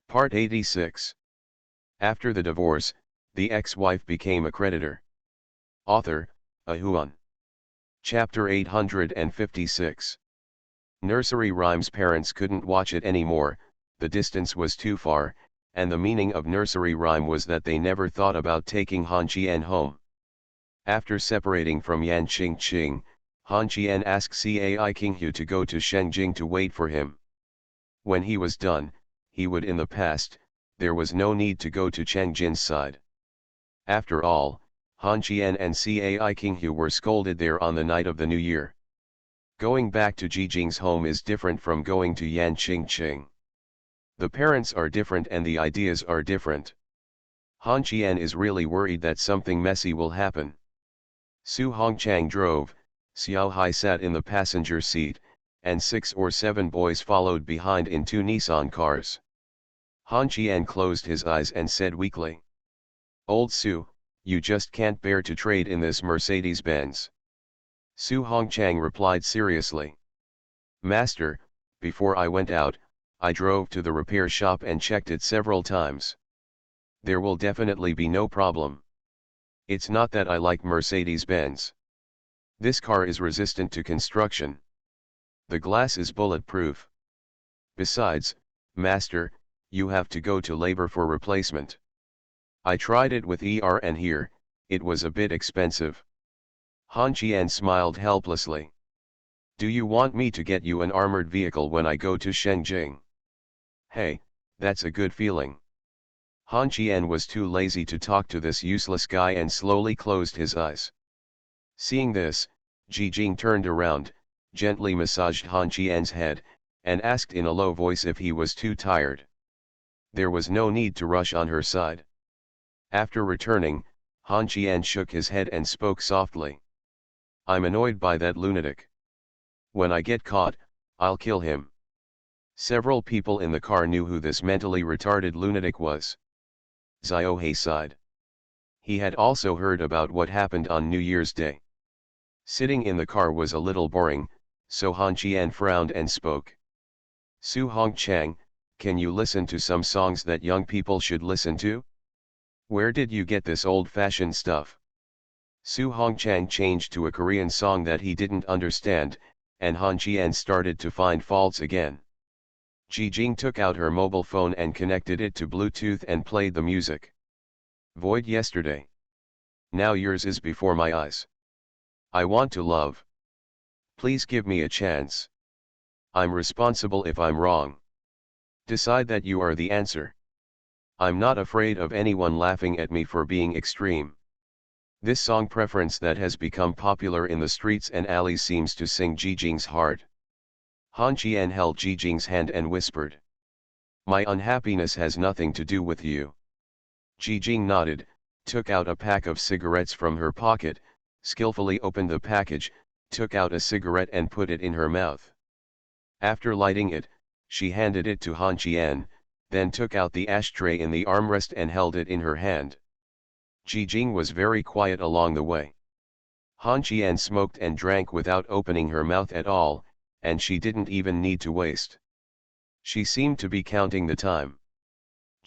Part 86. After the divorce, the ex-wife became a creditor. Author, Ahuan. Chapter 856. Nursery rhymes. Parents couldn't watch it anymore, the distance was too far, and the meaning of nursery rhyme was that they never thought about taking Han Qian home. After separating from Yan Qingqing, Han Qian asked Cai Qinghu to go to Shengjing to wait for him. When he was done, he would. In the past, there was no need to go to Chengjin's side. After all, Han Qian and Cai Qinghu were scolded there on the night of the New Year. Going back to Jijing's home is different from going to Yan Qingqing. The parents are different and the ideas are different. Han Qian is really worried that something messy will happen. Su Hongchang drove, Xiao Hai sat in the passenger seat, and 6 or 7 boys followed behind in 2 Nissan cars. Han Qian closed his eyes and said weakly, "Old Su, you just can't bear to trade in this Mercedes-Benz." Su Hongchang replied seriously, "Master, before I went out, I drove to the repair shop and checked it several times. There will definitely be no problem. It's not that I like Mercedes-Benz. This car is resistant to construction. The glass is bulletproof. Besides, Master, you have to go to labor for replacement. I tried it with and here, it was a bit expensive." Han Qian smiled helplessly. "Do you want me to get you an armored vehicle when I go to Shengjing?" "Hey, that's a good feeling." Han Qian was too lazy to talk to this useless guy and slowly closed his eyes. Seeing this, Jijing turned around, gently massaged Han Qian's head, and asked in a low voice if he was too tired. There was no need to rush on her side. After returning, Han Qian shook his head and spoke softly. "I'm annoyed by that lunatic. When I get caught, I'll kill him." Several people in the car knew who this mentally retarded lunatic was. Xiaohei sighed. He had also heard about what happened on New Year's Day. Sitting in the car was a little boring, so Han Qian frowned and spoke. "Su Hongchang, can you listen to some songs that young people should listen to? Where did you get this old-fashioned stuff?" Su Hongchang changed to a Korean song that he didn't understand, and Han Qian started to find faults again. Jijing took out her mobile phone and connected it to Bluetooth and played the music. "Void yesterday. Now yours is before my eyes. I want to love. Please give me a chance. I'm responsible if I'm wrong. Decide that you are the answer. I'm not afraid of anyone laughing at me for being extreme." This song preference that has become popular in the streets and alleys seems to sing Jijing's heart. Han Qian held Jijing's hand and whispered, "My unhappiness has nothing to do with you." Jijing nodded, took out a pack of cigarettes from her pocket, skillfully opened the package, took out a cigarette and put it in her mouth. After lighting it, she handed it to Han Qian, then took out the ashtray in the armrest and held it in her hand. Jijing was very quiet along the way. Han Qian smoked and drank without opening her mouth at all, and she didn't even need to waste. She seemed to be counting the time.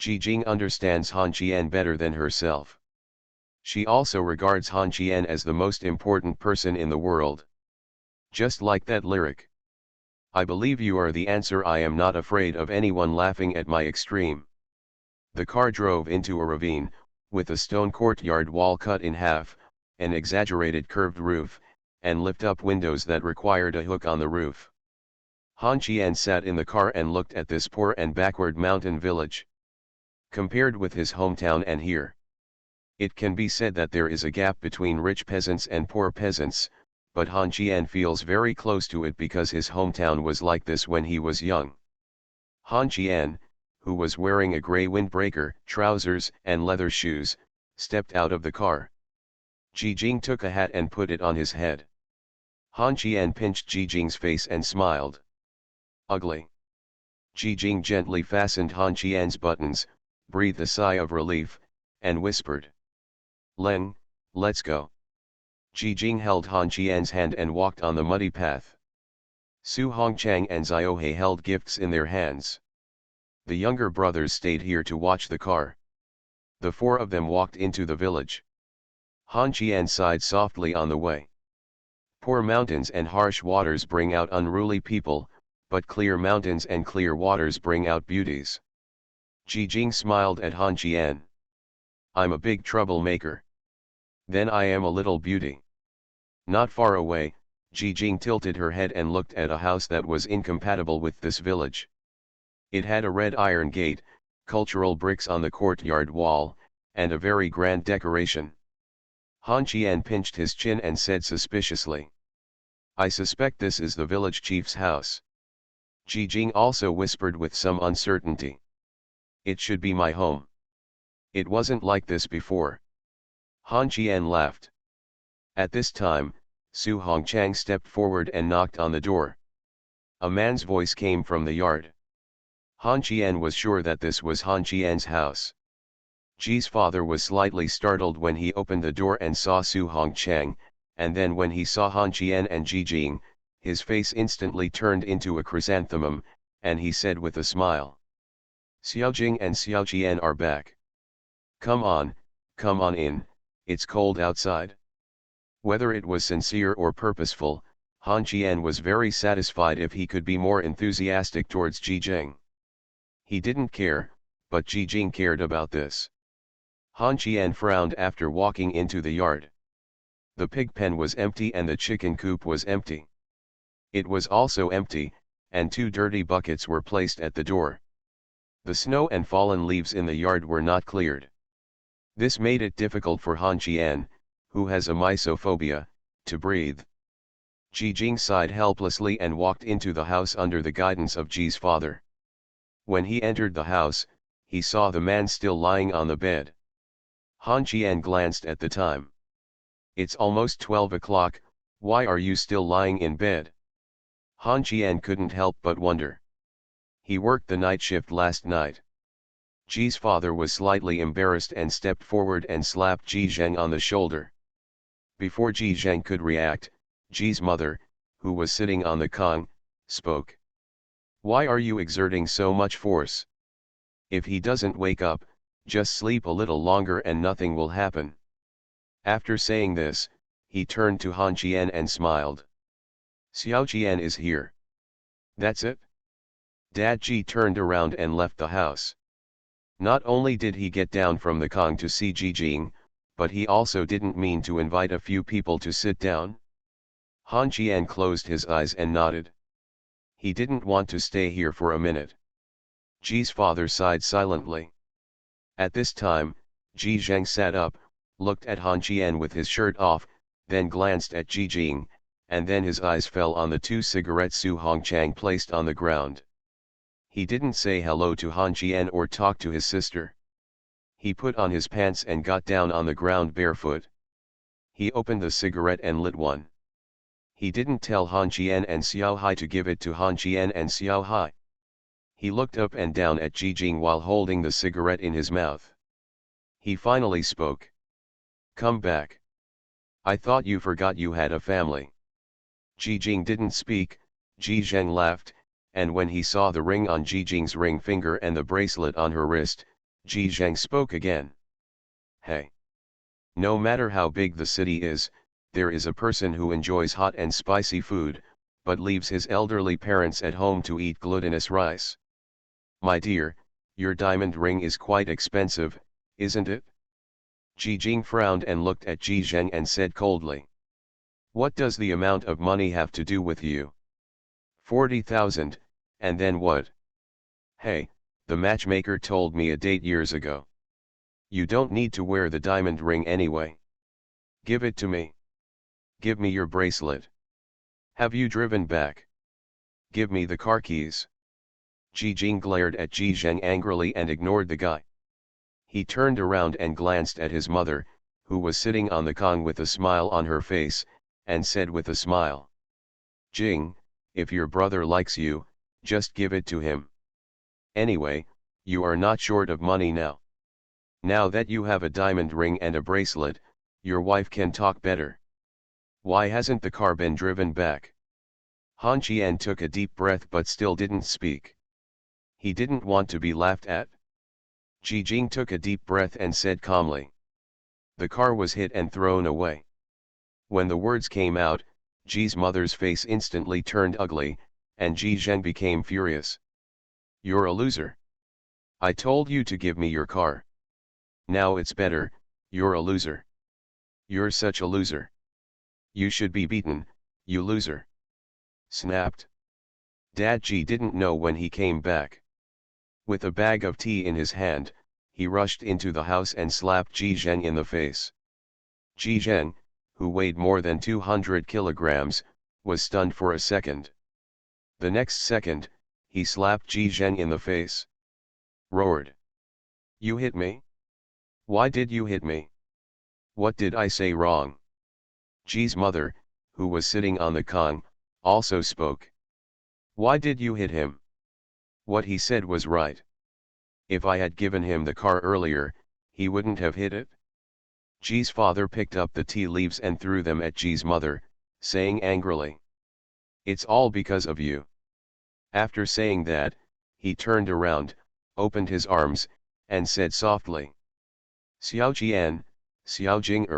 Jijing understands Han Qian better than herself. She also regards Han Qian as the most important person in the world. Just like that lyric. "I believe you are the answer. I am not afraid of anyone laughing at my extreme." The car drove into a ravine, with a stone courtyard wall cut in half, an exaggerated curved roof, and lift-up windows that required a hook on the roof. Han Qian sat in the car and looked at this poor and backward mountain village. Compared with his hometown and here, it can be said that there is a gap between rich peasants and poor peasants, but Han Qian feels very close to it because his hometown was like this when he was young. Han Qian, who was wearing a grey windbreaker, trousers and leather shoes, stepped out of the car. Jijing took a hat and put it on his head. Han Qian pinched Jijing's face and smiled. "Ugly." Jijing gently fastened Han Qian's buttons, breathed a sigh of relief, and whispered, "Leng, let's go." Jijing held Han Qian's hand and walked on the muddy path. Su Hongchang and Xiaohei held gifts in their hands. The younger brothers stayed here to watch the car. The four of them walked into the village. Han Qian sighed softly on the way. Poor mountains and harsh waters bring out unruly people, but clear mountains and clear waters bring out beauties. Ji Jing smiled at Han Qian. I'm a big troublemaker. Then I am a little beauty. Not far away, Ji Jing tilted her head and looked at a house that was incompatible with this village. It had a red iron gate, cultural bricks on the courtyard wall, and a very grand decoration. Han Qian pinched his chin and said suspiciously, I suspect this is the village chief's house. Ji Jing also whispered with some uncertainty. It should be my home. It wasn't like this before. Han Qian laughed. At this time, Su Hongchang stepped forward and knocked on the door. A man's voice came from the yard. Han Qian was sure that this was Han Qian's house. Ji's father was slightly startled when he opened the door and saw Su Hongchang, and then when he saw Han Qian and Ji Jing, his face instantly turned into a chrysanthemum, and he said with a smile, Xiaojing and Xiaoqian are back. Come on in, it's cold outside. Whether it was sincere or purposeful, Han Qian was very satisfied if he could be more enthusiastic towards Ji Jing. He didn't care, but Ji Jing cared about this. Han Qian frowned after walking into the yard. The pig pen was empty and the chicken coop was empty. It was also empty, and two dirty buckets were placed at the door. The snow and fallen leaves in the yard were not cleared. This made it difficult for Han Qian, who has a mysophobia, to breathe. Ji Jing sighed helplessly and walked into the house under the guidance of Ji's father. When he entered the house, he saw the man still lying on the bed. Han Qian glanced at the time. It's almost 12 o'clock, why are you still lying in bed? Han Qian couldn't help but wonder. He worked the night shift last night. Ji's father was slightly embarrassed and stepped forward and slapped Ji Zheng on the shoulder. Before Ji Zheng could react, Ji's mother, who was sitting on the kong, spoke. Why are you exerting so much force? If he doesn't wake up, just sleep a little longer and nothing will happen. After saying this, he turned to Han Qian and smiled. Xiao Qian is here. That's it? Dad Ji turned around and left the house. Not only did he get down from the kong to see Ji Jing, but he also didn't mean to invite a few people to sit down. Han Qian closed his eyes and nodded. He didn't want to stay here for a minute. Ji's father sighed silently. At this time, Ji Zheng sat up, looked at Han Qian with his shirt off, then glanced at Ji Jing, and then his eyes fell on the two cigarettes Su Hongchang placed on the ground. He didn't say hello to Han Qian or talk to his sister. He put on his pants and got down on the ground barefoot. He opened the cigarette and lit one. He didn't tell Han Qian and Xiao Hai to give it to Han Qian and Xiao Hai. He looked up and down at Ji Jing while holding the cigarette in his mouth. He finally spoke. Come back. I thought you forgot you had a family. Ji Jing didn't speak. Ji Zheng laughed, and when he saw the ring on Ji Jing's ring finger and the bracelet on her wrist, Ji Zheng spoke again. Hey. No matter how big the city is, there is a person who enjoys hot and spicy food, but leaves his elderly parents at home to eat glutinous rice. My dear, your diamond ring is quite expensive, isn't it? Ji Jing frowned and looked at Ji Zheng and said coldly. What does the amount of money have to do with you? 40,000, and then what? Hey, the matchmaker told me a date years ago. You don't need to wear the diamond ring anyway. Give it to me. Give me your bracelet. Have you driven back? Give me the car keys. Ji Jing glared at Ji Zheng angrily and ignored the guy. He turned around and glanced at his mother, who was sitting on the kong with a smile on her face, and said with a smile. Jing, if your brother likes you, just give it to him. Anyway, you are not short of money now. Now that you have a diamond ring and a bracelet, your wife can talk better. Why hasn't the car been driven back? Han Qian took a deep breath but still didn't speak. He didn't want to be laughed at. Ji Jing took a deep breath and said calmly. The car was hit and thrown away. When the words came out, Ji's mother's face instantly turned ugly, and Ji Zhen became furious. You're a loser. I told you to give me your car. Now it's better, you're a loser. You're such a loser. You should be beaten, you loser. Snapped. Dad Ji didn't know when he came back. With a bag of tea in his hand, he rushed into the house and slapped Ji Zhen in the face. Ji Zhen, who weighed more than 200 kilograms, was stunned for a second. The next second, he slapped Ji Zhen in the face. Roared. You hit me? Why did you hit me? What did I say wrong? Ji's mother, who was sitting on the con, also spoke. Why did you hit him? What he said was right. If I had given him the car earlier, he wouldn't have hit it. Ji's father picked up the tea leaves and threw them at Ji's mother, saying angrily. It's all because of you. After saying that, he turned around, opened his arms, and said softly. Xiao Jian, Xiao Jing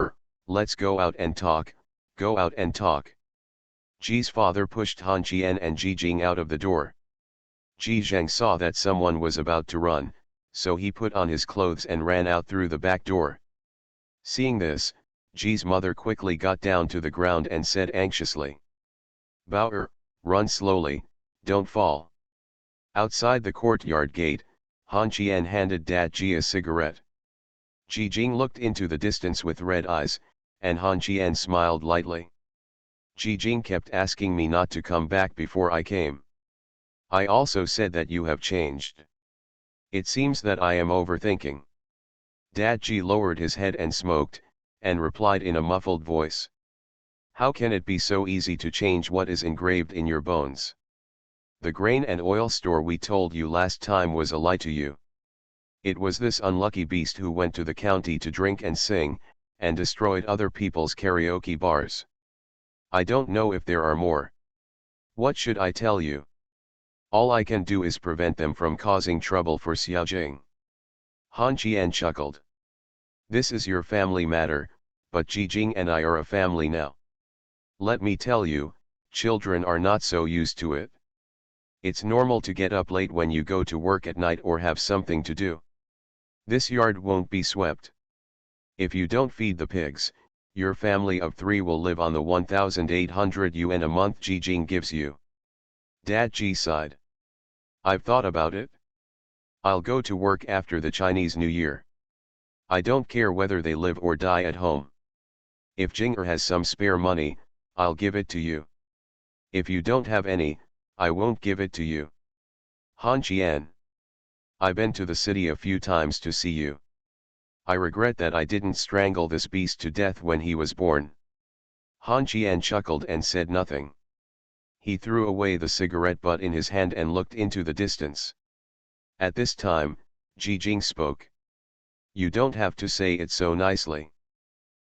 let's go out and talk, go out and talk. Ji's father pushed Han Qian and Ji Jing out of the door. Ji Zheng saw that someone was about to run, so he put on his clothes and ran out through the back door. Seeing this, Ji's mother quickly got down to the ground and said anxiously. Bao run slowly, don't fall. Outside the courtyard gate, Han Qian handed Dad Ji a cigarette. Ji Jing looked into the distance with red eyes, and Han Qian smiled lightly. Ji Jing kept asking me not to come back before I came. I also said that you have changed. It seems that I am overthinking. Dad Ji lowered his head and smoked, and replied in a muffled voice. How can it be so easy to change what is engraved in your bones? The grain and oil store we told you last time was a lie to you. It was this unlucky beast who went to the county to drink and sing, and destroyed other people's karaoke bars. I don't know if there are more. What should I tell you? All I can do is prevent them from causing trouble for Xiaojing. Han Qian chuckled. This is your family matter, but Ji Jing and I are a family now. Let me tell you, children are not so used to it. It's normal to get up late when you go to work at night or have something to do. This yard won't be swept. If you don't feed the pigs, your family of 3 will live on the 1,800 yuan a month Ji Jing gives you. Dad Ji sighed. I've thought about it. I'll go to work after the Chinese New Year. I don't care whether they live or die at home. If Jinger has some spare money, I'll give it to you. If you don't have any, I won't give it to you. Han Qian. I've been to the city a few times to see you. I regret that I didn't strangle this beast to death when he was born. Han Qian chuckled and said nothing. He threw away the cigarette butt in his hand and looked into the distance. At this time, Ji Jing spoke. You don't have to say it so nicely.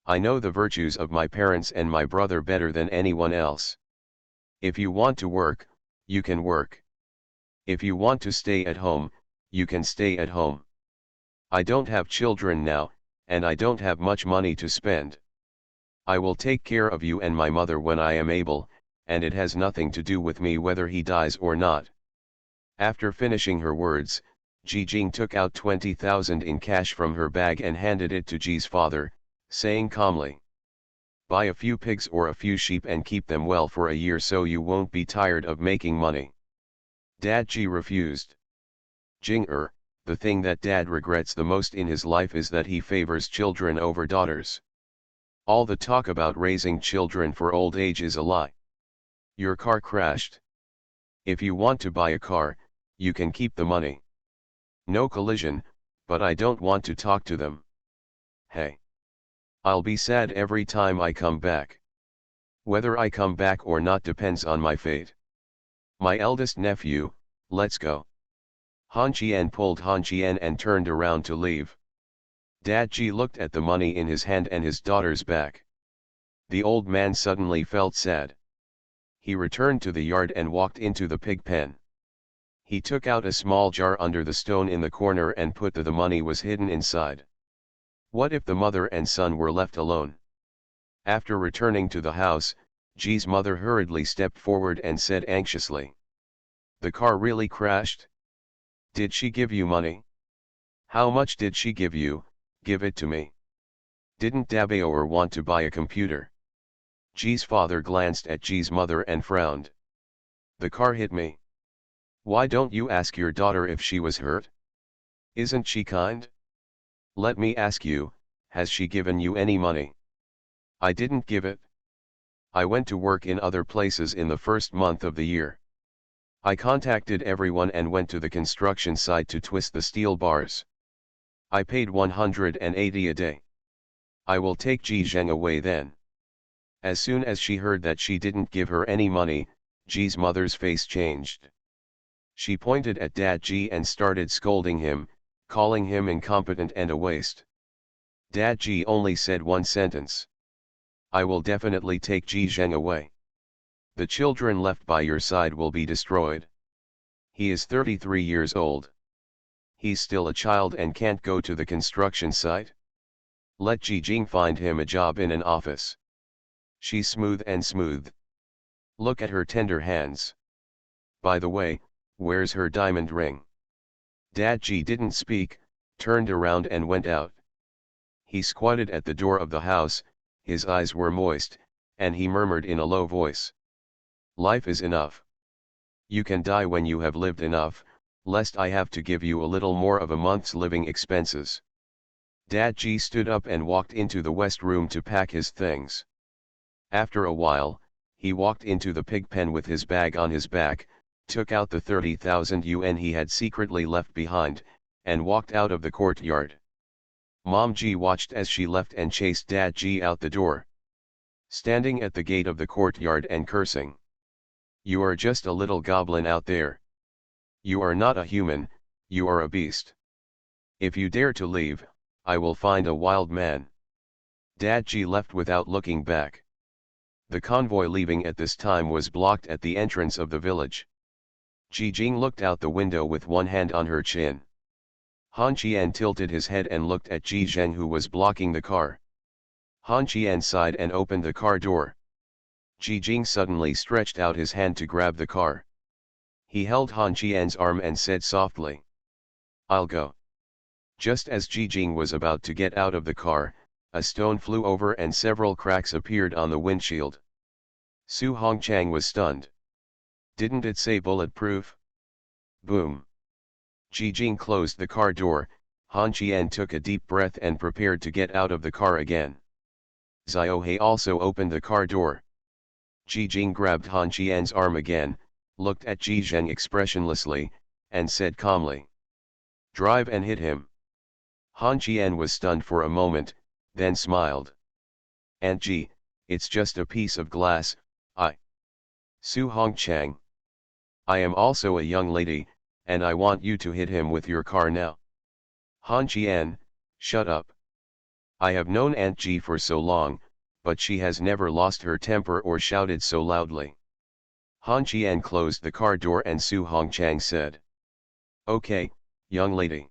I know the virtues of my parents and my brother better than anyone else. If you want to work, you can work. If you want to stay at home, you can stay at home. I don't have children now, and I don't have much money to spend. I will take care of you and my mother when I am able, and it has nothing to do with me whether he dies or not. After finishing her words, Ji Jing took out 20,000 in cash from her bag and handed it to Ji's father, saying calmly. Buy a few pigs or a few sheep and keep them well for a year so you won't be tired of making money. Dad Ji refused. Jinger, the thing that Dad regrets the most in his life is that he favors children over daughters. All the talk about raising children for old age is a lie. Your car crashed. If you want to buy a car, you can keep the money. No collision, but I don't want to talk to them. Hey. I'll be sad every time I come back. Whether I come back or not depends on my fate. My eldest nephew, let's go. Han Qian pulled Han Qian and turned around to leave. Dad Ji looked at the money in his hand and his daughter's back. The old man suddenly felt sad. He returned to the yard and walked into the pig pen. He took out a small jar under the stone in the corner and put the money was hidden inside. What if the mother and son were left alone? After returning to the house, G's mother hurriedly stepped forward and said anxiously. The car really crashed? Did she give you money? How much did she give you? Give it to me. Didn't Dabaoer want to buy a computer? G's father glanced at G's mother and frowned. The car hit me. Why don't you ask your daughter if she was hurt? Isn't she kind? Let me ask you, has she given you any money? I didn't give it. I went to work in other places in the first month of the year. I contacted everyone and went to the construction site to twist the steel bars. I paid 180 a day. I will take Ji Zheng away then. As soon as she heard that she didn't give her any money, Ji's mother's face changed. She pointed at Dad Ji and started scolding him, calling him incompetent and a waste. Dad Ji only said one sentence. I will definitely take Ji Zheng away. The children left by your side will be destroyed. He is 33 years old. He's still a child and can't go to the construction site. Let Ji Jing find him a job in an office. She's smooth and smooth. Look at her tender hands. By the way, where's her diamond ring? Dad Ji didn't speak, turned around and went out. He squatted at the door of the house, his eyes were moist, and he murmured in a low voice. Life is enough. You can die when you have lived enough, lest I have to give you a little more of a month's living expenses. Dad Ji stood up and walked into the west room to pack his things. After a while, he walked into the pig pen with his bag on his back, took out the 30,000 yuan he had secretly left behind, and walked out of the courtyard. Mom Ji watched as she left and chased Dad Ji out the door. Standing at the gate of the courtyard and cursing. You are just a little goblin out there. You are not a human, you are a beast. If you dare to leave, I will find a wild man. Dad Ji left without looking back. The convoy leaving at this time was blocked at the entrance of the village. Ji Jing looked out the window with one hand on her chin. Han Qian tilted his head and looked at Ji Zheng who was blocking the car. Han Qian sighed and opened the car door. Ji Jing suddenly stretched out his hand to grab the car. He held Han Qian's arm and said softly. I'll go. Just as Ji Jing was about to get out of the car, a stone flew over and several cracks appeared on the windshield. Su Hongchang was stunned. Didn't it say bulletproof? Boom. Ji Jing closed the car door. Han Qian took a deep breath and prepared to get out of the car again. Xiaohei also opened the car door. Ji Jing grabbed Han Qian's arm again, looked at Ji Zheng expressionlessly, and said calmly. Drive and hit him. Han Qian was stunned for a moment, then smiled. Aunt Ji, it's just a piece of glass, Su Hongchang. I am also a young lady, and I want you to hit him with your car now. Han Qian, shut up. I have known Aunt Ji for so long, but she has never lost her temper or shouted so loudly. Han Qian closed the car door and Su Hongchang said. Okay, young lady.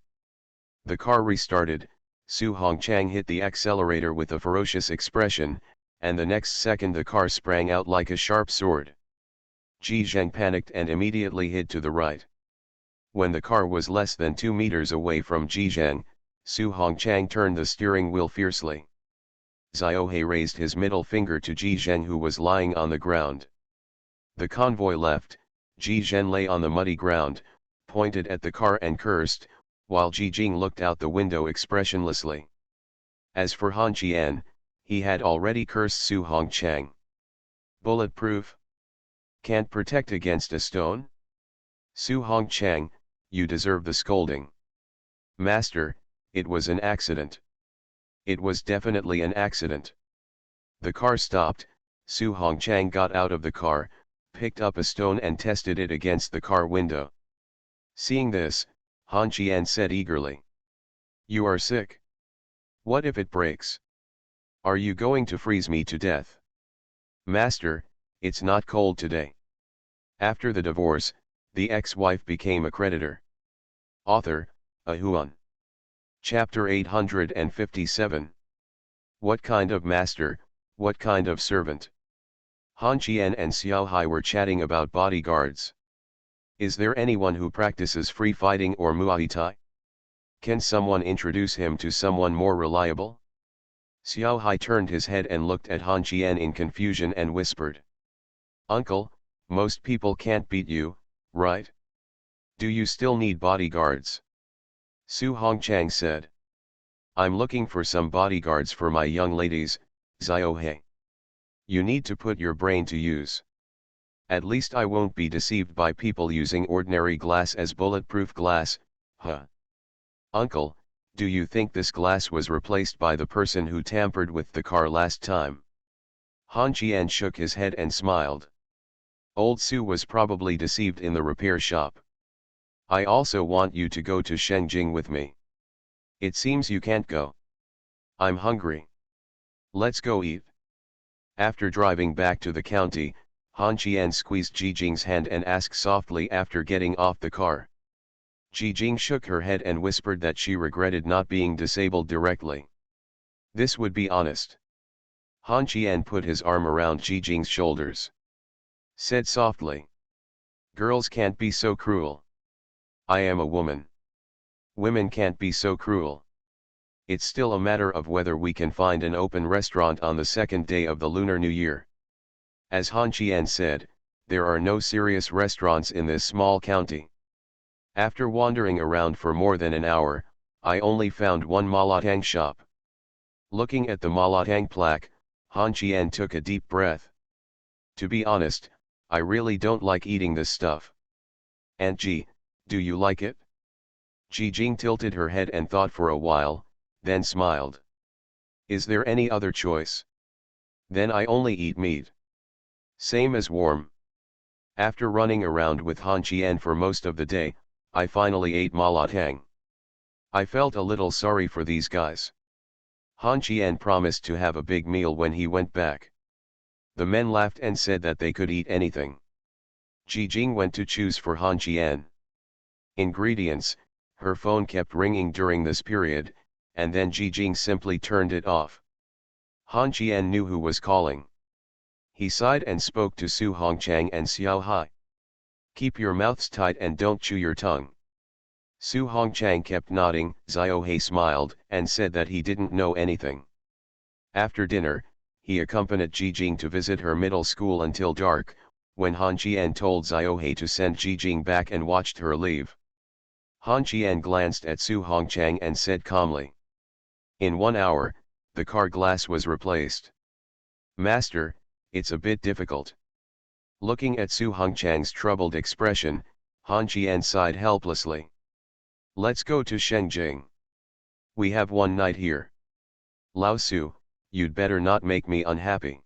The car restarted, Su Hongchang hit the accelerator with a ferocious expression, and the next second the car sprang out like a sharp sword. Ji Zheng panicked and immediately hid to the right. When the car was less than 2 meters away from Ji Zheng, Su Hongchang turned the steering wheel fiercely. Xiaohei raised his middle finger to Ji Zheng who was lying on the ground. The convoy left, Ji Zheng lay on the muddy ground, pointed at the car and cursed, while Ji Jing looked out the window expressionlessly. As for Han Qian, he had already cursed Su Hongchang. Bulletproof? Can't protect against a stone? Su Hongchang, you deserve the scolding. Master, it was an accident. It was definitely an accident. The car stopped, Su Hongchang got out of the car, picked up a stone and tested it against the car window. Seeing this, Han Qian said eagerly. You are sick. What if it breaks? Are you going to freeze me to death? Master, it's not cold today. After the divorce, The ex-wife became a creditor. Author, a Huan. Chapter 857. What kind of master, what kind of servant? Han Qian and Xiao Hai were chatting about bodyguards. Is there anyone who practices free fighting or Muay Thai? Can someone introduce him to someone more reliable? Xiao Hai turned his head and looked at Han Qian in confusion and whispered. Uncle, most people can't beat you, right? Do you still need bodyguards? Su Hongchang said. I'm looking for some bodyguards for my young ladies, Xiaohei. You need to put your brain to use. At least I won't be deceived by people using ordinary glass as bulletproof glass, huh? Uncle, do you think this glass was replaced by the person who tampered with the car last time? Han Qian shook his head and smiled. Old Su was probably deceived in the repair shop. I also want you to go to Shengjing with me. It seems you can't go. I'm hungry. Let's go eat. After driving back to the county, Han Qian squeezed Ji Jing's hand and asked softly after getting off the car. Ji Jing shook her head and whispered that she regretted not being disabled directly. This would be honest. Han Qian put his arm around Ji Jing's shoulders. Said softly. Girls can't be so cruel. I am a woman. Women can't be so cruel. It's still a matter of whether we can find an open restaurant on the second day of the Lunar New Year. As Han Qian said, there are no serious restaurants in this small county. After wandering around for more than an hour, I only found one Malatang shop. Looking at the Malatang plaque, Han Qian took a deep breath. To be honest, I really don't like eating this stuff. Aunt Ji, do you like it? Ji Jing tilted her head and thought for a while, then smiled. Is there any other choice? Then I only eat meat. Same as warm. After running around with Han Qian for most of the day, I finally ate Malatang. I felt a little sorry for these guys. Han Qian promised to have a big meal when he went back. The men laughed and said that they could eat anything. Ji Jing went to choose for Han Qian ingredients. Her phone kept ringing during this period, and then Ji Jing simply turned it off. Han Qian knew who was calling. He sighed and spoke to Su Hongchang and Xiao Hai. Keep your mouths tight and don't chew your tongue. Su Hongchang kept nodding. Xiao Hai smiled and said that he didn't know anything. After dinner, he accompanied Ji Jing to visit her middle school until dark, when Han Qian told Xiao Hai to send Ji Jing back and watched her leave. Han Qian glanced at Su Hongchang and said calmly. In 1 hour, the car glass was replaced. Master, it's a bit difficult. Looking at Su Hongchang's troubled expression, Han Qian sighed helplessly. Let's go to Shengjing. We have one night here. Lao Su, you'd better not make me unhappy.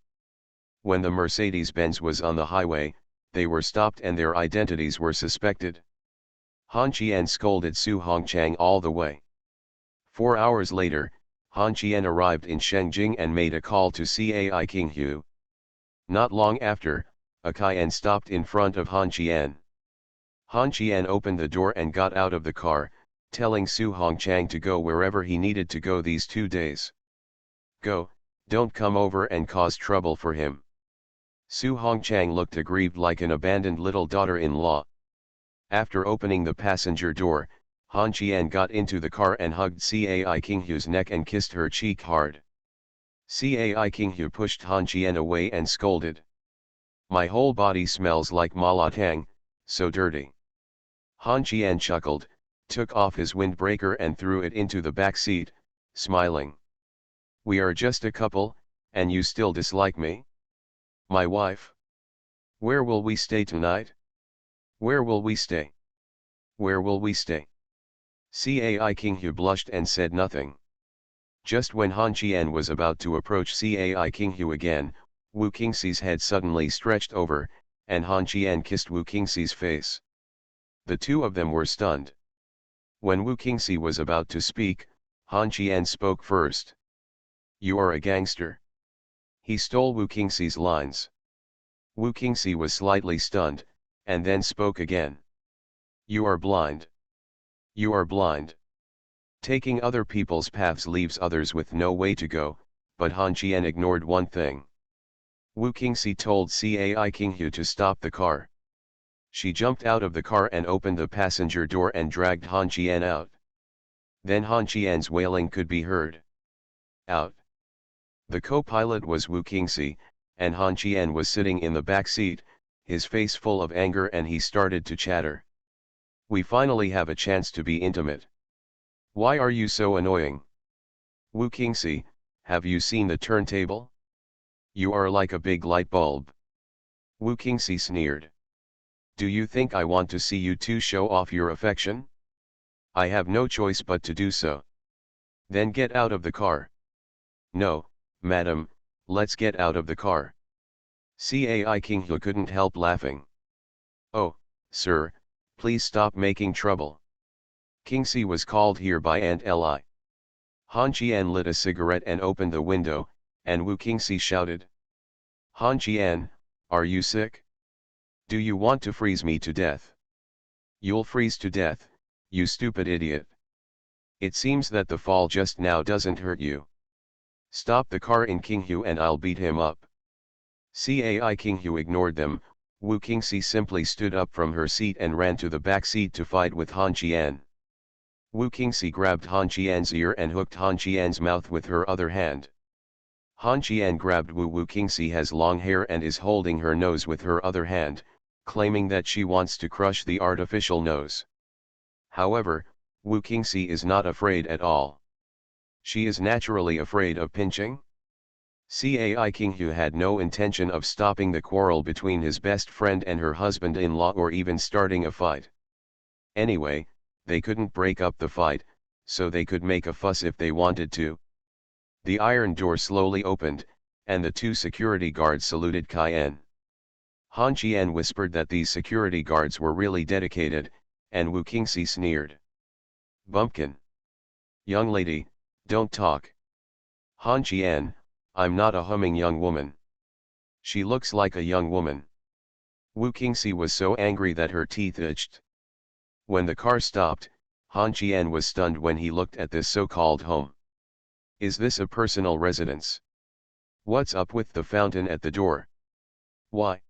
When the Mercedes-Benz was on the highway, they were stopped and their identities were suspected. Han Qian scolded Su Hongchang all the way. 4 hours later, Han Qian arrived in Shengjing and made a call to Cai Qinghu. Not long after, a Cayenne stopped in front of Han Qian. Han Qian opened the door and got out of the car, telling Su Hongchang to go wherever he needed to go these 2 days. Go, don't come over and cause trouble for him. Su Hongchang looked aggrieved like an abandoned little daughter-in-law. After opening the passenger door, Han Qian got into the car and hugged Cai Qinghu's neck and kissed her cheek hard. Cai Qinghu pushed Han Qian away and scolded. My whole body smells like Malatang, so dirty. Han Qian chuckled, took off his windbreaker and threw it into the back seat, smiling. We are just a couple, and you still dislike me? My wife? Where will we stay tonight? Where will we stay? Where will we stay? Cai Qinghu blushed and said nothing. Just when Han Qian was about to approach Cai Qinghu again, Wu Qingxi's head suddenly stretched over, and Han Qian kissed Wu Qingxi's face. The two of them were stunned. When Wu Qingxi was about to speak, Han Qian spoke first. You are a gangster. He stole Wu Qingxi's lines. Wu Qingxi was slightly stunned, and then spoke again. You are blind. You are blind. Taking other people's paths leaves others with no way to go, but Han Qian ignored one thing. Wu Qingxi told Cai Qinghu to stop the car. She jumped out of the car and opened the passenger door and dragged Han Qian out. Then Han Qian's wailing could be heard. Out. The co-pilot was Wu Qingxi, and Han Qian was sitting in the back seat, his face full of anger, and he started to chatter. We finally have a chance to be intimate. Why are you so annoying? Wu Qingxi, have you seen the turntable? You are like a big light bulb. Wu Qingxi sneered. Do you think I want to see you two show off your affection? I have no choice but to do so. Then get out of the car. No, madam, let's get out of the car. Cai Qinghu couldn't help laughing. Oh, sir, please stop making trouble. Qingxi was called here by Aunt Li. Han Qian lit a cigarette and opened the window, and Wu Qingxi shouted. Han Qian, are you sick? Do you want to freeze me to death? You'll freeze to death, you stupid idiot. It seems that the fall just now doesn't hurt you. Stop the car in Qinghu and I'll beat him up. Cai Qinghu ignored them. Wu Qingxi simply stood up from her seat and ran to the back seat to fight with Han Qian. Wu Qingxi grabbed Han Qian's ear and hooked Han Qian's mouth with her other hand. Han Qian grabbed Wu Qingxi has long hair and is holding her nose with her other hand, claiming that she wants to crush the artificial nose. However, Wu Qingxi is not afraid at all. She is naturally afraid of pinching. Cai Qinghu had no intention of stopping the quarrel between his best friend and her husband-in-law or even starting a fight. Anyway, they couldn't break up the fight, so they could make a fuss if they wanted to. The iron door slowly opened, and the two security guards saluted Qian. Han Qian whispered that these security guards were really dedicated, and Wu Qingxi sneered. Bumpkin. Young lady, don't talk. Han Qian, I'm not a humming young woman. She looks like a young woman. Wu Qingxi was so angry that her teeth itched. When the car stopped, Han Qian was stunned when he looked at this so-called home. Is this a personal residence? What's up with the fountain at the door? Why?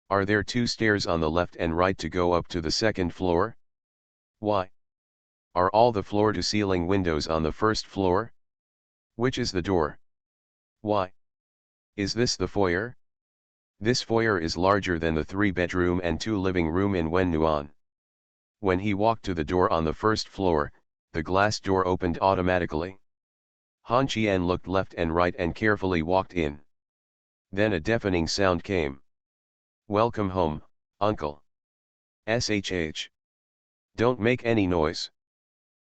Are there two stairs on the left and right to go up to the second floor? Why? Are all the floor-to-ceiling windows on the first floor? Which is the door? Why? Is this the foyer? This foyer is larger than the 3-bedroom and 2-living room in Wenyuan. When he walked to the door on the first floor, the glass door opened automatically. Han Qian looked left and right and carefully walked in. Then a deafening sound came. Welcome home, uncle. SHH. Don't make any noise.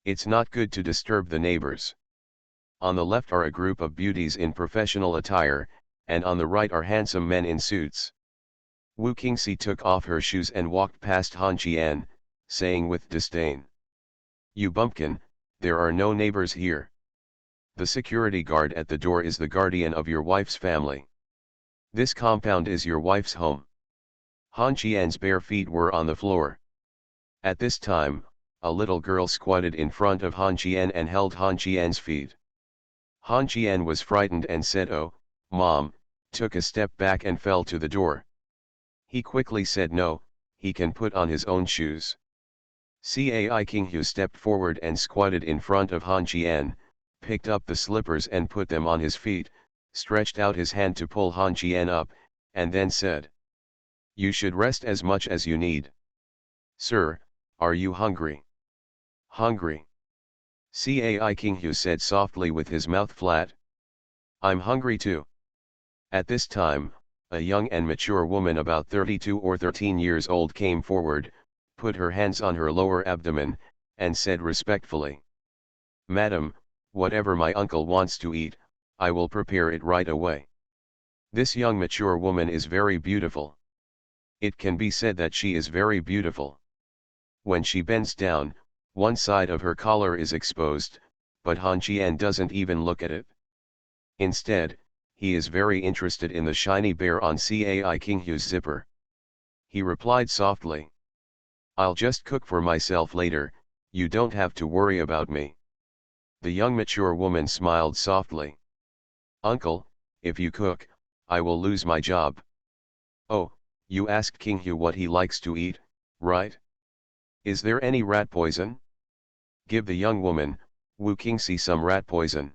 It's not good to disturb the neighbors. On the left are a group of beauties in professional attire, and on the right are handsome men in suits. Wu Qingxi took off her shoes and walked past Han Qian, saying with disdain. You bumpkin, there are no neighbors here. The security guard at the door is the guardian of your wife's family. This compound is your wife's home. Han Qian's bare feet were on the floor. At this time, a little girl squatted in front of Han Qian and held Han Qian's feet. Han Qian was frightened and said, "Oh, Mom," took a step back and fell to the door. He quickly said no, he can put on his own shoes. Cai Qinghu stepped forward and squatted in front of Han Qian, picked up the slippers and put them on his feet, stretched out his hand to pull Han Qian up, and then said, "You should rest as much as you need." "Sir, are you hungry?" "Hungry?" Cai Qinghu said softly with his mouth flat. "I'm hungry too." At this time, a young and mature woman about 32 or 13 years old came forward, put her hands on her lower abdomen, and said respectfully, "Madam, whatever my uncle wants to eat, I will prepare it right away." This young mature woman is very beautiful. It can be said that she is very beautiful. When she bends down, one side of her collar is exposed, but Han Qian doesn't even look at it. Instead, he is very interested in the shiny bear on Cai Qinghu's zipper. He replied softly, I'll just cook for myself later, you don't have to worry about me. The young mature woman smiled softly. Uncle, if you cook, I will lose my job. Oh, you asked King Hu what he likes to eat, right? Is there any rat poison? Give the young woman, Wu Qingxi, some rat poison.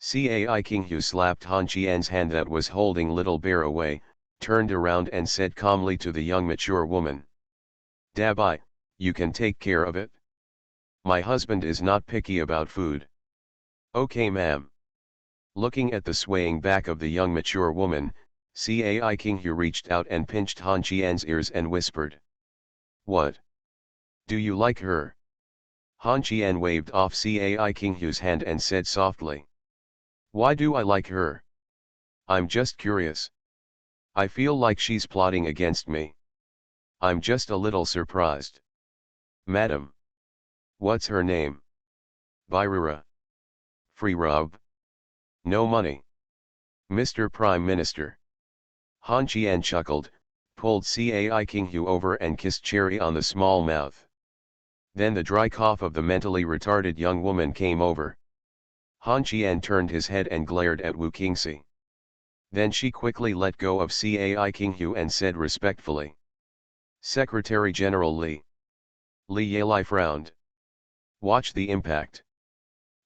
Cai King Hu slapped Han Qian's hand that was holding Little Bear away, turned around and said calmly to the young mature woman. Dabai, you can take care of it. My husband is not picky about food. Okay, ma'am. Looking at the swaying back of the young mature woman, Cai King Hu reached out and pinched Han Qian's ears and whispered. What? Do you like her? Han Qian waved off Cai King Hu's hand and said softly. Why do I like her? I'm just curious. I feel like she's plotting against me. I'm just a little surprised. Madam. What's her name? Bairura. Free rub. No money. Mr. Prime Minister. Han Qian chuckled, pulled Cai King Hu over and kissed Cherry on the small mouth. Then the dry cough of the mentally retarded young woman came over. Han Qian turned his head and glared at Wu Qingxi. Then she quickly let go of Cai King Hu and said respectfully. Secretary General Li. Li Yelai frowned. Watch the impact.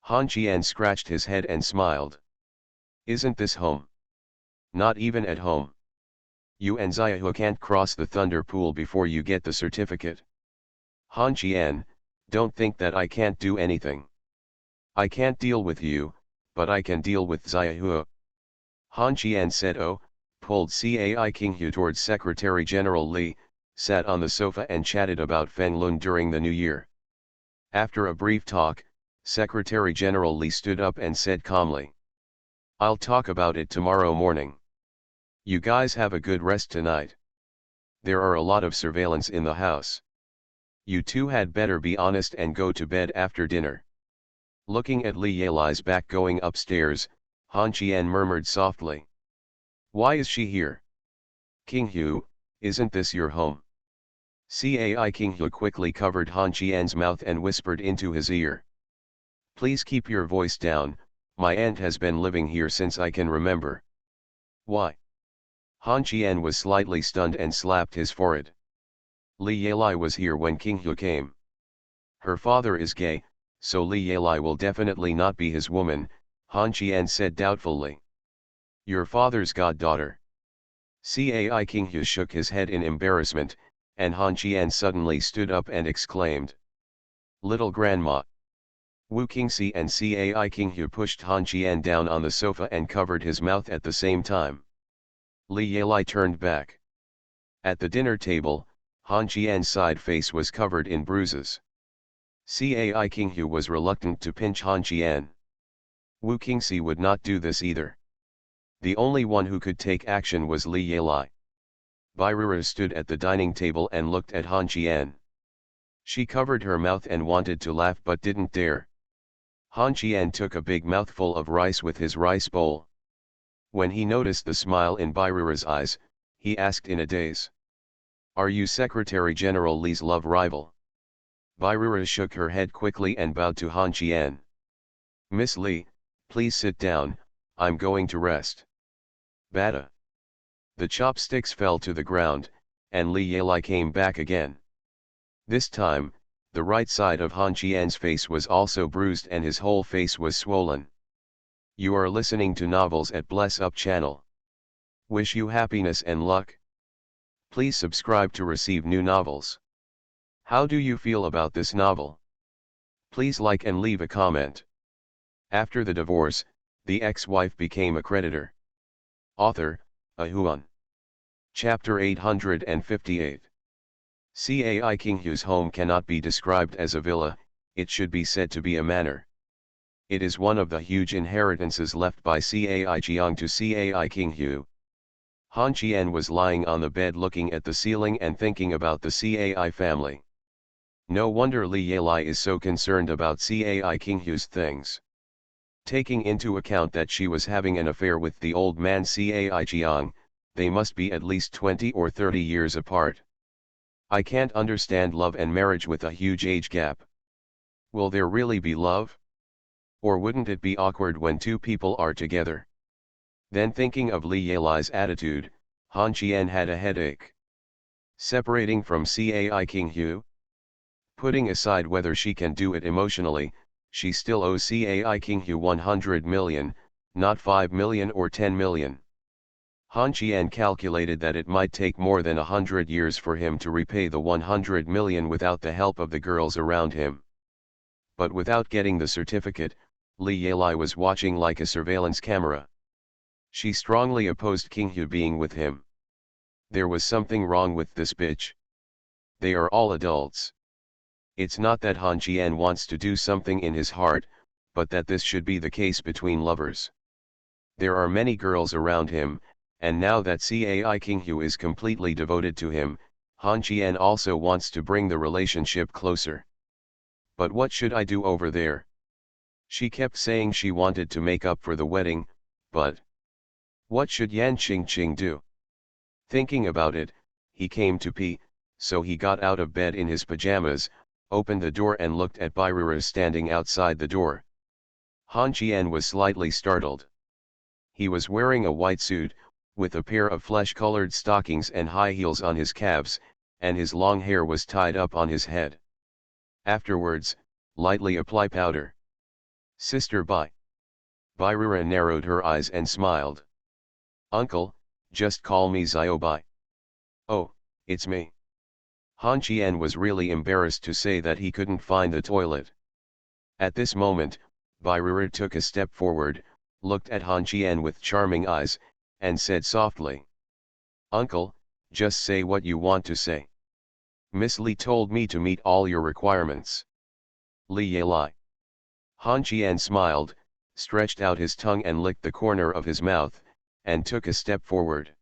Han Qian scratched his head and smiled. Isn't this home? Not even at home. You and Xiaohu can't cross the Thunder Pool before you get the certificate. Han Qian, don't think that I can't do anything. I can't deal with you, but I can deal with Xiaohu. Han Qian said pulled Cai King Hu towards Secretary General Li, sat on the sofa and chatted about Feng Lun during the new year. After a brief talk, Secretary General Li stood up and said calmly. I'll talk about it tomorrow morning. You guys have a good rest tonight. There are a lot of surveillance in the house. You two had better be honest and go to bed after dinner. Looking at Li Yelai's back going upstairs, Han Qian murmured softly. Why is she here? King Hu, isn't this your home? Cai King Hu quickly covered Han Qian's mouth and whispered into his ear. Please keep your voice down, my aunt has been living here since I can remember. Why? Han Qian was slightly stunned and slapped his forehead. Li Yelai was here when King Hu came. Her father is gay, so Li Yelai will definitely not be his woman, Han Qian said doubtfully. Your father's goddaughter. Cai King Hu shook his head in embarrassment, and Han Qian suddenly stood up and exclaimed. Little grandma. Wu Qingxi and Cai King Hu pushed Han Qian down on the sofa and covered his mouth at the same time. Li Yelai turned back. At the dinner table, Han Qian's side face was covered in bruises. Cai King Hu was reluctant to pinch Han Qian. Wu Qingxi would not do this either. The only one who could take action was Li Yelai. Bairura stood at the dining table and looked at Han Qian. She covered her mouth and wanted to laugh but didn't dare. Han Qian took a big mouthful of rice with his rice bowl. When he noticed the smile in Bairura's eyes, he asked in a daze. Are you Secretary General Li's love rival? Bairura shook her head quickly and bowed to Han Qian. Miss Li, please sit down, I'm going to rest. Bada. The chopsticks fell to the ground, and Li Yelai came back again. This time, the right side of Han Qian's face was also bruised and his whole face was swollen. You are listening to Novels at Bless Up channel. Wish you happiness and luck. Please subscribe to receive new novels. How do you feel about this novel? Please like and leave a comment. After the divorce, the ex-wife became a creditor. Author, Ahuan. Chapter 858. Cai King Hu's home cannot be described as a villa, it should be said to be a manor. It is one of the huge inheritances left by Cai Jiang to Cai King Hu. Han Qian was lying on the bed looking at the ceiling and thinking about the Cai family. No wonder Li Yelai is so concerned about Cai King Hu's things. Taking into account that she was having an affair with the old man Cai Jiang, they must be at least 20 or 30 years apart. I can't understand love and marriage with a huge age gap. Will there really be love? Or wouldn't it be awkward when two people are together? Then thinking of Li Yelai's attitude, Han Qian had a headache. Separating from Cai King Hu? Putting aside whether she can do it emotionally, she still owes Cai King Hu 100 million, not 5 million or 10 million. Han Qian calculated that it might take more than 100 years for him to repay the 100 million without the help of the girls around him. But without getting the certificate, Li Yelai was watching like a surveillance camera. She strongly opposed King Hu being with him. There was something wrong with this bitch. They are all adults. It's not that Han Qian wants to do something in his heart, but that this should be the case between lovers. There are many girls around him, and now that Cai King Hu is completely devoted to him, Han Qian also wants to bring the relationship closer. But what should I do over there? She kept saying she wanted to make up for the wedding, but what should Yan Qingqing do? Thinking about it, he came to pee, so he got out of bed in his pajamas, opened the door and looked at Bairura standing outside the door. Han Qian was slightly startled. He was wearing a white suit, with a pair of flesh-colored stockings and high heels on his calves, and his long hair was tied up on his head. Afterwards, lightly apply powder. Sister Bai. Bairura narrowed her eyes and smiled. Uncle, just call me Bai. Oh, it's me. Han Qian was really embarrassed to say that he couldn't find the toilet. At this moment, Bairura took a step forward, looked at Han Qian with charming eyes, and said softly. Uncle, just say what you want to say. Miss Li told me to meet all your requirements. Li Yelai. Han Qian smiled, stretched out his tongue and licked the corner of his mouth, and took a step forward.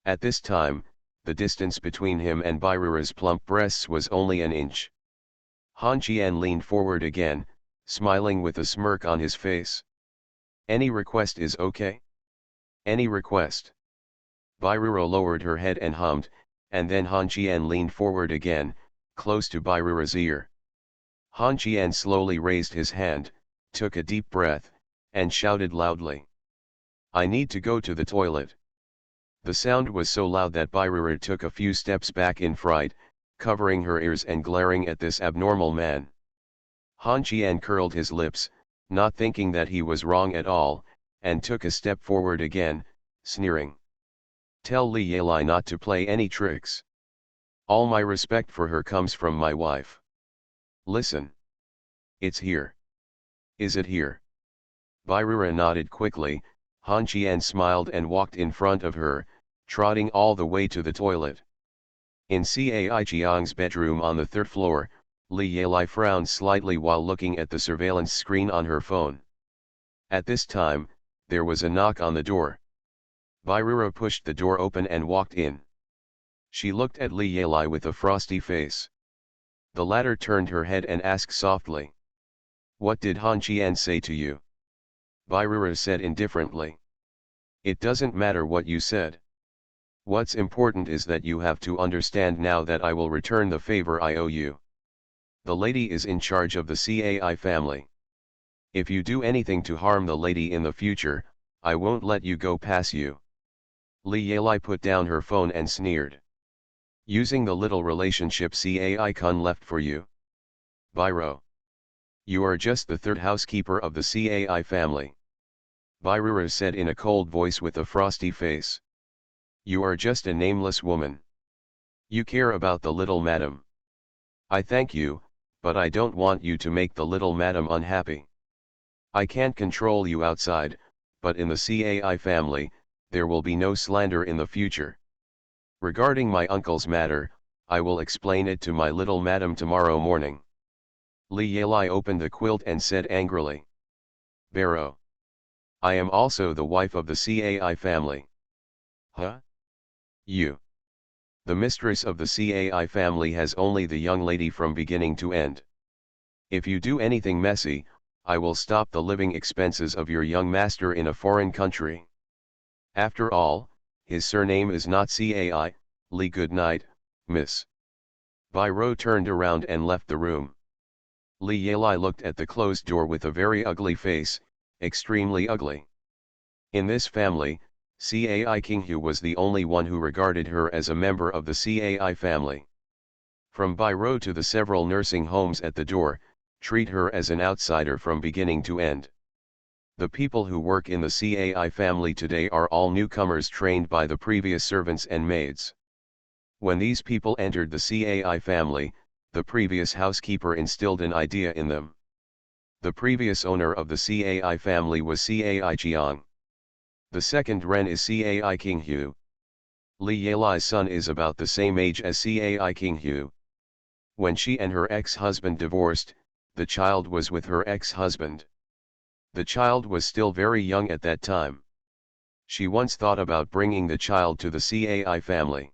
At this time, the distance between him and Bairura's plump breasts was only an inch. Han Qian leaned forward again, smiling with a smirk on his face. Any request is okay? Any request? Bairura lowered her head and hummed, and then Han Qian leaned forward again, close to Bairura's ear. Han Qian slowly raised his hand, took a deep breath, and shouted loudly. I need to go to the toilet. The sound was so loud that Bairura took a few steps back in fright, covering her ears and glaring at this abnormal man. Han Qian curled his lips, not thinking that he was wrong at all, and took a step forward again, sneering. Tell Li Yelai not to play any tricks. All my respect for her comes from my wife. Listen. It's here. Is it here? Bairura nodded quickly. Han Qian smiled and walked in front of her, trotting all the way to the toilet. In Cai Chiang's bedroom on the third floor, Li Yelai frowned slightly while looking at the surveillance screen on her phone. At this time, there was a knock on the door. Bairura pushed the door open and walked in. She looked at Li Yelai with a frosty face. The latter turned her head and asked softly. What did Han Qian say to you? Bairura said indifferently. It doesn't matter what you said. What's important is that you have to understand now that I will return the favor I owe you. The lady is in charge of the Cai family. If you do anything to harm the lady in the future, I won't let you go past you. Li Yelai put down her phone and sneered. Using the little relationship Cai Kun left for you. Bairo. You are just the third housekeeper of the Cai family. Bairura said in a cold voice with a frosty face. You are just a nameless woman. You care about the little madam. I thank you, but I don't want you to make the little madam unhappy. I can't control you outside, but in the Cai family, there will be no slander in the future. Regarding my uncle's matter, I will explain it to my little madam tomorrow morning. Li Yelai opened the quilt and said angrily. Barrow. I am also the wife of the Cai family. Huh? You. The mistress of the Cai family has only the young lady from beginning to end. If you do anything messy, I will stop the living expenses of your young master in a foreign country. After all, his surname is not Cai. Li good night, miss. Bai Ro turned around and left the room. Li Yalai looked at the closed door with a very ugly face, extremely ugly. In this family, Cai Qinghu was the only one who regarded her as a member of the Cai family. From Bai Ro to the several nursing homes at the door, treat her as an outsider from beginning to end. The people who work in the Cai family today are all newcomers trained by the previous servants and maids. When these people entered the Cai family, the previous housekeeper instilled an idea in them. The previous owner of the Cai family was Cai Jiang. The second Ren is Cai Qinghu. Li Yalai's son is about the same age as Cai Qinghu. When she and her ex-husband divorced, the child was with her ex-husband. The child was still very young at that time. She once thought about bringing the child to the Cai family.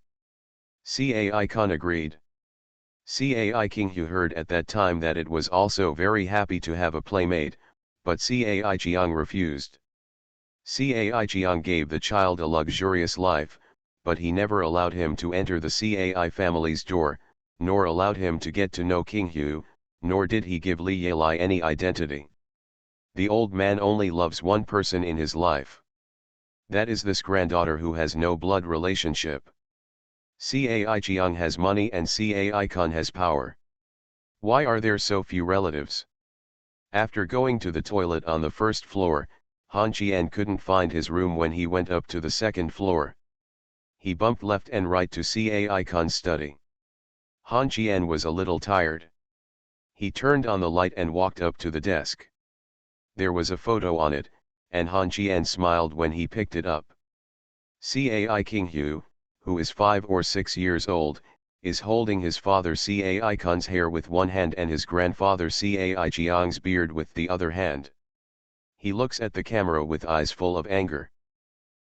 Cai Khan agreed. Cai Qinghu heard at that time that it was also very happy to have a playmate, but Cai Jiang refused. Cai Jiang gave the child a luxurious life, but he never allowed him to enter the Cai family's door, nor allowed him to get to know Qinghu, nor did he give Li Yalai any identity. The old man only loves one person in his life. That is this granddaughter who has no blood relationship. Cai Jiang has money and Cai Khan has power. Why are there so few relatives? After going to the toilet on the first floor, Han Qian couldn't find his room when he went up to the second floor. He bumped left and right to Cai Khan's study. Han Qian was a little tired. He turned on the light and walked up to the desk. There was a photo on it, and Han Qian smiled when he picked it up. Cai Qinghu, who is 5 or 6 years old, is holding his father Cai Khan's hair with one hand and his grandfather Cai Jiang's beard with the other hand. He looks at the camera with eyes full of anger.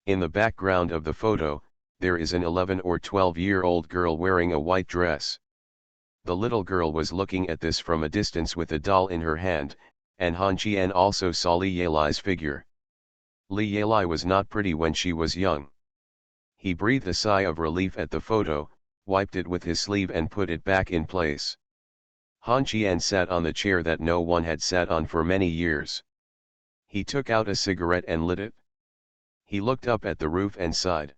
In the background of the photo, there is an 11 or 12-year-old girl wearing a white dress. The little girl was looking at this from a distance with a doll in her hand, and Han Qian also saw Li Yalai's figure. Li Yalai was not pretty when she was young. He breathed a sigh of relief at the photo, wiped it with his sleeve and put it back in place. Han Qian sat on the chair that no one had sat on for many years. He took out a cigarette and lit it. He looked up at the roof and sighed.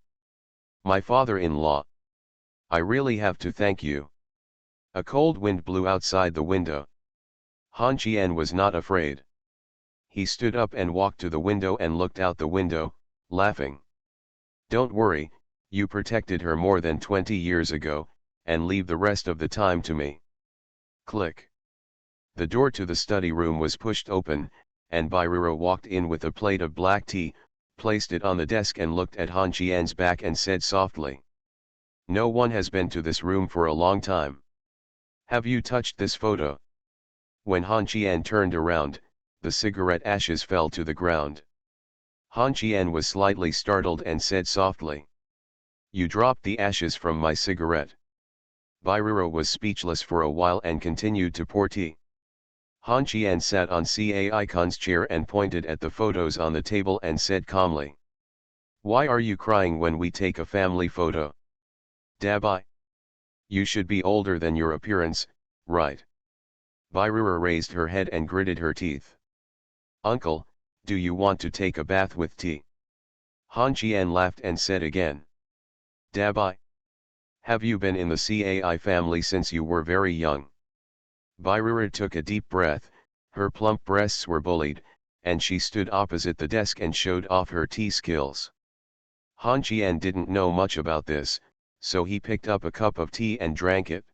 "My father-in-law. I really have to thank you." A cold wind blew outside the window. Han Qian was not afraid. He stood up and walked to the window and looked out the window, laughing. "Don't worry, you protected her more than 20 years ago, and leave the rest of the time to me." Click. The door to the study room was pushed open, and Bairuro walked in with a plate of black tea, placed it on the desk and looked at Han Qian's back and said softly, "No one has been to this room for a long time. Have you touched this photo?" When Han Qian turned around, the cigarette ashes fell to the ground. Han Qian was slightly startled and said softly, "You dropped the ashes from my cigarette." Bairuro was speechless for a while and continued to pour tea. Han Qian sat on Cai Khan's chair and pointed at the photos on the table and said calmly, "Why are you crying when we take a family photo? Dabai? You should be older than your appearance, right?" Bairuro raised her head and gritted her teeth. "Uncle, do you want to take a bath with tea?" Han Qian laughed and said again, "Dabai? Have you been in the Cai family since you were very young?" Bairuro took a deep breath, her plump breasts were bullied, and she stood opposite the desk and showed off her tea skills. Han Qian didn't know much about this, so he picked up a cup of tea and drank it.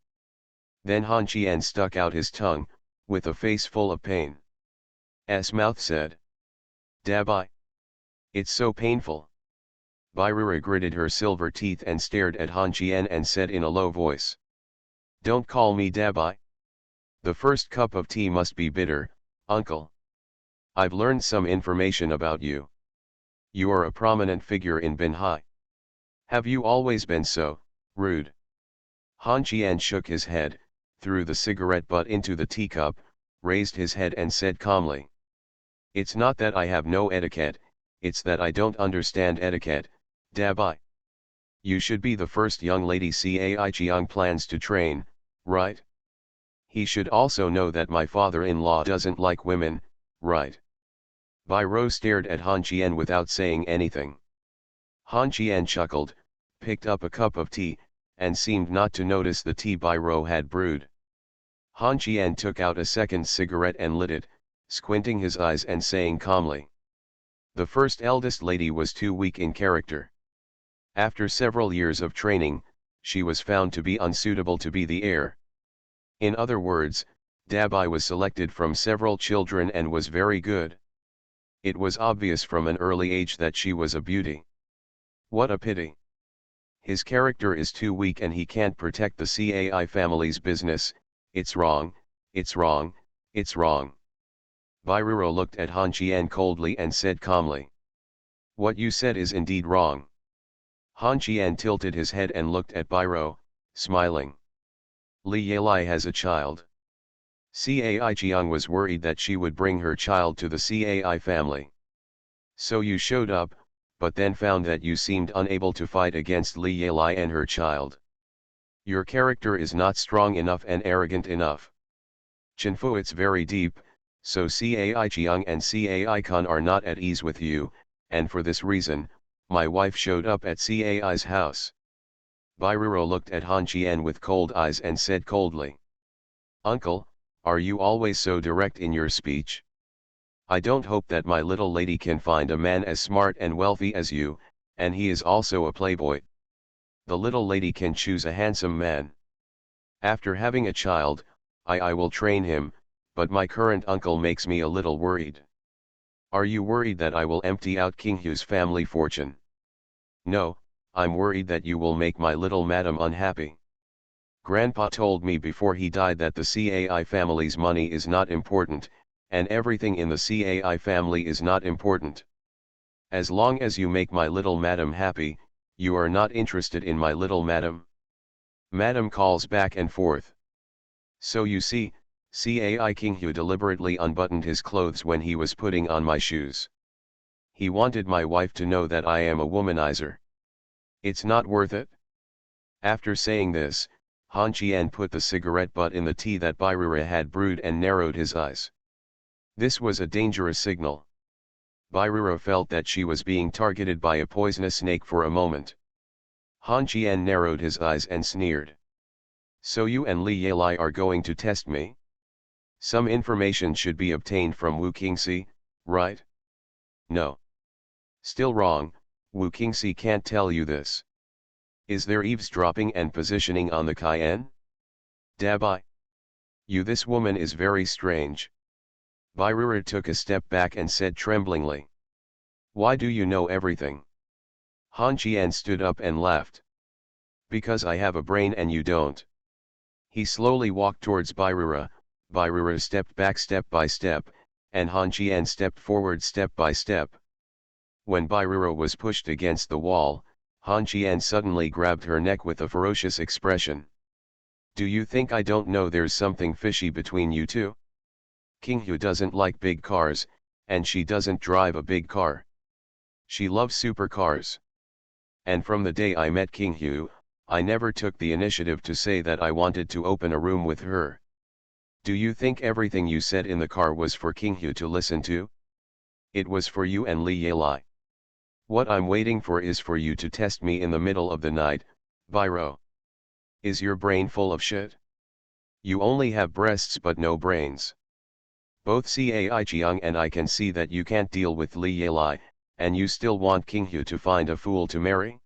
Then Han Qian stuck out his tongue, with a face full of pain. Mouth said, "Dabai? It's so painful." Bairuro gritted her silver teeth and stared at Han Qian and said in a low voice, "Don't call me Dabai. The first cup of tea must be bitter, uncle. I've learned some information about you. You are a prominent figure in Binhai. Have you always been so rude?" Han Qian shook his head, threw the cigarette butt into the teacup, raised his head and said calmly, "It's not that I have no etiquette, it's that I don't understand etiquette, Dabai. You should be the first young lady Cai Jiang plans to train, right? He should also know that my father-in-law doesn't like women, right? Bai Rou stared at Han Qian without saying anything. Han Qian chuckled, picked up a cup of tea, and seemed not to notice the tea Bai Rou had brewed. Han Qian took out a second cigarette and lit it, squinting his eyes and saying calmly. The first eldest lady was too weak in character. After several years of training, she was found to be unsuitable to be the heir. In other words, Dabai was selected from several children and was very good. It was obvious from an early age that she was a beauty. What a pity. His character is too weak and he can't protect the Cai family's business. It's wrong, it's wrong, it's wrong. Bai Ruro looked at Han Qian coldly and said calmly. What you said is indeed wrong. Han Qian tilted his head and looked at Bai Rou, smiling. Li Yelai has a child. Cai Jiang was worried that she would bring her child to the Cai family. So you showed up, but then found that you seemed unable to fight against Li Yelai and her child. Your character is not strong enough and arrogant enough. Chenfu, it's very deep, so Cai Jiang and Cai Khan are not at ease with you, and for this reason, my wife showed up at Cai's house. Bai Ruro looked at Han Qian with cold eyes and said coldly. Uncle, are you always so direct in your speech? I don't hope that my little lady can find a man as smart and wealthy as you, and he is also a playboy. The little lady can choose a handsome man. After having a child, I will train him, but my current uncle makes me a little worried. Are you worried that I will empty out King Hu's family fortune? No, I'm worried that you will make my little madam unhappy. Grandpa told me before he died that the Cai family's money is not important, and everything in the Cai family is not important. As long as you make my little madam happy, you are not interested in my little madam. Madam calls back and forth. So you see, Cai King Hu deliberately unbuttoned his clothes when he was putting on my shoes. He wanted my wife to know that I am a womanizer. It's not worth it. After saying this, Han Qian put the cigarette butt in the tea that Bai Rura had brewed and narrowed his eyes. This was a dangerous signal. Bai Rura felt that she was being targeted by a poisonous snake for a moment. Han Qian narrowed his eyes and sneered. So you and Li Yelai are going to test me? Some information should be obtained from Wu Qingxi, right? No. Still wrong, Wu Qingxi can't tell you this. Is there eavesdropping and positioning on the Cayenne? Dabai. This woman is very strange. Bai Rura took a step back and said tremblingly. Why do you know everything? Han Qian stood up and laughed. Because I have a brain and you don't. He slowly walked towards Bai Rura stepped back step by step, and Han Qian stepped forward step by step. When Bai Rura was pushed against the wall, Han Qian suddenly grabbed her neck with a ferocious expression. Do you think I don't know there's something fishy between you two? King Hu doesn't like big cars, and she doesn't drive a big car. She loves supercars. And from the day I met King Hu, I never took the initiative to say that I wanted to open a room with her. Do you think everything you said in the car was for King Hu to listen to? It was for you and Li Yelai. What I'm waiting for is for you to test me in the middle of the night, Bai Rou. Is your brain full of shit? You only have breasts but no brains. Both Cai Jiang and I can see that you can't deal with Li Yelai, and you still want King Hu to find a fool to marry?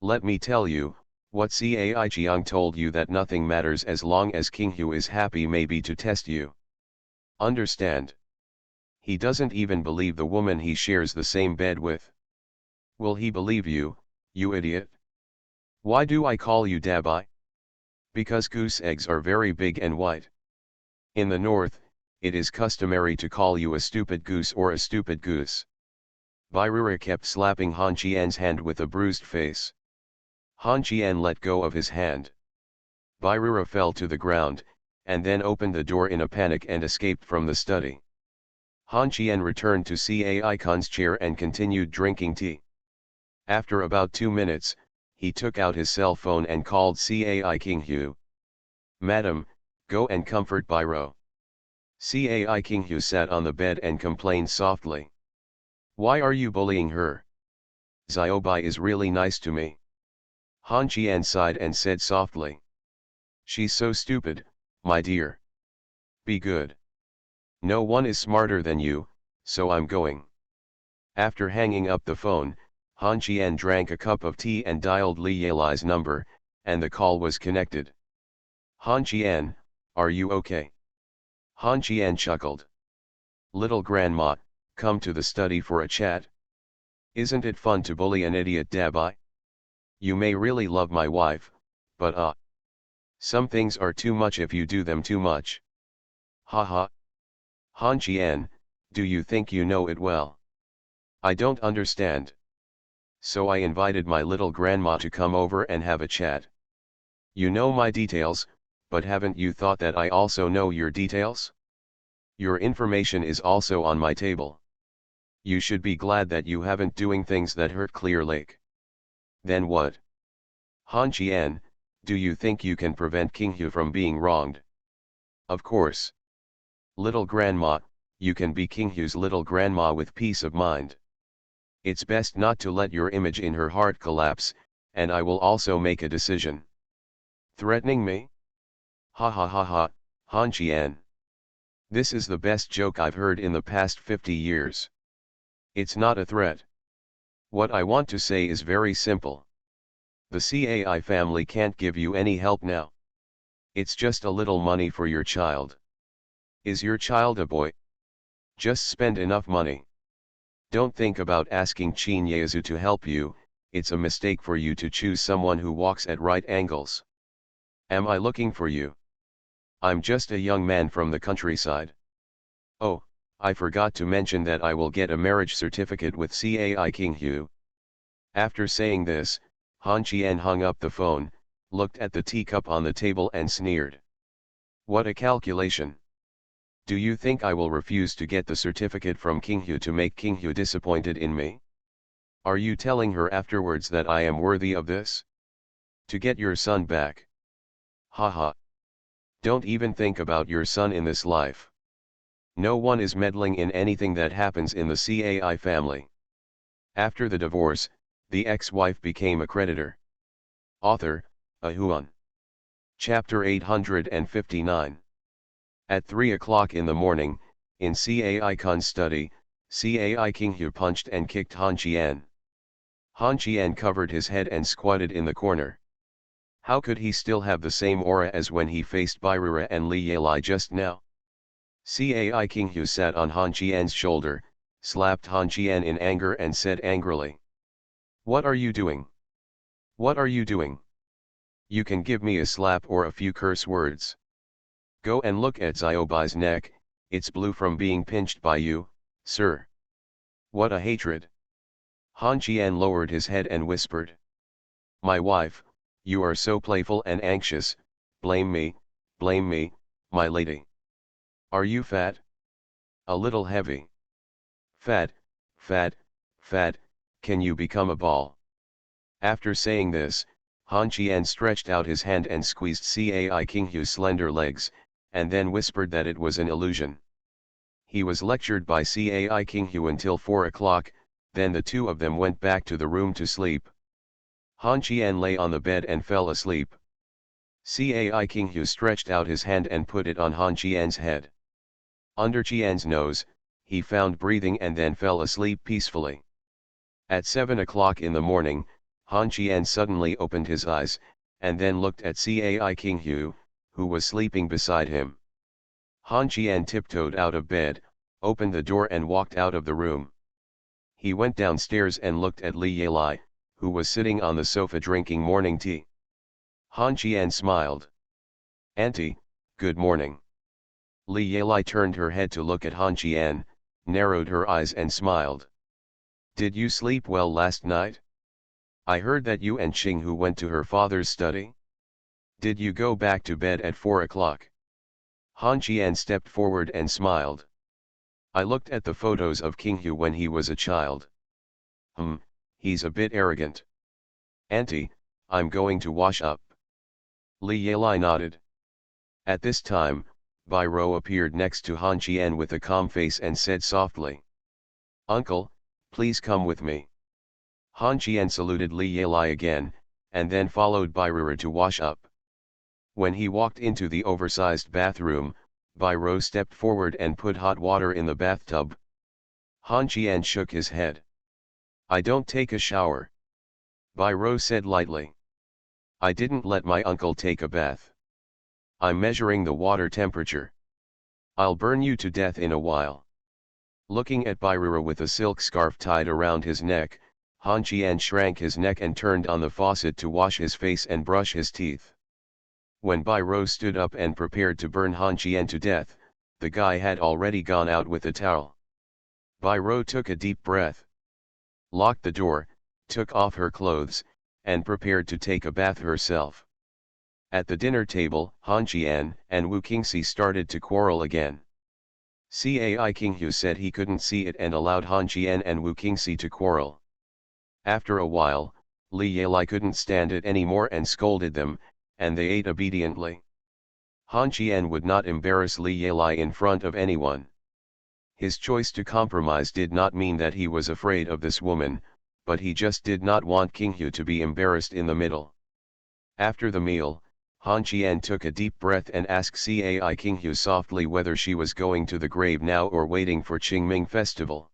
Let me tell you, what Cai Jiang told you that nothing matters as long as King Hu is happy maybe to test you. Understand? He doesn't even believe the woman he shares the same bed with. Will he believe you, you idiot? Why do I call you Dabai? Because goose eggs are very big and white. In the north, it is customary to call you a stupid goose or a stupid goose. Bai Rura kept slapping Han Qian's hand with a bruised face. Han Qian let go of his hand. Bai Rura fell to the ground, and then opened the door in a panic and escaped from the study. Han Qian returned to Cai Khan's chair and continued drinking tea. After about 2 minutes, he took out his cell phone and called Cai King Hu. Madam, go and comfort Biro. Cai Kinghu sat on the bed and complained softly. Why are you bullying her? Xiaobai is really nice to me. Han Qian sighed and said softly. She's so stupid, my dear. Be good. No one is smarter than you, so I'm going. After hanging up the phone, Han Qian drank a cup of tea and dialed Li Yelai's number, and the call was connected. Han Qian, are you okay? Han Qian chuckled. Little grandma, come to the study for a chat. Isn't it fun to bully an idiot Dabai? You may really love my wife, but some things are too much if you do them too much. Ha ha. Han Qian, do you think you know it well? I don't understand. So I invited my little grandma to come over and have a chat. You know my details, but haven't you thought that I also know your details? Your information is also on my table. You should be glad that you haven't doing things that hurt Clear Lake. Then what? Han Qian, do you think you can prevent Kinghu from being wronged? Of course. Little grandma, you can be Kinghu's little grandma with peace of mind. It's best not to let your image in her heart collapse, and I will also make a decision. Threatening me? Ha ha ha ha, Han Qian. This is the best joke I've heard in the past 50 years. It's not a threat. What I want to say is very simple. The Cai family can't give you any help now. It's just a little money for your child. Is your child a boy? Just spend enough money. Don't think about asking Qin Yezu to help you, it's a mistake for you to choose someone who walks at right angles. Am I looking for you? I'm just a young man from the countryside. Oh, I forgot to mention that I will get a marriage certificate with Cai Kinghu. After saying this, Han Qian hung up the phone, looked at the teacup on the table and sneered. What a calculation! Do you think I will refuse to get the certificate from Kinghu to make Kinghu disappointed in me? Are you telling her afterwards that I am worthy of this? To get your son back. Ha ha. Don't even think about your son in this life. No one is meddling in anything that happens in the Cai family. After the divorce, the ex-wife became a creditor. Author, Ahuan. Chapter 859. At 3 o'clock in the morning, in Cai Khan's study, Cai Kinghu punched and kicked Han Qian. Han Qian covered his head and squatted in the corner. How could he still have the same aura as when he faced Birura and Li Yelai just now? Cai Kinghu sat on Han Qian's shoulder, slapped Han Qian in anger and said angrily. What are you doing? What are you doing? You can give me a slap or a few curse words. Go and look at Xiaobai's neck, it's blue from being pinched by you, sir. What a hatred! Han Qian lowered his head and whispered. My wife, you are so playful and anxious, blame me, my lady. Are you fat? A little heavy. Fat, can you become a ball? After saying this, Han Qian stretched out his hand and squeezed Cai Kinghu's slender legs, and then whispered that it was an illusion. He was lectured by Cai Kinghu until 4 o'clock, then the two of them went back to the room to sleep. Han Qian lay on the bed and fell asleep. Cai Kinghu stretched out his hand and put it on Han Qian's head. Under Qian's nose, he found breathing and then fell asleep peacefully. At 7 o'clock in the morning, Han Qian suddenly opened his eyes, and then looked at Cai Kinghu, who was sleeping beside him. Han Qian tiptoed out of bed, opened the door and walked out of the room. He went downstairs and looked at Li Yelai, who was sitting on the sofa drinking morning tea. Han Qian smiled. Auntie, good morning. Li Yelai turned her head to look at Han Qian, narrowed her eyes and smiled. Did you sleep well last night? I heard that you and Qinghu went to her father's study. Did you go back to bed at 4 o'clock? Han Qian stepped forward and smiled. I looked at the photos of Kinghu when he was a child. He's a bit arrogant. Auntie, I'm going to wash up. Li Yelai nodded. At this time, Bai Rou appeared next to Han Qian with a calm face and said softly, "Uncle, please come with me." Han Qian saluted Li Yelai again, and then followed Bai Rou to wash up. When he walked into the oversized bathroom, Bai Rou stepped forward and put hot water in the bathtub. Han Qian shook his head. "I don't take a shower," Bai Rou said lightly. "I didn't let my uncle take a bath. I'm measuring the water temperature. I'll burn you to death in a while." Looking at Bai Rou with a silk scarf tied around his neck, Han Qian shrank his neck and turned on the faucet to wash his face and brush his teeth. When Bai Rou stood up and prepared to burn Han Qian to death, the guy had already gone out with a towel. Bai Rou took a deep breath, locked the door, took off her clothes, and prepared to take a bath herself. At the dinner table, Han Qian and Wu Qingxi started to quarrel again. Cai Qinghu said he couldn't see it and allowed Han Qian and Wu Qingxi to quarrel. After a while, Li Yelai couldn't stand it anymore and scolded them, and they ate obediently. Han Qian would not embarrass Li Yelai in front of anyone. His choice to compromise did not mean that he was afraid of this woman, but he just did not want Qinghu to be embarrassed in the middle. After the meal, Han Qian took a deep breath and asked Cai Qinghu softly whether she was going to the grave now or waiting for Qingming festival.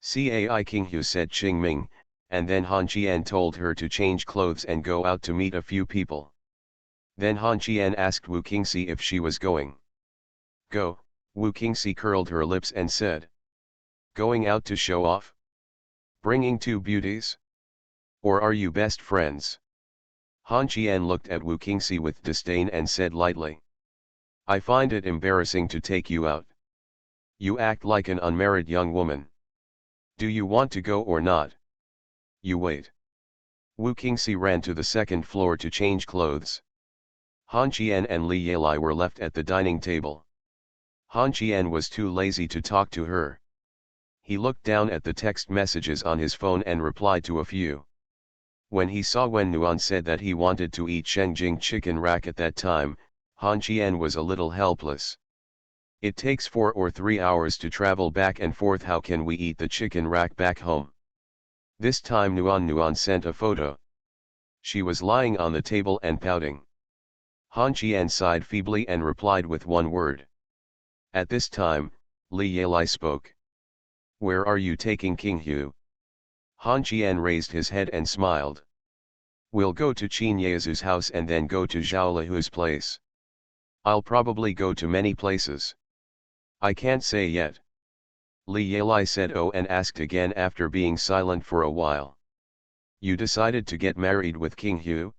Cai Qinghu said Qingming, and then Han Qian told her to change clothes and go out to meet a few people. Then Han Qian asked Wu Qingxi if she was going. "Go," Wu Qingxi curled her lips and said. "Going out to show off? Bringing two beauties? Or are you best friends?" Han Qian looked at Wu Qingxi with disdain and said lightly, "I find it embarrassing to take you out. You act like an unmarried young woman. Do you want to go or not? You wait." Wu Qingxi ran to the second floor to change clothes. Han Qian and Li Yelai were left at the dining table. Han Qian was too lazy to talk to her. He looked down at the text messages on his phone and replied to a few. When he saw Wen Nuan said that he wanted to eat Shengjing chicken rack at that time, Han Qian was a little helpless. It takes 4 or 3 hours to travel back and forth. How can we eat the chicken rack back home? This time Nuan sent a photo. She was lying on the table and pouting. Han Qian sighed feebly and replied with one word. At this time, Li Yelai spoke. "Where are you taking Qinghu?" Han Qian raised his head and smiled. "We'll go to Qin Yezu's house and then go to Zhao Lihu's place. I'll probably go to many places. I can't say yet." Li Yelai said oh and asked again after being silent for a while. "You decided to get married with Qinghu?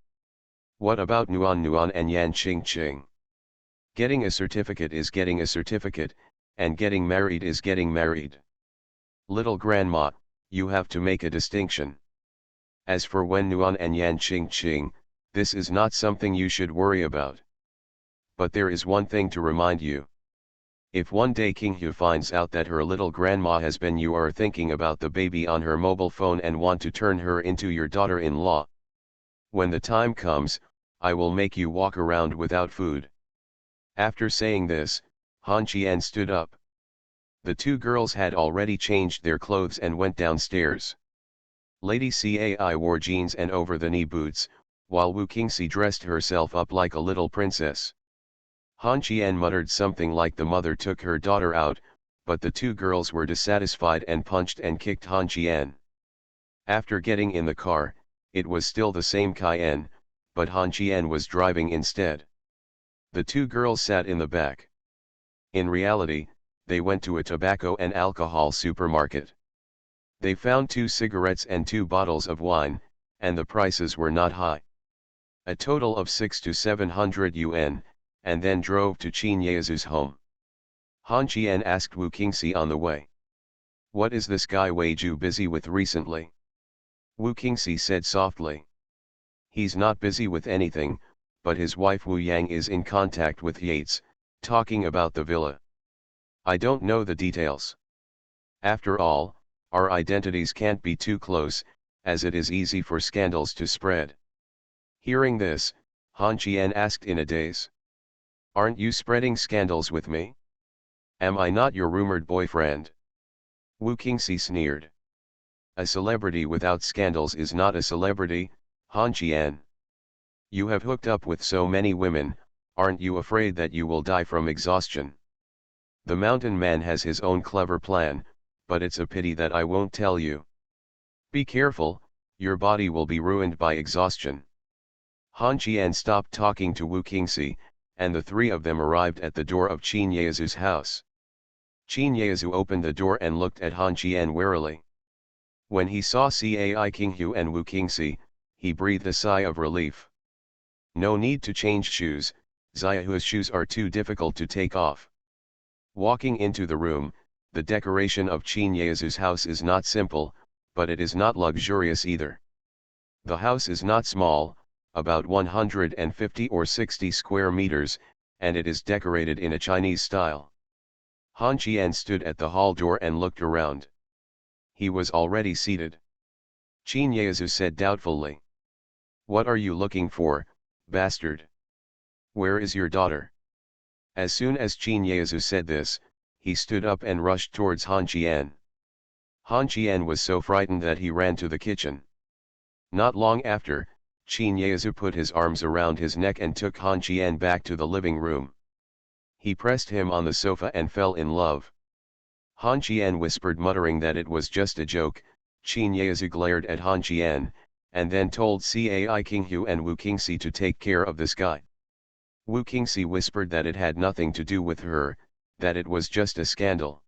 What about Nuan and Yan Qingqing? Getting a certificate is getting a certificate, and getting married is getting married. Little grandma, you have to make a distinction. As for Wen Nuan and Yan Qingqing, this is not something you should worry about. But there is one thing to remind you. If one day Qinghu finds out that her little grandma has been, you are thinking about the baby on her mobile phone and want to turn her into your daughter-in-law. When the time comes, I will make you walk around without food." After saying this, Han Qian stood up. The two girls had already changed their clothes and went downstairs. Lady Cai wore jeans and over-the-knee boots, while Wu Qingxi dressed herself up like a little princess. Han Qian muttered something like the mother took her daughter out, but the two girls were dissatisfied and punched and kicked Han Qian. After getting in the car, it was still the same Cayenne, but Han Qian was driving instead. The two girls sat in the back. In reality, they went to a tobacco and alcohol supermarket. They found 2 cigarettes and 2 bottles of wine, and the prices were not high. A total of 600 to 700 yuan, and then drove to Qin Yezu's home. Han Qian asked Wu Qingxi on the way. "What is this guy Weiju busy with recently?" Wu Qingxi said softly. "He's not busy with anything, but his wife Wu Yang is in contact with Yates, talking about the villa. I don't know the details. After all, our identities can't be too close, as it is easy for scandals to spread." Hearing this, Han Qian asked in a daze. Aren't you spreading scandals with me? Am I not your rumored boyfriend? Wu Qingxi sneered. A celebrity without scandals is not a celebrity, Han Qian. You have hooked up with so many women, aren't you afraid that you will die from exhaustion? The mountain man has his own clever plan, but it's a pity that I won't tell you. Be careful, your body will be ruined by exhaustion. Han Qian stopped talking to Wu Qingxi, and the three of them arrived at the door of Qin Yezu's house. Qin Yezu opened the door and looked at Han Qian warily. When he saw Cai Qinghu and Wu Qingxi, he breathed a sigh of relief. No need to change shoes, Ziahua's shoes are too difficult to take off. Walking into the room, the decoration of Qin Yezu's house is not simple, but it is not luxurious either. The house is not small, about 150 or 60 square meters, and it is decorated in a Chinese style. Han Qian stood at the hall door and looked around. He was already seated. Qin Yezu said doubtfully. What are you looking for, bastard? Where is your daughter? As soon as Qin Yezu said this, he stood up and rushed towards Han Qian. Han Qian was so frightened that he ran to the kitchen. Not long after, Qin Yezu put his arms around his neck and took Han Qian back to the living room. He pressed him on the sofa and fell in love. Han Qian whispered, muttering that it was just a joke. Qin Yezu glared at Han Qian, and then told Cai Qinghu and Wu Qingxi to take care of this guy. Wu Qingxi whispered that it had nothing to do with her, that it was just a scandal.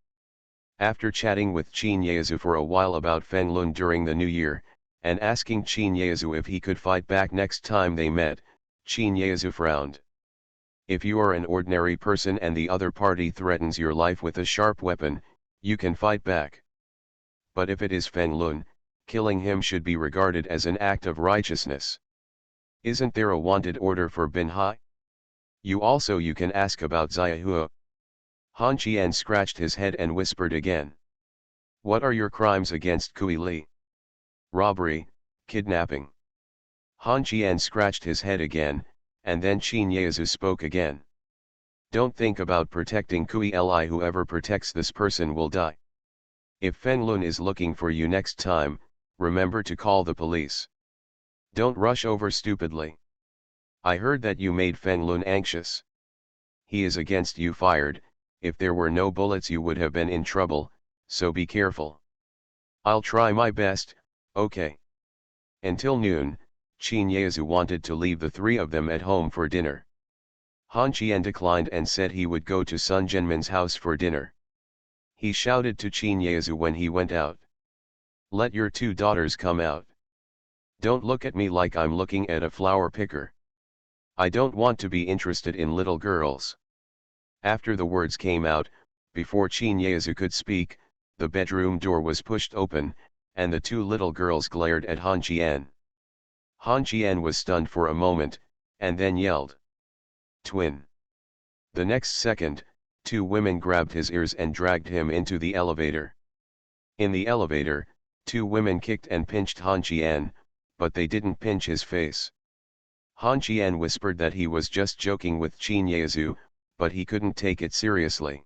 After chatting with Qin Yezu for a while about Feng Lun during the new year, and asking Qin Yezu if he could fight back next time they met, Qin Yezu frowned. If you are an ordinary person and the other party threatens your life with a sharp weapon, you can fight back. But if it is Feng Lun, killing him should be regarded as an act of righteousness. Isn't there a wanted order for Bin Hai? You can ask about Ziahua. Han Qian scratched his head and whispered again. What are your crimes against Kui Li? Robbery, kidnapping. Han Qian scratched his head again, and then Qin Yezu spoke again. Don't think about protecting Kui Li. Whoever protects this person will die. If Feng Lun is looking for you next time, remember to call the police. Don't rush over stupidly. I heard that you made Feng Lun anxious. He is against you. Fired. If there were no bullets you would have been in trouble, so be careful. I'll try my best, okay. Until noon, Qin Yezu wanted to leave the three of them at home for dinner. Han Qian declined and said he would go to Sun Jianmin's house for dinner. He shouted to Qin Yezu when he went out. Let your two daughters come out. Don't look at me like I'm looking at a flower picker. I don't want to be interested in little girls. After the words came out, before Qin Yezu could speak, the bedroom door was pushed open, and the two little girls glared at Han Qian. Han Qian was stunned for a moment, and then yelled. Twin. The next second, two women grabbed his ears and dragged him into the elevator. In the elevator, two women kicked and pinched Han Qian, but they didn't pinch his face. Han Qian whispered that he was just joking with Qin Yezu, but he couldn't take it seriously.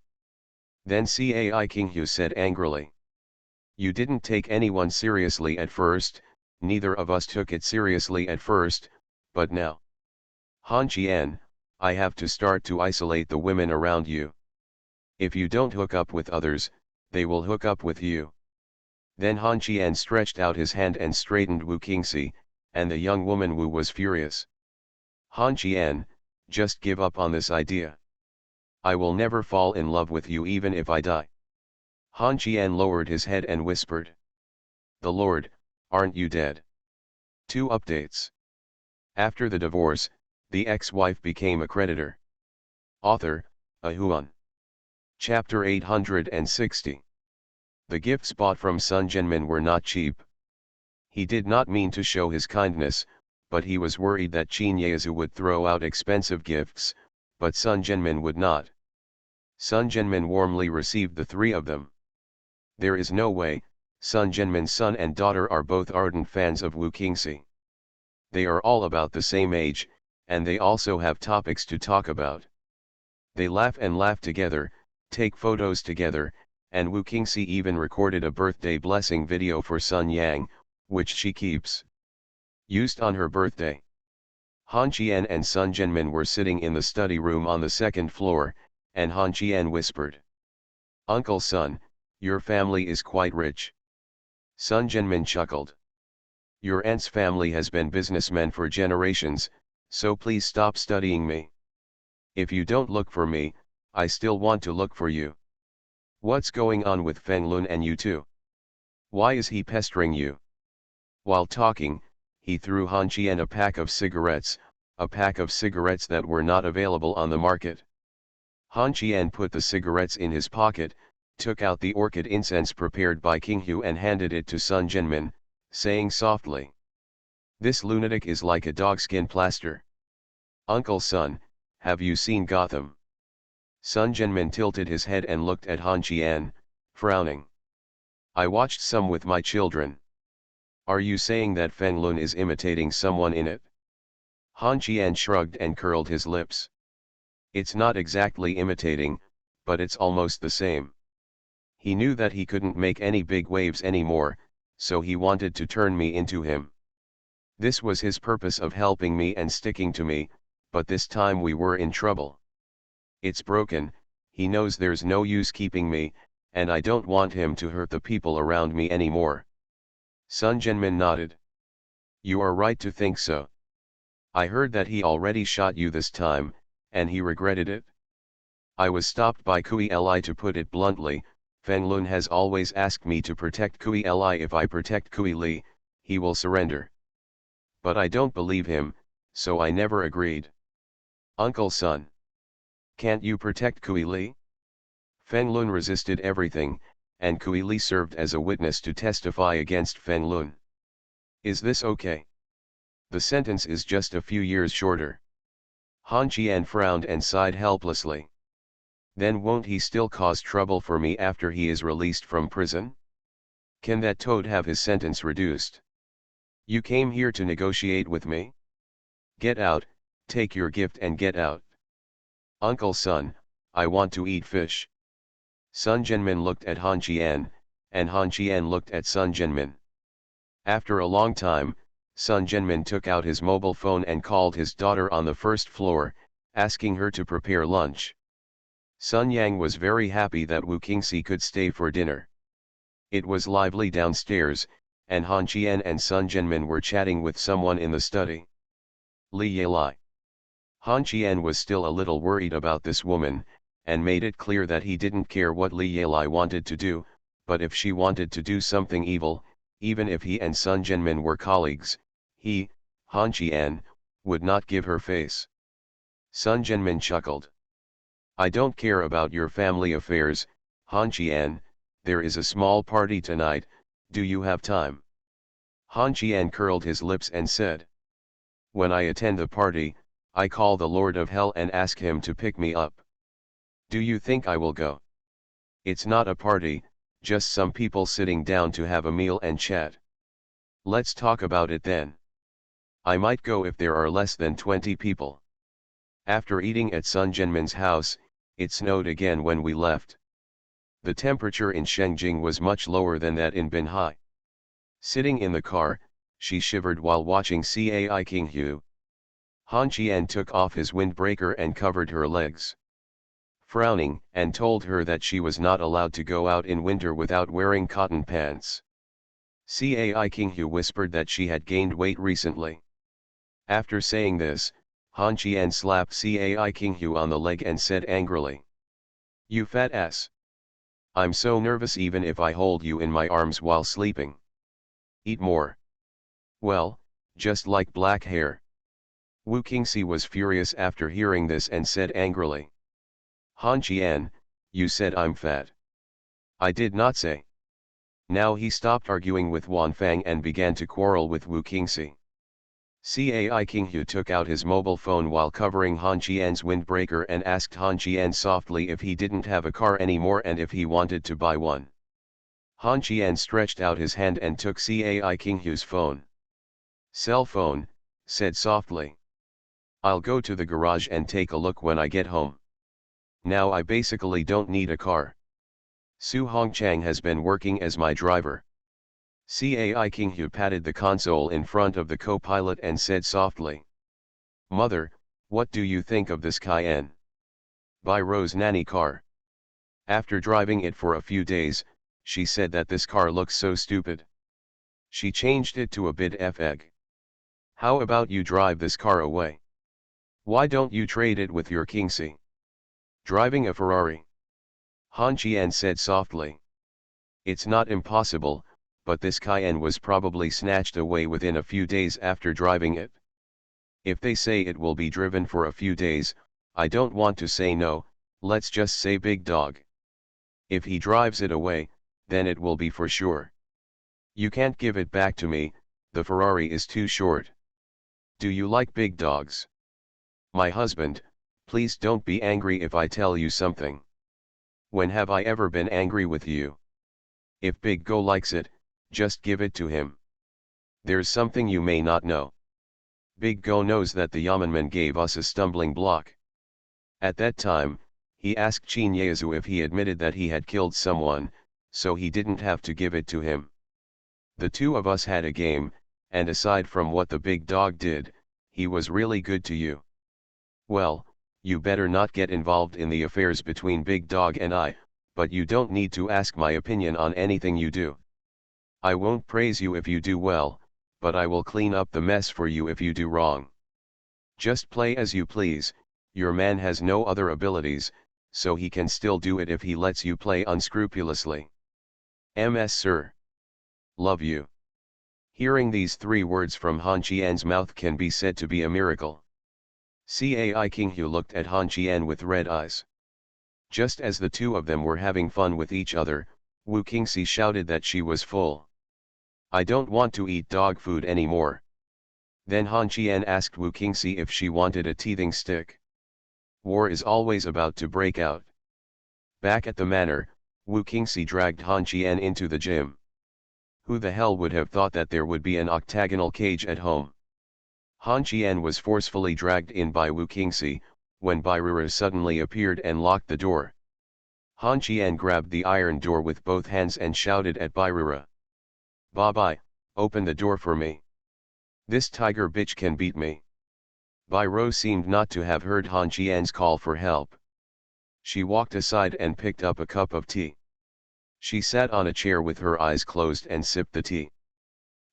Then Cai Qinghu said angrily. You didn't take anyone seriously at first, neither of us took it seriously at first, but now. Han Qian, I have to start to isolate the women around you. If you don't hook up with others, they will hook up with you. Then Han Qian stretched out his hand and straightened Wu Qingxi, and the young woman Wu was furious. Han Qian, just give up on this idea. I will never fall in love with you even if I die. Han Qian lowered his head and whispered. The Lord, aren't you dead? 2 updates. After the divorce, the ex-wife became a creditor. Author, Ahuan. Chapter 860. The gifts bought from Sun Jianmin were not cheap. He did not mean to show his kindness, but he was worried that Qin Yezu would throw out expensive gifts, but Sun Jianmin would not. Sun Jianmin warmly received the 3 of them. There is no way, Sun Jianmin's son and daughter are both ardent fans of Wu Qingxi. They are all about the same age, and they also have topics to talk about. They laugh and laugh together, take photos together, and Wu Qingxi even recorded a birthday blessing video for Sun Yang, which she keeps used on her birthday. Han Qian and Sun Jianmin were sitting in the study room on the second floor, and Han Qian whispered, "Uncle Sun, your family is quite rich." Sun Jianmin chuckled. "Your aunt's family has been businessmen for generations, so please stop studying me. If you don't look for me, I still want to look for you. What's going on with Feng Lun and you two? Why is he pestering you?" While talking, he threw Han Qian a pack of cigarettes that were not available on the market. Han Qian put the cigarettes in his pocket, took out the orchid incense prepared by King Hu and handed it to Sun Jianmin, saying softly, "This lunatic is like a dogskin plaster. Uncle Sun, have you seen Gotham?" Sun Jianmin tilted his head and looked at Han Qian, frowning. "I watched some with my children. Are you saying that Feng Lun is imitating someone in it?" Han Qian shrugged and curled his lips. "It's not exactly imitating, but it's almost the same." He knew that he couldn't make any big waves anymore, so he wanted to turn me into him. This was his purpose of helping me and sticking to me, but this time we were in trouble. It's broken, he knows there's no use keeping me, and I don't want him to hurt the people around me anymore. Sun Jianmin nodded. "You are right to think so. I heard that he already shot you this time, and he regretted it. I was stopped by Kui Li. To put it bluntly, Feng Lun has always asked me to protect Kui Li. If I protect Kui Li, he will surrender. But I don't believe him, so I never agreed. Uncle Sun, can't you protect Kui Li?" Feng Lun resisted everything, and Kui Li served as a witness to testify against Feng Lun. "Is this okay? The sentence is just a few years shorter." Han Qian frowned and sighed helplessly. "Then won't he still cause trouble for me after he is released from prison? Can that toad have his sentence reduced? You came here to negotiate with me? Get out, take your gift and get out." "Uncle Sun, I want to eat fish." Sun Jianmin looked at Han Qian, and Han Qian looked at Sun Jianmin. After a long time, Sun Jianmin took out his mobile phone and called his daughter on the first floor, asking her to prepare lunch. Sun Yang was very happy that Wu Qingxi could stay for dinner. It was lively downstairs, and Han Qian and Sun Jianmin were chatting with someone in the study. Li Yelai. Han Qian was still a little worried about this woman, and made it clear that he didn't care what Li Yelai wanted to do, but if she wanted to do something evil, even if he and Sun Jianmin were colleagues, he, Han Qian, would not give her face. Sun Jianmin chuckled. "I don't care about your family affairs, Han Qian. There is a small party tonight, do you have time?" Han Qian curled his lips and said, "When I attend the party, I call the Lord of Hell and ask him to pick me up. Do you think I will go? It's not a party, just some people sitting down to have a meal and chat. Let's talk about it then. I might go if there are less than 20 people." After eating at Sun Jianmin's house, it snowed again when we left. The temperature in Shengjing was much lower than that in Binhai. Sitting in the car, she shivered while watching Cai King Hu. Han Qian took off his windbreaker and covered her legs, frowning, and told her that she was not allowed to go out in winter without wearing cotton pants. Cai King Hu whispered that she had gained weight recently. After saying this, Han Qian slapped Cai King Hu on the leg and said angrily, "You fat ass. I'm so nervous even if I hold you in my arms while sleeping. Eat more." "Well, just like black hair." Wu Qingxi was furious after hearing this and said angrily, "Han Qian, you said I'm fat." "I did not say." Now he stopped arguing with Wan Fang and began to quarrel with Wu Qingxi. Cai King Hu took out his mobile phone while covering Han Qian's windbreaker and asked Han Qian softly if he didn't have a car anymore and if he wanted to buy one. Han Qian stretched out his hand and took Cai King Hu's phone. "Cell phone," said softly. "I'll go to the garage and take a look when I get home." Now I basically don't need a car. Su Hongchang has been working as my driver. Cai Qinghu patted the console in front of the co-pilot and said softly. Mother, what do you think of this Cayenne? Bai Ro's nanny car. After driving it for a few days, she said that this car looks so stupid. She changed it to a bit F-egg. How about you drive this car away? Why don't you trade it with your Kingxi? Driving a Ferrari. Han Qian said softly. It's not impossible, but this Cayenne was probably snatched away within a few days after driving it. If they say it will be driven for a few days, I don't want to say no, let's just say big dog. If he drives it away, then it will be for sure. You can't give it back to me, the Ferrari is too short. Do you like big dogs? My husband, please don't be angry if I tell you something. When have I ever been angry with you? If Big Go likes it, just give it to him. There's something you may not know. Big Go knows that the Yamanman gave us a stumbling block. At that time, he asked Qin Yezu if he admitted that he had killed someone, so he didn't have to give it to him. The two of us had a game, and aside from what the big dog did, he was really good to you. Well, you better not get involved in the affairs between Big Dog and I, but you don't need to ask my opinion on anything you do. I won't praise you if you do well, but I will clean up the mess for you if you do wrong. Just play as you please, your man has no other abilities, so he can still do it if he lets you play unscrupulously. MS Sir. Love you. Hearing these 3 words from Han Qian's mouth can be said to be a miracle. Cai Qinghu looked at Han Qian with red eyes. Just as the two of them were having fun with each other, Wu Qingxi shouted that she was full. I don't want to eat dog food anymore. Then Han Qian asked Wu Qingxi if she wanted a teething stick. War is always about to break out. Back at the manor, Wu Qingxi dragged Han Qian into the gym. Who the hell would have thought that there would be an octagonal cage at home? Han Qian was forcefully dragged in by Wu Qingxi, when Bairura suddenly appeared and locked the door. Han Qian grabbed the iron door with both hands and shouted at Bairura. Babai, open the door for me. This tiger bitch can beat me. Bairura seemed not to have heard Han Qian's call for help. She walked aside and picked up a cup of tea. She sat on a chair with her eyes closed and sipped the tea.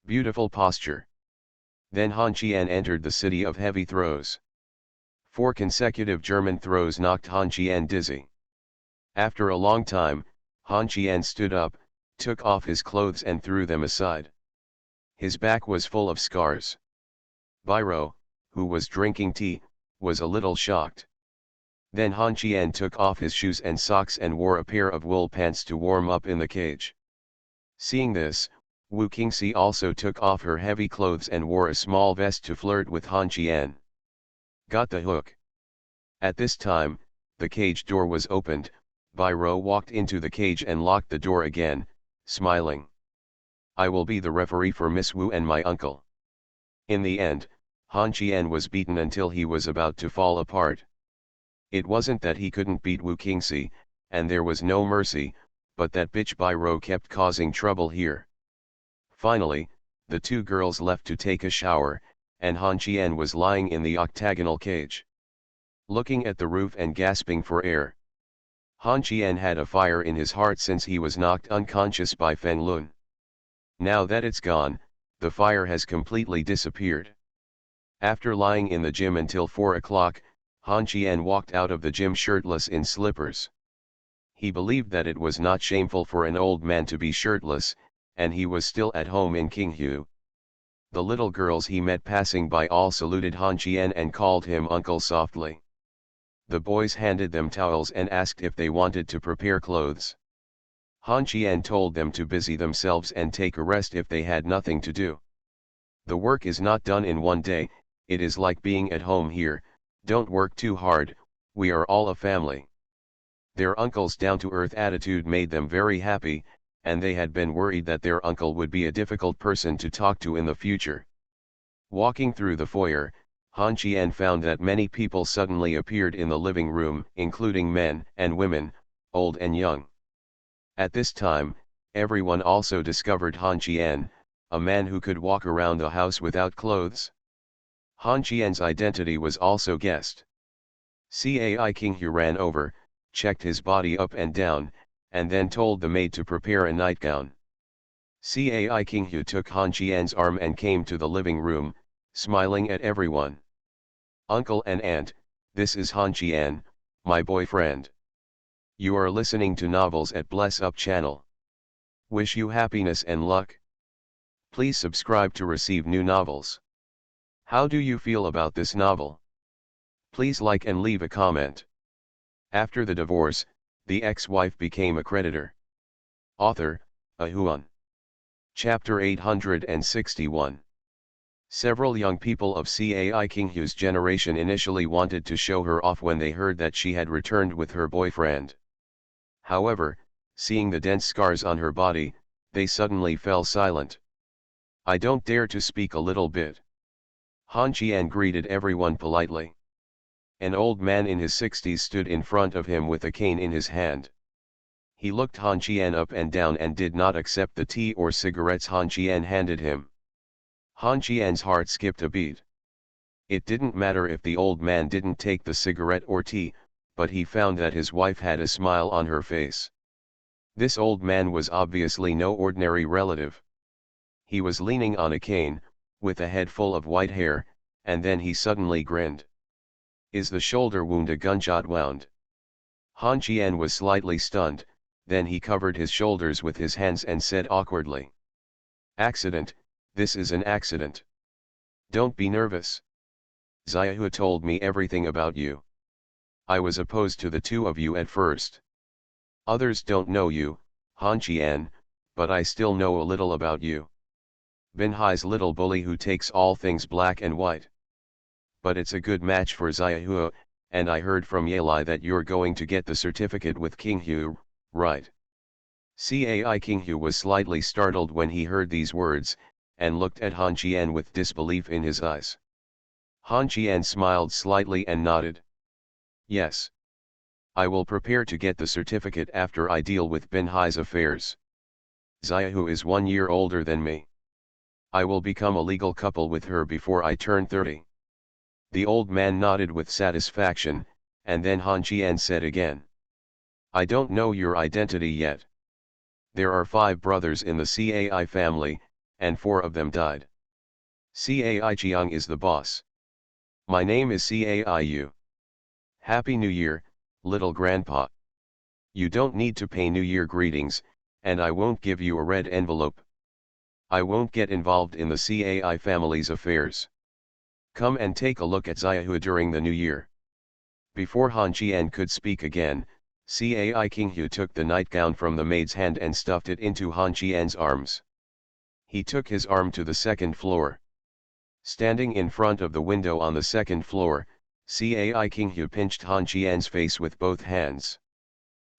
Beautiful posture. Then Han Qian entered the city of heavy throws. 4 consecutive German throws knocked Han Qian dizzy. After a long time, Han Qian stood up, took off his clothes and threw them aside. His back was full of scars. Bairo, who was drinking tea, was a little shocked. Then Han Qian took off his shoes and socks and wore a pair of wool pants to warm up in the cage. Seeing this, Wu Qingxi also took off her heavy clothes and wore a small vest to flirt with Han Qian. Got the hook. At this time, the cage door was opened, Bairo walked into the cage and locked the door again, smiling. I will be the referee for Miss Wu and my uncle. In the end, Han Qian was beaten until he was about to fall apart. It wasn't that he couldn't beat Wu Qingxi, and there was no mercy, but that bitch Bairo kept causing trouble here. Finally, the 2 girls left to take a shower, and Han Qian was lying in the octagonal cage, looking at the roof and gasping for air. Han Qian had a fire in his heart since he was knocked unconscious by Feng Lun. Now that it's gone, the fire has completely disappeared. After lying in the gym until 4 o'clock, Han Qian walked out of the gym shirtless in slippers. He believed that it was not shameful for an old man to be shirtless, and he was still at home in Qinghu. The little girls he met passing by all saluted Han Qian and called him uncle softly. The boys handed them towels and asked if they wanted to prepare clothes. Han Qian told them to busy themselves and take a rest if they had nothing to do. The work is not done in one day, it is like being at home here, don't work too hard, we are all a family. Their uncle's down-to-earth attitude made them very happy, and they had been worried that their uncle would be a difficult person to talk to in the future. Walking through the foyer, Han Qian found that many people suddenly appeared in the living room, including men and women, old and young. At this time, everyone also discovered Han Qian, a man who could walk around the house without clothes. Han Qian's identity was also guessed. Cai King Hu ran over, checked his body up and down, and then told the maid to prepare a nightgown. Cai King Hu took Han Qian's arm and came to the living room, smiling at everyone. "Uncle and aunt, this is Han Qian, my boyfriend. You are listening to novels at Bless Up channel. Wish you happiness and luck. Please subscribe to receive new novels. How do you feel about this novel? Please like and leave a comment." After the divorce, the ex-wife became a creditor. Author, Ahuan. Chapter 861. Several young people of Cai King Hu's generation initially wanted to show her off when they heard that she had returned with her boyfriend. However, seeing the dense scars on her body, they suddenly fell silent. "I don't dare to speak a little bit." Han Qian greeted everyone politely. An old man in his 60s stood in front of him with a cane in his hand. He looked Han Qian up and down and did not accept the tea or cigarettes Han Qian handed him. Han Qian's heart skipped a beat. It didn't matter if the old man didn't take the cigarette or tea, but he found that his wife had a smile on her face. This old man was obviously no ordinary relative. He was leaning on a cane, with a head full of white hair, and then he suddenly grinned. "Is the shoulder wound a gunshot wound?" Han Qian was slightly stunned, then he covered his shoulders with his hands and said awkwardly, "Accident, this is an accident. Don't be nervous. Xiaohu told me everything about you. I was opposed to the two of you at first. Others don't know you, Han Qian, but I still know a little about you. Binhai's little bully who takes all things black and white. But it's a good match for Xiaohu, and I heard from Yalai that you're going to get the certificate with King Hu, right?" Cai King Hu was slightly startled when he heard these words, and looked at Han Qian with disbelief in his eyes. Han Qian smiled slightly and nodded. "Yes. I will prepare to get the certificate after I deal with Binhai's affairs. Xiaohu is 1 year older than me. I will become a legal couple with her before I turn 30. The old man nodded with satisfaction, and then Han Qian said again, "I don't know your identity yet. There are 5 brothers in the Cai family, and 4 of them died. Cai Chiang is the boss. My name is Caiu. Happy New Year, little grandpa. You don't need to pay New Year greetings, and I won't give you a red envelope. I won't get involved in the Cai family's affairs. Come and take a look at Xiaohu during the New Year." Before Han Qian could speak again, Cai King Hu took the nightgown from the maid's hand and stuffed it into Han Qian's arms. He took his arm to the second floor. Standing in front of the window on the second floor, Cai King Hu pinched Han Qian's face with both hands.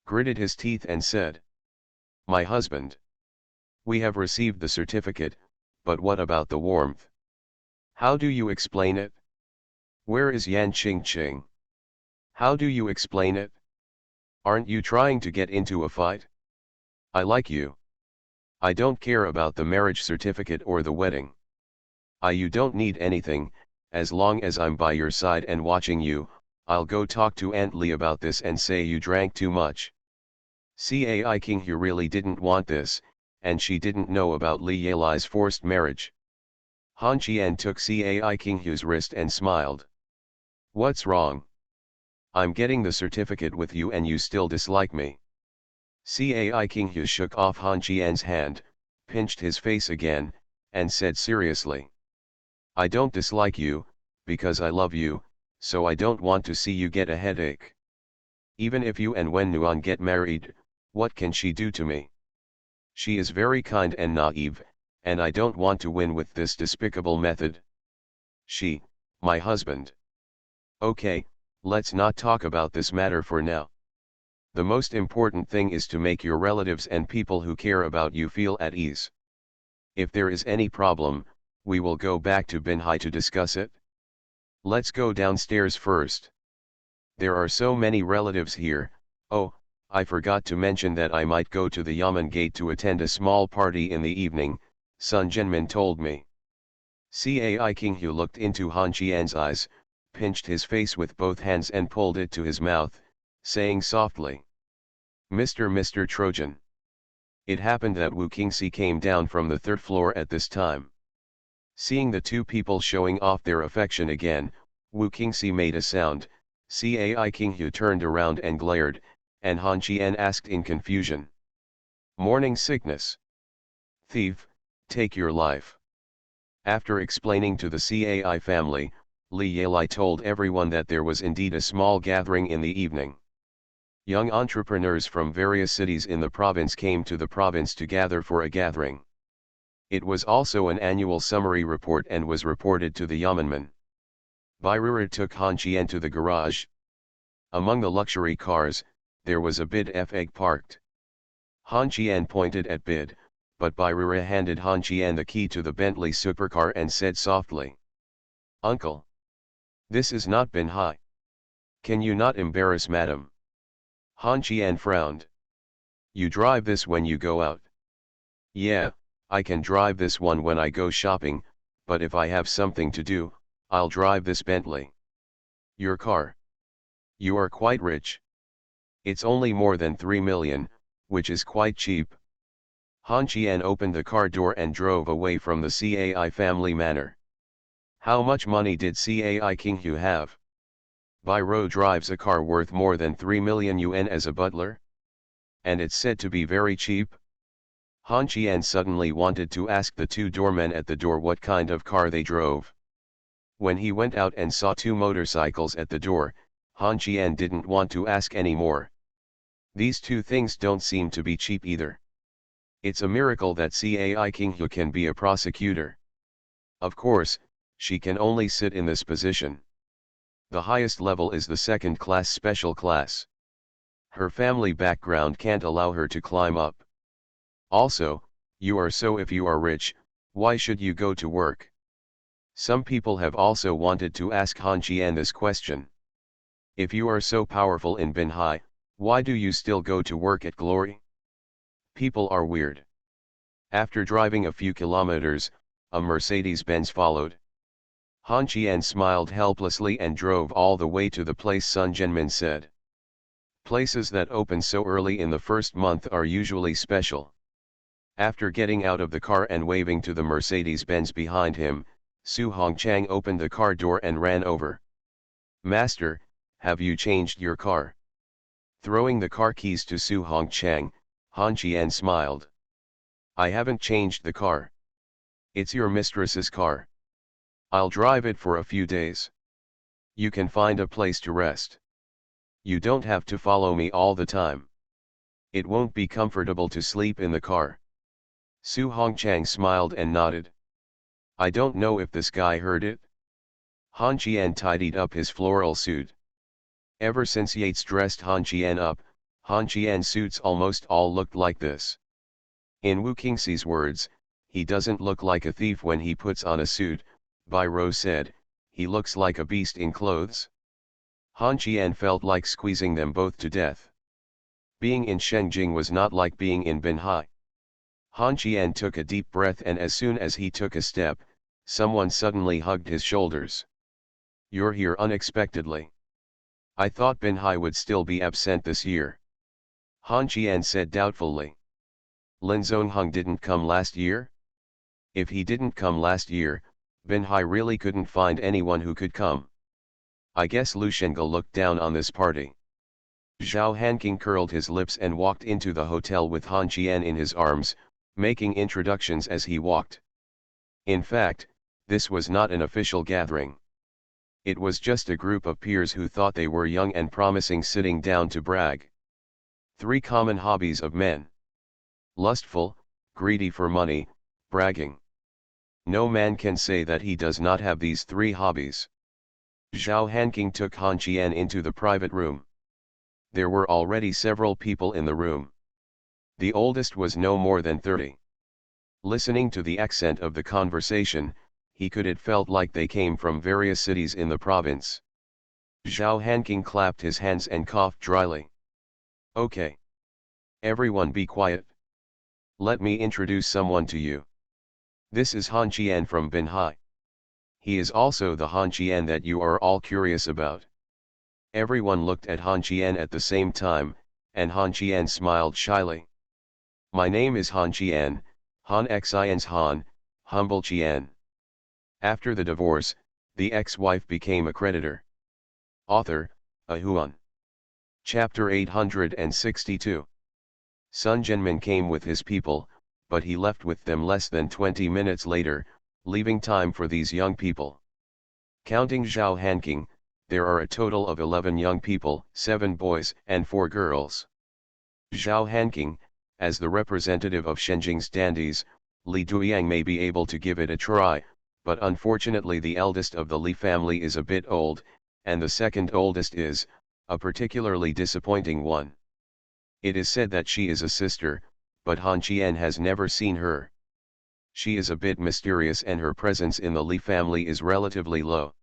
Gritted his teeth and said, "My husband. We have received the certificate, but what about the warmth? How do you explain it? Where is Yan Qingqing? How do you explain it? Aren't you trying to get into a fight? I like you. I don't care about the marriage certificate or the wedding. You don't need anything, as long as I'm by your side and watching you. I'll go talk to Aunt Li about this and say you drank too much." Cai King Hu really didn't want this, and she didn't know about Li Yalai's forced marriage. Han Qian took Cai King Hu's wrist and smiled. "What's wrong? I'm getting the certificate with you and you still dislike me." Cai King Hu shook off Han Qian's hand, pinched his face again, and said seriously, "I don't dislike you, because I love you, so I don't want to see you get a headache. Even if you and Wen Nuan get married, what can she do to me? She is very kind and naive, and I don't want to win with this despicable method. She, my husband. Okay, let's not talk about this matter for now. The most important thing is to make your relatives and people who care about you feel at ease. If there is any problem, we will go back to Binhai to discuss it." Let's go downstairs first. There are so many relatives here. Oh, I forgot to mention that I might go to the Yamen gate to attend a small party in the evening, Sun Jinmin told me. Cai Kinghu looked into Han Qian's eyes, pinched his face with both hands and pulled it to his mouth, saying softly, Mr. Trojan. It happened that Wu Qingxi came down from the third floor at this time. Seeing the two people showing off their affection again, Wu Qingxi made a sound, Cai Kinghu turned around and glared, and Han Qian asked in confusion. Morning sickness. Thief, take your life. After explaining to the Cai family, Li Yalai told everyone that there was indeed a small gathering in the evening. Young entrepreneurs from various cities in the province came to the province to gather for a gathering. It was also an annual summary report and was reported to the Yeomanman. Bairura took Han Qian to the garage. Among the luxury cars, there was a Bid F8 parked. Han Qian pointed at Bid, but Bairura handed Han Qian the key to the Bentley supercar and said softly, Uncle. This is not Binhai. Can you not embarrass madam? Han Qian frowned. You drive this when you go out. Yeah, I can drive this one when I go shopping, but if I have something to do, I'll drive this Bentley. Your car. You are quite rich. It's only more than 3 million, which is quite cheap. Han Qian opened the car door and drove away from the Cai family manor. How much money did Cai Kinghu have? Bairo drives a car worth more than 3 million yuan as a butler? And it's said to be very cheap? Han Qian suddenly wanted to ask the two doormen at the door what kind of car they drove. When he went out and saw two motorcycles at the door, Han Qian didn't want to ask any more. These two things don't seem to be cheap either. It's a miracle that Cai Kinghu can be a prosecutor. Of course, she can only sit in this position. The highest level is the second-class special class. Her family background can't allow her to climb up. Also, if you are rich, why should you go to work? Some people have also wanted to ask Han Qian this question. If you are so powerful in Binhai, why do you still go to work at Glory? People are weird. After driving a few kilometers, a Mercedes-Benz followed. Han Qian smiled helplessly and drove all the way to the place Sun Jinmin said. Places that open so early in the first month are usually special. After getting out of the car and waving to the Mercedes-Benz behind him, Su Hongchang opened the car door and ran over. Master, have you changed your car? Throwing the car keys to Su Hongchang, Han Qian smiled. I haven't changed the car. It's your mistress's car. I'll drive it for a few days. You can find a place to rest. You don't have to follow me all the time. It won't be comfortable to sleep in the car. Su Hongchang smiled and nodded. I don't know if this guy heard it. Han Qian tidied up his floral suit. Ever since Yates dressed Han Qian up, Han Qian's suits almost all looked like this. In Wu Qingxi's words, he doesn't look like a thief when he puts on a suit, Bairo said, he looks like a beast in clothes. Han Qian felt like squeezing them both to death. Being in Shengjing was not like being in Binhai. Han Qian took a deep breath and as soon as he took a step, someone suddenly hugged his shoulders. You're here unexpectedly. I thought Binhai would still be absent this year. Han Qian said doubtfully. Lin Zongheng didn't come last year? If he didn't come last year, Binhai really couldn't find anyone who could come. I guess Lu Shengel looked down on this party. Zhao Hanqing curled his lips and walked into the hotel with Han Qian in his arms, making introductions as he walked. In fact, this was not an official gathering. It was just a group of peers who thought they were young and promising sitting down to brag. 3 common hobbies of men. Lustful, greedy for money, bragging. No man can say that he does not have these 3 hobbies. Zhao Hanqing took Han Qian into the private room. There were already several people in the room. The oldest was no more than 30. Listening to the accent of the conversation, he could it felt like they came from various cities in the province. Zhao Hanqing clapped his hands and coughed dryly. Okay. Everyone be quiet. Let me introduce someone to you. This is Han Qian from Binhai. He is also the Han Qian that you are all curious about. Everyone looked at Han Qian at the same time, and Han Qian smiled shyly. My name is Han Qian, Han Xian's Han, humble Qian. After the divorce, the ex-wife became a creditor. Author, A Huan. Chapter 862. Sun Jianmin came with his people, but he left with them less than 20 minutes later, leaving time for these young people. Counting Zhao Hanqing, there are a total of 11 young people, 7 boys and 4 girls. Zhao Hanqing, as the representative of Shenjing's dandies, Li Duyang may be able to give it a try, but unfortunately the eldest of the Li family is a bit old, and the second oldest is, a particularly disappointing one. It is said that she is a sister, but Han Qian has never seen her. She is a bit mysterious and her presence in the Li family is relatively low.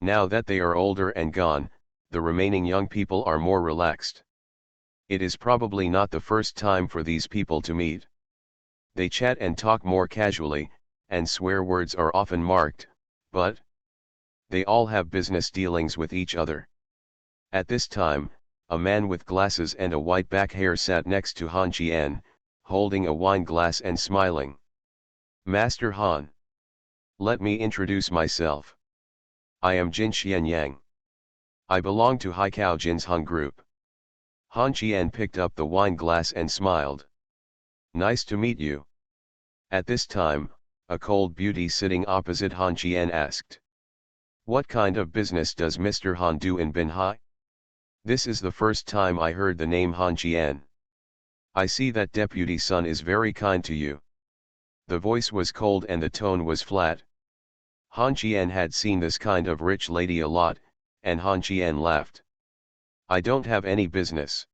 Now that they are older and gone, the remaining young people are more relaxed. It is probably not the first time for these people to meet. They chat and talk more casually, and swear words are often marked, but they all have business dealings with each other. At this time, a man with glasses and a white back hair sat next to Han Qian, holding a wine glass and smiling. Master Han. Let me introduce myself. I am Jin Xianyang. I belong to Haikao Jin's Han group. Han Qian picked up the wine glass and smiled. Nice to meet you. At this time, a cold beauty sitting opposite Han Qian asked. What kind of business does Mr. Han do in Binhai? This is the first time I heard the name Han Qian. I see that Deputy Sun is very kind to you. The voice was cold and the tone was flat. Han Qian had seen this kind of rich lady a lot, and Han Qian laughed. I don't have any business.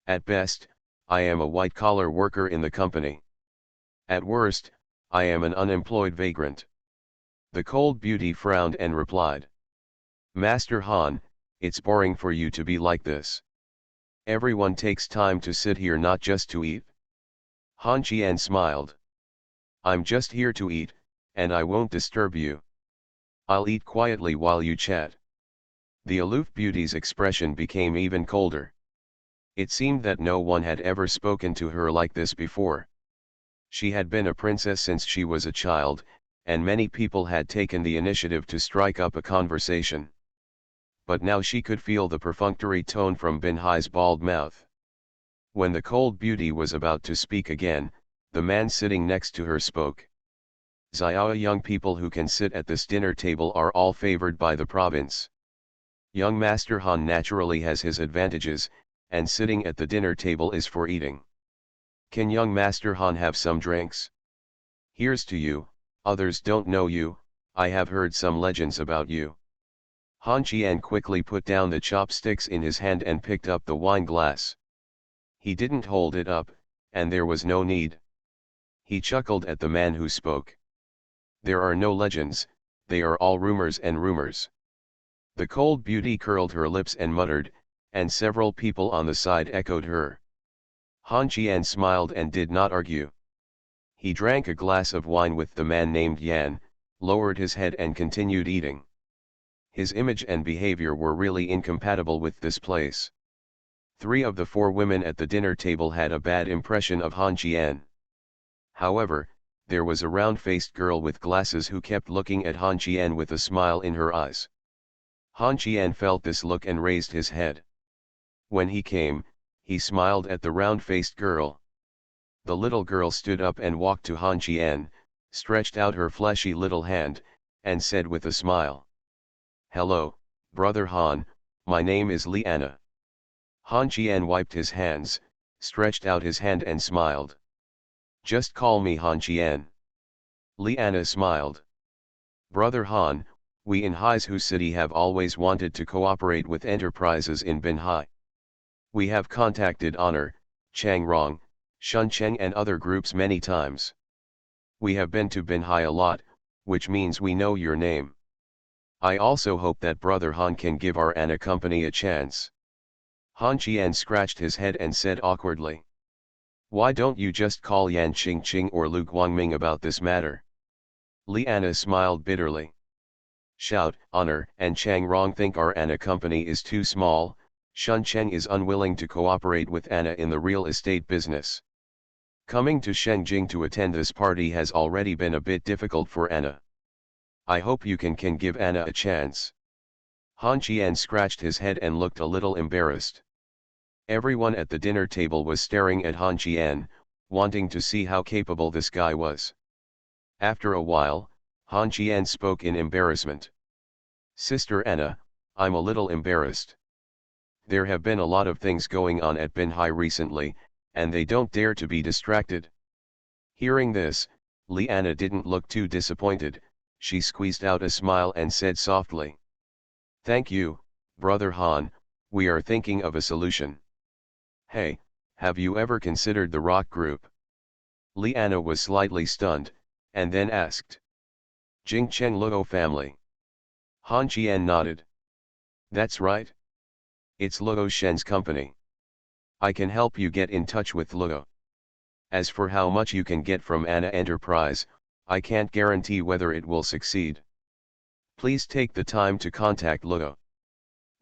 At best, I am a white-collar worker in the company. At worst, I am an unemployed vagrant. The cold beauty frowned and replied. Master Han, it's boring for you to be like this. Everyone takes time to sit here not just to eat. Han Qian smiled. I'm just here to eat, and I won't disturb you. I'll eat quietly while you chat. The aloof beauty's expression became even colder. It seemed that no one had ever spoken to her like this before. She had been a princess since she was a child, and many people had taken the initiative to strike up a conversation. But now she could feel the perfunctory tone from Binhai's bald mouth. When the cold beauty was about to speak again, the man sitting next to her spoke. Xiao young people who can sit at this dinner table are all favored by the province. Young Master Han naturally has his advantages, and sitting at the dinner table is for eating. Can young Master Han have some drinks? Here's to you, others don't know you, I have heard some legends about you. Han Qian quickly put down the chopsticks in his hand and picked up the wine glass. He didn't hold it up, and there was no need. He chuckled at the man who spoke. There are no legends, they are all rumors and rumors. The cold beauty curled her lips and muttered, and several people on the side echoed her. Han Qian smiled and did not argue. He drank a glass of wine with the man named Yan, lowered his head and continued eating. His image and behavior were really incompatible with this place. 3 of the 4 women at the dinner table had a bad impression of Han Qian. However, there was a round-faced girl with glasses who kept looking at Han Qian with a smile in her eyes. Han Qian felt this look and raised his head. When he came, he smiled at the round-faced girl. The little girl stood up and walked to Han Qian, stretched out her fleshy little hand, and said with a smile. Hello, brother Han, my name is Li Anna. Han Qian wiped his hands, stretched out his hand and smiled. Just call me Han Qian. Li Anna smiled. Brother Han, we in Haizu City have always wanted to cooperate with enterprises in Binhai. We have contacted Honor, Changrong, Shuncheng and other groups many times. We have been to Binhai a lot, which means we know your name. I also hope that Brother Han can give our Anna company a chance. Han Qian scratched his head and said awkwardly. Why don't you just call Yan Qingqing or Lu Guangming about this matter? Li Anna smiled bitterly. Shout, Honor and Chang Rong think our Anna company is too small. Shun Cheng is unwilling to cooperate with Anna in the real estate business. Coming to Shengjing to attend this party has already been a bit difficult for Anna. I hope you can give Anna a chance. Han Qian scratched his head and looked a little embarrassed. Everyone at the dinner table was staring at Han Qian, wanting to see how capable this guy was. After a while, Han Qian spoke in embarrassment. Sister Anna, I'm a little embarrassed. There have been a lot of things going on at Binhai recently, and they don't dare to be distracted. Hearing this, Li Anna didn't look too disappointed. She squeezed out a smile and said softly. Thank you, Brother Han, we are thinking of a solution. Hey, have you ever considered the rock group? Li Anna was slightly stunned, and then asked. Jingchen Luo family. Han Qian nodded. That's right. It's Luo Shen's company. I can help you get in touch with Luo. As for how much you can get from Anna Enterprise, I can't guarantee whether it will succeed. Please take the time to contact Luo.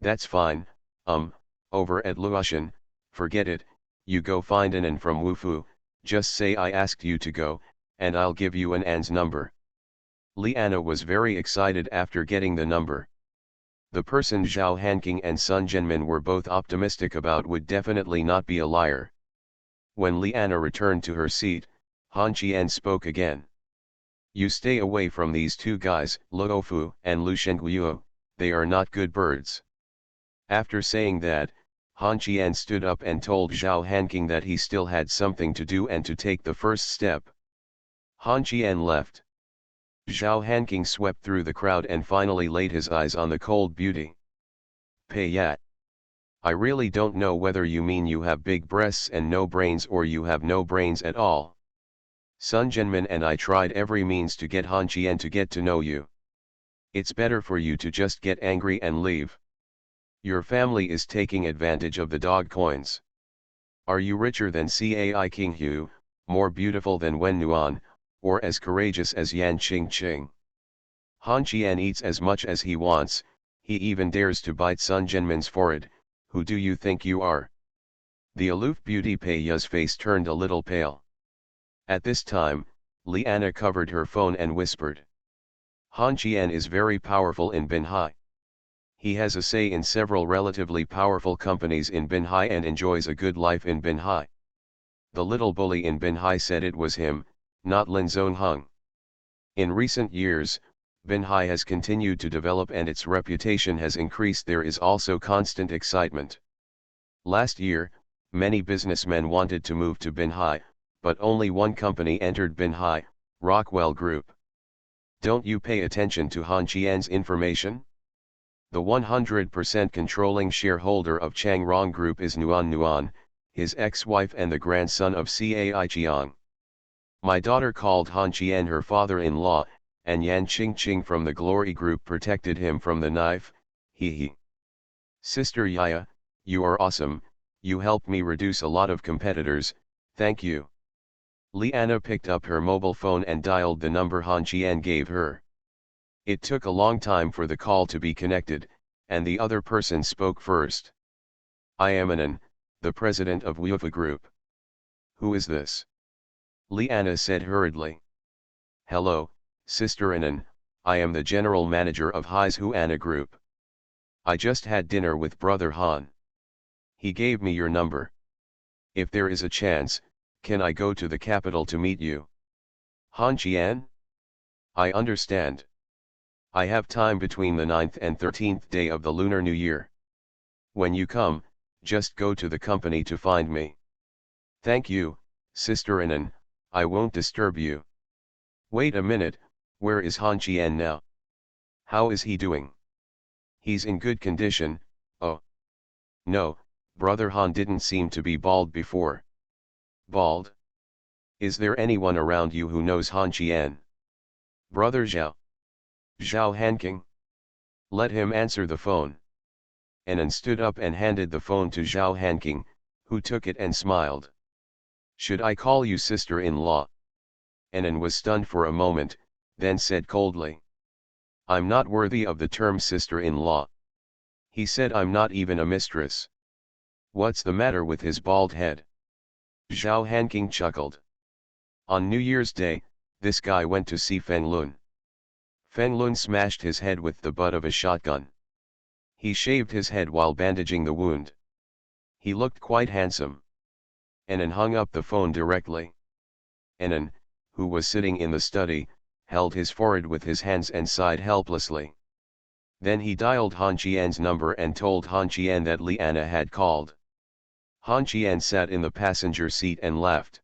That's fine, over at Luoshan, forget it, you go find Anan from Wufu, just say I asked you to go, and I'll give you An's number. Li Anna was very excited after getting the number. The person Zhao Hanqing and Sun Zhenmin were both optimistic about would definitely not be a liar. When Li Anna returned to her seat, Han Qian spoke again. You stay away from these two guys, Luo Fu and Lu Shengguo, they are not good birds. After saying that, Han Qian stood up and told Zhao Hanqing that he still had something to do and to take the first step. Han Qian left. Zhao Hanqing swept through the crowd and finally laid his eyes on the cold beauty. Pei Yat. I really don't know whether you mean you have big breasts and no brains or you have no brains at all. Sun Zhenmin and I tried every means to get Han Qian to get to know you. It's better for you to just get angry and leave. Your family is taking advantage of the dog coins. Are you richer than Cai King Hu, more beautiful than Wen Nuan, or as courageous as Yan Qingqing? Han Qian eats as much as he wants, he even dares to bite Sun Zhenmin's forehead. Who do you think you are? The aloof beauty Pei Ya's face turned a little pale. At this time, Li Anna covered her phone and whispered. Han Qian is very powerful in Binhai. He has a say in several relatively powerful companies in Binhai and enjoys a good life in Binhai. The little bully in Binhai said it was him, not Lin Zongheng. In recent years, Binhai has continued to develop and its reputation has increased. There is also constant excitement. Last year, many businessmen wanted to move to Binhai, but only one company entered Binhai, Rockwell Group. Don't you pay attention to Han Qian's information? The 100% controlling shareholder of Changrong Group is Nuan Nuan, his ex-wife and the grandson of Cai Chiang. My daughter called Han Qian her father-in-law, and Yan Qingqing from the Glory Group protected him from the knife, he. Sister Yaya, you are awesome, you helped me reduce a lot of competitors, thank you. Li Anna picked up her mobile phone and dialed the number Han Qian gave her. It took a long time for the call to be connected, and the other person spoke first. I am Anan, the president of Wufa Group. Who is this? Li Anna said hurriedly. Hello, Sister Anan, I am the general manager of Hai's Huana Group. I just had dinner with Brother Han. He gave me your number. If there is a chance, can I go to the capital to meet you? Han Qian? I understand. I have time between the 9th and 13th day of the Lunar New Year. When you come, just go to the company to find me. Thank you, Sister Anan, I won't disturb you. Wait a minute, where is Han Qian now? How is he doing? He's in good condition, oh. No, Brother Han didn't seem to be bald before. Bald? Is there anyone around you who knows Han Qian? Brother Zhao. Zhao Hanking. Let him answer the phone. Anan stood up and handed the phone to Zhao Hanking, who took it and smiled. Should I call you sister-in-law? Anan was stunned for a moment, then said coldly. I'm not worthy of the term sister-in-law. He said I'm not even a mistress. What's the matter with his bald head? Zhao Hanking chuckled. On New Year's Day, this guy went to see Feng Lun. Feng Lun smashed his head with the butt of a shotgun. He shaved his head while bandaging the wound. He looked quite handsome. Anan hung up the phone directly. Anan, who was sitting in the study, held his forehead with his hands and sighed helplessly. Then he dialed Han Qian's number and told Han Qian that Liana had called. Han Qian sat in the passenger seat and laughed.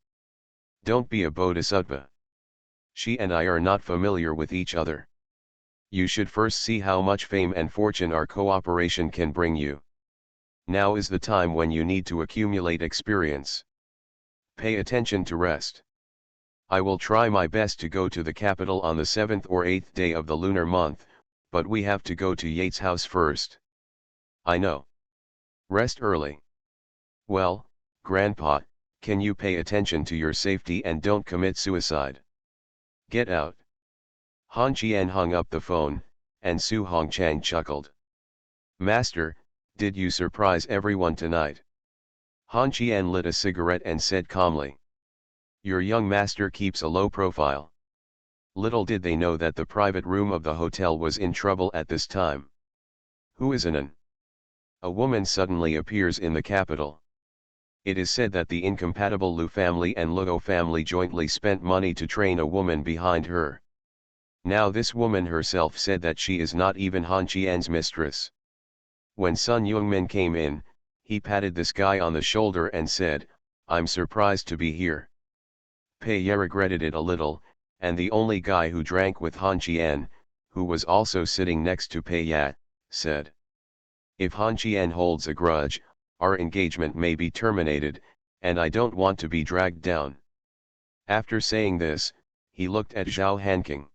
Don't be a bodhisattva. She and I are not familiar with each other. You should first see how much fame and fortune our cooperation can bring you. Now is the time when you need to accumulate experience. Pay attention to rest. I will try my best to go to the capital on the 7th or 8th day of the lunar month, but we have to go to Yates' house first. I know. Rest early. Well, Grandpa, can you pay attention to your safety and don't commit suicide? Get out. Han Qian hung up the phone, and Su Hongchang chuckled. Master, did you surprise everyone tonight? Han Qian lit a cigarette and said calmly. Your young master keeps a low profile. Little did they know that the private room of the hotel was in trouble at this time. Who is Anan? A woman suddenly appears in the capital. It is said that the incompatible Lu family and Luo family jointly spent money to train a woman behind her. Now this woman herself said that she is not even Han Qian's mistress. When Sun Yungmin came in, he patted this guy on the shoulder and said, I'm surprised to be here. Pei Ye regretted it a little, and the only guy who drank with Han Qian, who was also sitting next to Pei Ye, said. If Han Qian holds a grudge, our engagement may be terminated, and I don't want to be dragged down. After saying this, he looked at Zhao Hanking.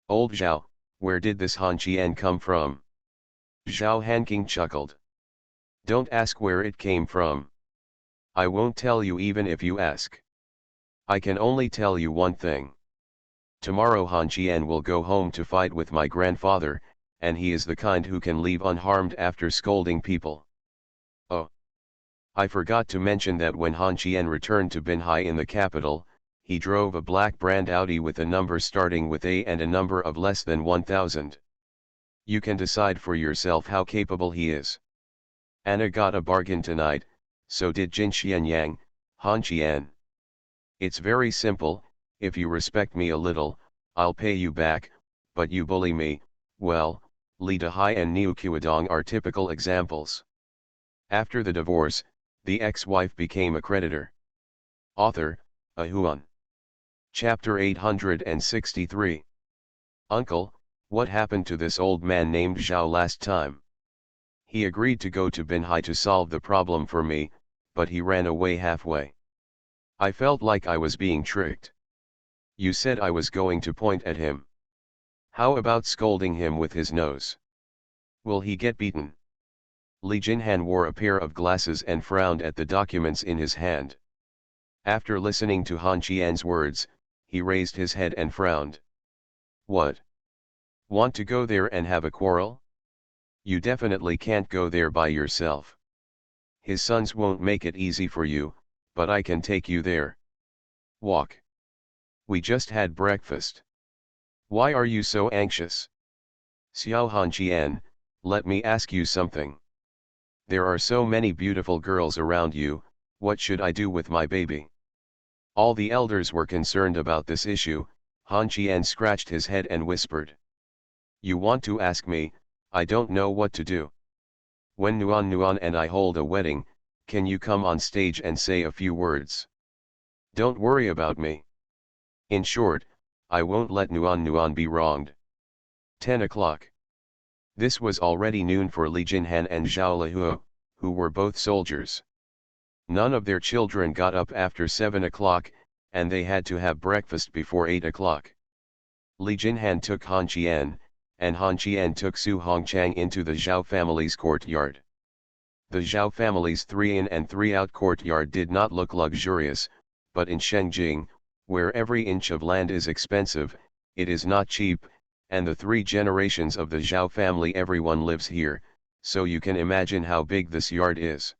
Old Zhao, where did this Han Qian come from? Zhao Hanking chuckled. Don't ask where it came from. I won't tell you even if you ask. I can only tell you one thing. Tomorrow Han Qian will go home to fight with my grandfather, and he is the kind who can leave unharmed after scolding people. Oh. I forgot to mention that when Han Qian returned to Binhai in the capital, he drove a black brand Audi with a number starting with A and a number of less than 1000. You can decide for yourself how capable he is. Anna got a bargain tonight, so did Jin Xianyang, Han Qian. It's very simple, if you respect me a little, I'll pay you back, but you bully me, well, Li Dahai and Niu Qiudong are typical examples. After the divorce, the ex-wife became a creditor. Author, A Huan. Chapter 863. Uncle, what happened to this old man named Zhao last time? He agreed to go to Binhai to solve the problem for me, but he ran away halfway. I felt like I was being tricked. You said I was going to point at him. How about scolding him with his nose? Will he get beaten? Li Jinhan wore a pair of glasses and frowned at the documents in his hand. After listening to Han Qian's words, he raised his head and frowned. What? Want to go there and have a quarrel? You definitely can't go there by yourself. His sons won't make it easy for you, but I can take you there. Walk. We just had breakfast. Why are you so anxious? Xiao Han Qian, let me ask you something. There are so many beautiful girls around you, what should I do with my baby? All the elders were concerned about this issue. Han Qian scratched his head and whispered. You want to ask me, I don't know what to do. When Nuan and I hold a wedding, can you come on stage and say a few words? Don't worry about me. In short, I won't let Nuan be wronged. 10 o'clock. This was already noon for Li Jinhan and Zhao Lihuo, who were both soldiers. None of their children got up after 7 o'clock, and they had to have breakfast before 8 o'clock. Li Jinhan took Han Qian, and Han Qian took Su Hongchang into the Zhao family's courtyard. The Zhao family's 3-in and 3-out courtyard did not look luxurious, but in Shengjing, where every inch of land is expensive, it is not cheap, and the 3 generations of the Zhao family everyone lives here, so you can imagine how big this yard is.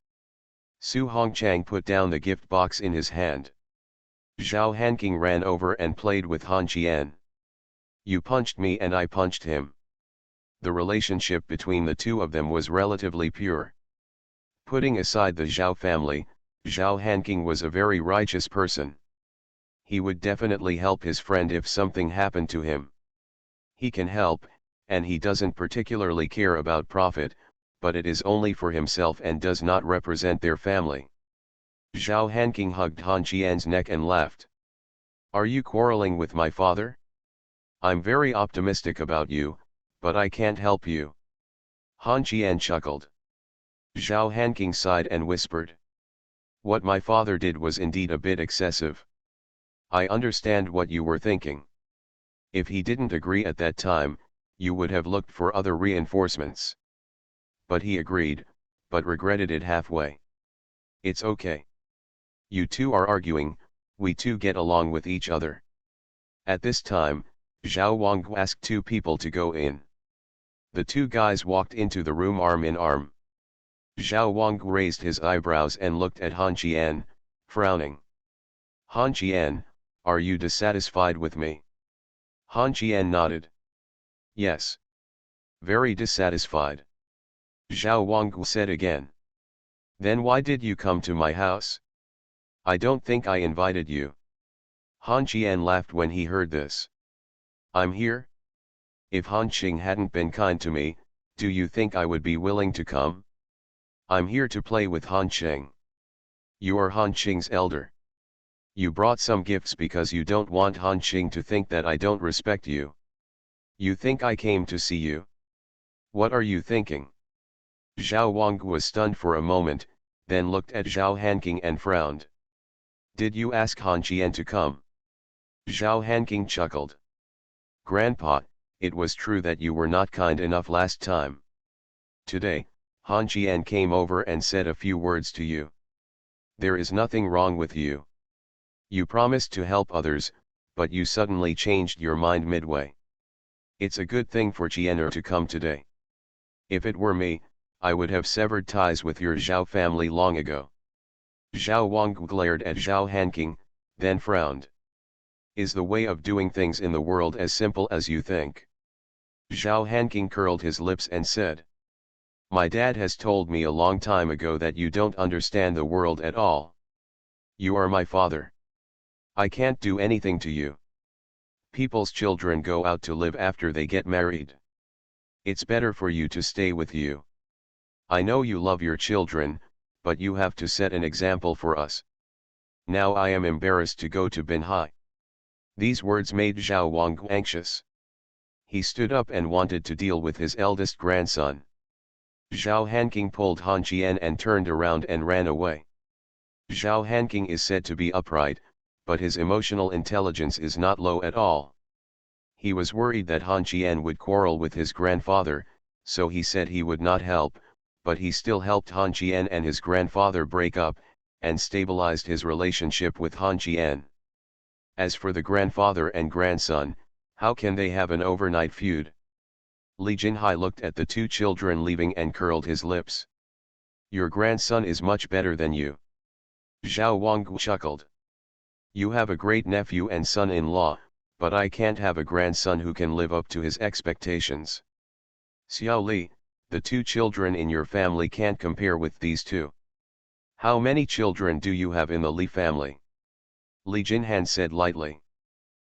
Su Hongchang put down the gift box in his hand. Zhao Hanqing ran over and played with Han Qian. You punched me and I punched him. The relationship between the two of them was relatively pure. Putting aside the Zhao family, Zhao Hanqing was a very righteous person. He would definitely help his friend if something happened to him. He can help, and he doesn't particularly care about profit, but it is only for himself and does not represent their family. Zhao Hanqing hugged Han Qian's neck and laughed. Are you quarreling with my father? I'm very optimistic about you, but I can't help you. Han Qian chuckled. Zhao Hanqing sighed and whispered. What my father did was indeed a bit excessive. I understand what you were thinking. If he didn't agree at that time, you would have looked for other reinforcements. But he agreed, but regretted it halfway. It's okay. You two are arguing, we two get along with each other. At this time, Zhao Wanggu asked 2 people to go in. The 2 guys walked into the room arm in arm. Zhao Wanggu raised his eyebrows and looked at Han Qian, frowning. Han Qian, are you dissatisfied with me? Han Qian nodded. Yes. Very dissatisfied. Zhao Wanggu said again. Then why did you come to my house? I don't think I invited you. Han Qian laughed when he heard this. I'm here? If Han Qing hadn't been kind to me, do you think I would be willing to come? I'm here to play with Han Qing. You are Han Qing's elder. You brought some gifts because you don't want Han Qing to think that I don't respect you. You think I came to see you? What are you thinking? Zhao Wanggu was stunned for a moment, then looked at Zhao Hanqing and frowned. Did you ask Han Qian to come? Zhao Hanqing chuckled. Grandpa, it was true that you were not kind enough last time. Today, Han Qian came over and said a few words to you. There is nothing wrong with you. You promised to help others, but you suddenly changed your mind midway. It's a good thing for Qianer to come today. If it were me, I would have severed ties with your Zhao family long ago. Zhao Wanggu glared at Zhao Hanqing, then frowned. Is the way of doing things in the world as simple as you think? Zhao Hanqing curled his lips and said. My dad has told me a long time ago that you don't understand the world at all. You are my father. I can't do anything to you. People's children go out to live after they get married. It's better for you to stay with you. I know you love your children, but you have to set an example for us. Now I am embarrassed to go to Binhai. These words made Zhao Wanggu anxious. He stood up and wanted to deal with his eldest grandson. Zhao Hanqing pulled Han Qian and turned around and ran away. Zhao Hanqing is said to be upright, but his emotional intelligence is not low at all. He was worried that Han Qian would quarrel with his grandfather, so he said he would not help, but he still helped Han Qian and his grandfather break up, and stabilized his relationship with Han Qian. As for the grandfather and grandson, how can they have an overnight feud? Li Jinhai looked at the 2 children leaving and curled his lips. Your grandson is much better than you. Zhao Wanggu chuckled. You have a great nephew and son-in-law, but I can't have a grandson who can live up to his expectations. Xiao Li, the 2 children in your family can't compare with these 2. How many children do you have in the Li family? Li Jinhan said lightly.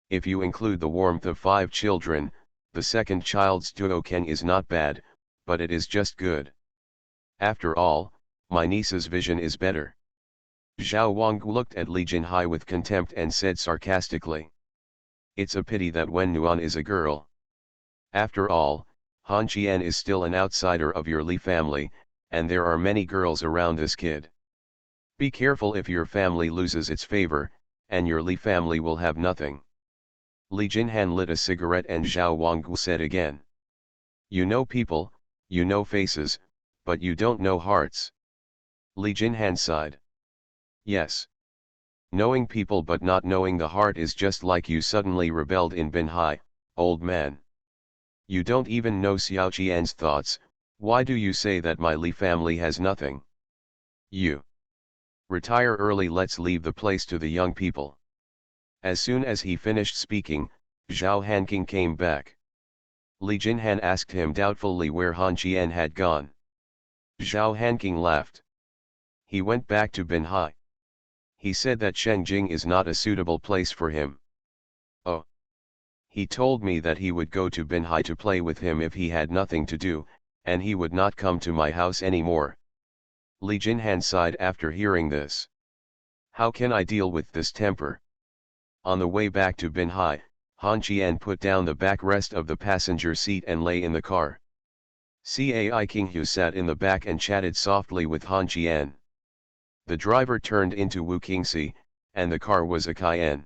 If you include the warmth of 5 children, the second child's duoken is not bad, but it is just good. After all, my niece's vision is better. Zhao Wanggu looked at Li Jinhai with contempt and said sarcastically. It's a pity that Wen Nuan is a girl. After all, Han Qian is still an outsider of your Li family, and there are many girls around this kid. Be careful if your family loses its favor, and your Li family will have nothing. Li Jinhan lit a cigarette and Zhao Wanggu said again. You know people, you know faces, but you don't know hearts. Li Jinhan sighed. Yes. Knowing people but not knowing the heart is just like you suddenly rebelled in Binhai, old man. You don't even know Xiao Qian's thoughts. Why do you say that my Li family has nothing? You retire early, let's leave the place to the young people. As soon as he finished speaking, Zhao Hanqing came back. Li Jinhan asked him doubtfully where Han Qian had gone. Zhao Hanqing laughed. He went back to Binhai. He said that Shengjing is not a suitable place for him. Oh. He told me that he would go to Binhai to play with him if he had nothing to do, and he would not come to my house anymore. Li Jinhan sighed after hearing this. How can I deal with this temper? On the way back to Binhai, Han Qian put down the backrest of the passenger seat and lay in the car. Cai Qinghu sat in the back and chatted softly with Han Qian. The driver turned into Wu Qingxi, and the car was a Cayenne.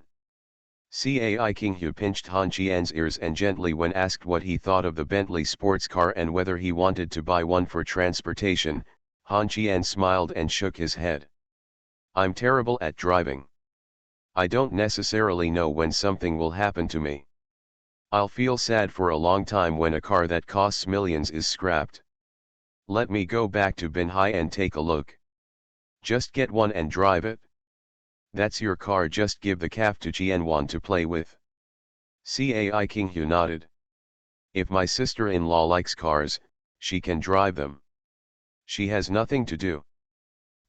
Cai Qinghu pinched Han Qian's ears and gently when asked what he thought of the Bentley sports car and whether he wanted to buy one for transportation, Han Qian smiled and shook his head. I'm terrible at driving. I don't necessarily know when something will happen to me. I'll feel sad for a long time when a car that costs millions is scrapped. Let me go back to Binhai and take a look. Just get one and drive it. That's your car, just give the calf to Qianwan to play with. Cai Qinghu nodded. If my sister-in-law likes cars, she can drive them. She has nothing to do.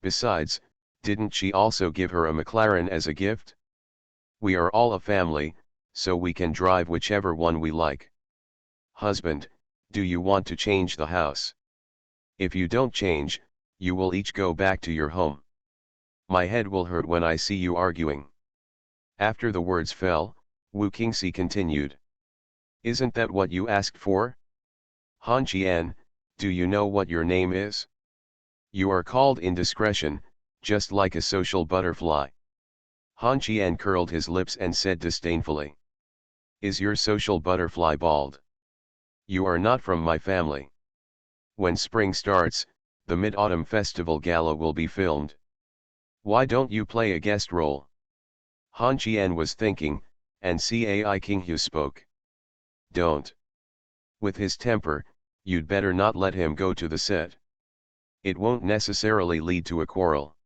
Besides, didn't she also give her a McLaren as a gift? We are all a family, so we can drive whichever one we like. Husband, do you want to change the house? If you don't change, you will each go back to your home. My head will hurt when I see you arguing. After the words fell, Wu Qingxi continued. Isn't that what you asked for? Han Qian, do you know what your name is? You are called indiscretion, just like a social butterfly. Han Qian curled his lips and said disdainfully. Is your social butterfly bald? You are not from my family. When spring starts, the Mid-Autumn Festival Gala will be filmed. Why don't you play a guest role? Han Qian was thinking, and Cai Qinghu spoke. Don't. With his temper, you'd better not let him go to the set. It won't necessarily lead to a quarrel.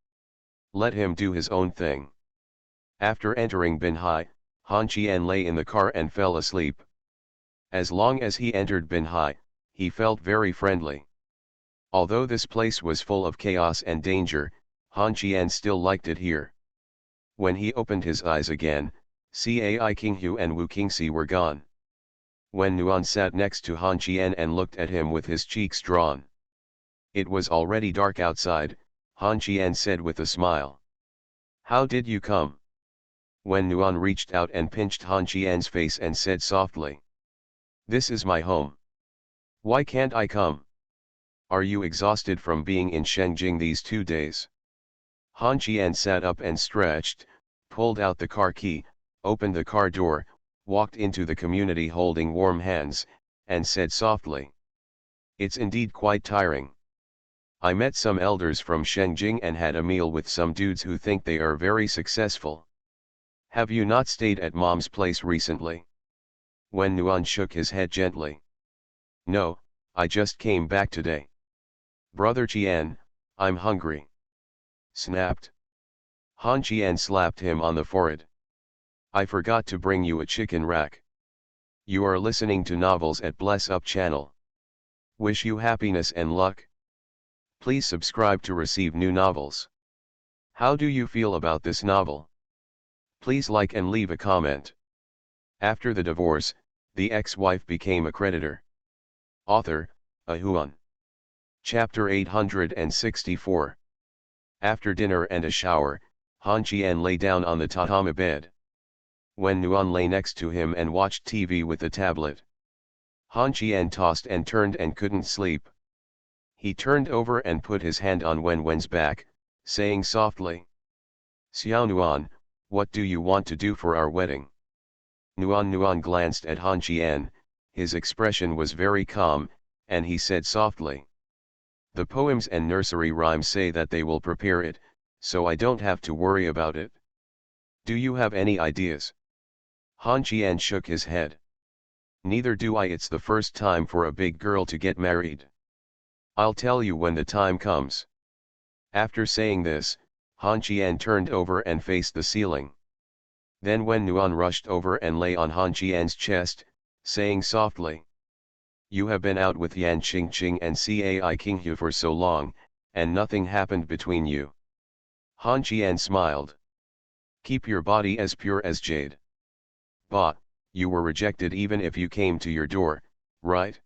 Let him do his own thing. After entering Binhai, Han Qian lay in the car and fell asleep. As long as he entered Binhai, he felt very friendly. Although this place was full of chaos and danger, Han Qian still liked it here. When he opened his eyes again, Cai Qinghu and Wu Qingxi were gone. When Nuan sat next to Han Qian and looked at him with his cheeks drawn. It was already dark outside, Han Qian said with a smile. How did you come? When Nuan reached out and pinched Han Qian's face and said softly. This is my home. Why can't I come? Are you exhausted from being in Shengjing these 2 days? Han Qian sat up and stretched, pulled out the car key, opened the car door, walked into the community holding warm hands, and said softly. It's indeed quite tiring. I met some elders from Shengjing and had a meal with some dudes who think they are very successful. Have you not stayed at Mom's place recently? When Nuan shook his head gently. No, I just came back today. Brother Qian, I'm hungry. Snapped. Han Qian slapped him on the forehead. I forgot to bring you a chicken rack. You are listening to novels at Bless Up channel. Wish you happiness and luck. Please subscribe to receive new novels. How do you feel about this novel? Please like and leave a comment. After the divorce, the ex-wife became a creditor. Author, Ahuan. Chapter 864. After dinner and a shower, Han Qian lay down on the tatami bed. When Nuan lay next to him and watched TV with a tablet. Han Qian tossed and turned and couldn't sleep. He turned over and put his hand on Wenwen's back, saying softly. Xiao Nuan, what do you want to do for our wedding? Nuan Nuan glanced at Han Qian, his expression was very calm, and he said softly. The poems and nursery rhymes say that they will prepare it, so I don't have to worry about it. Do you have any ideas? Han Qian shook his head. Neither do I. It's the first time for a big girl to get married. I'll tell you when the time comes. After saying this, Han Qian turned over and faced the ceiling. Then Wen Nuan rushed over and lay on Han Qian's chest, saying softly. You have been out with Yan Qingqing and Cai Qinghu for so long, and nothing happened between you. Han Qian smiled. Keep your body as pure as jade. But, you were rejected even if you came to your door, right?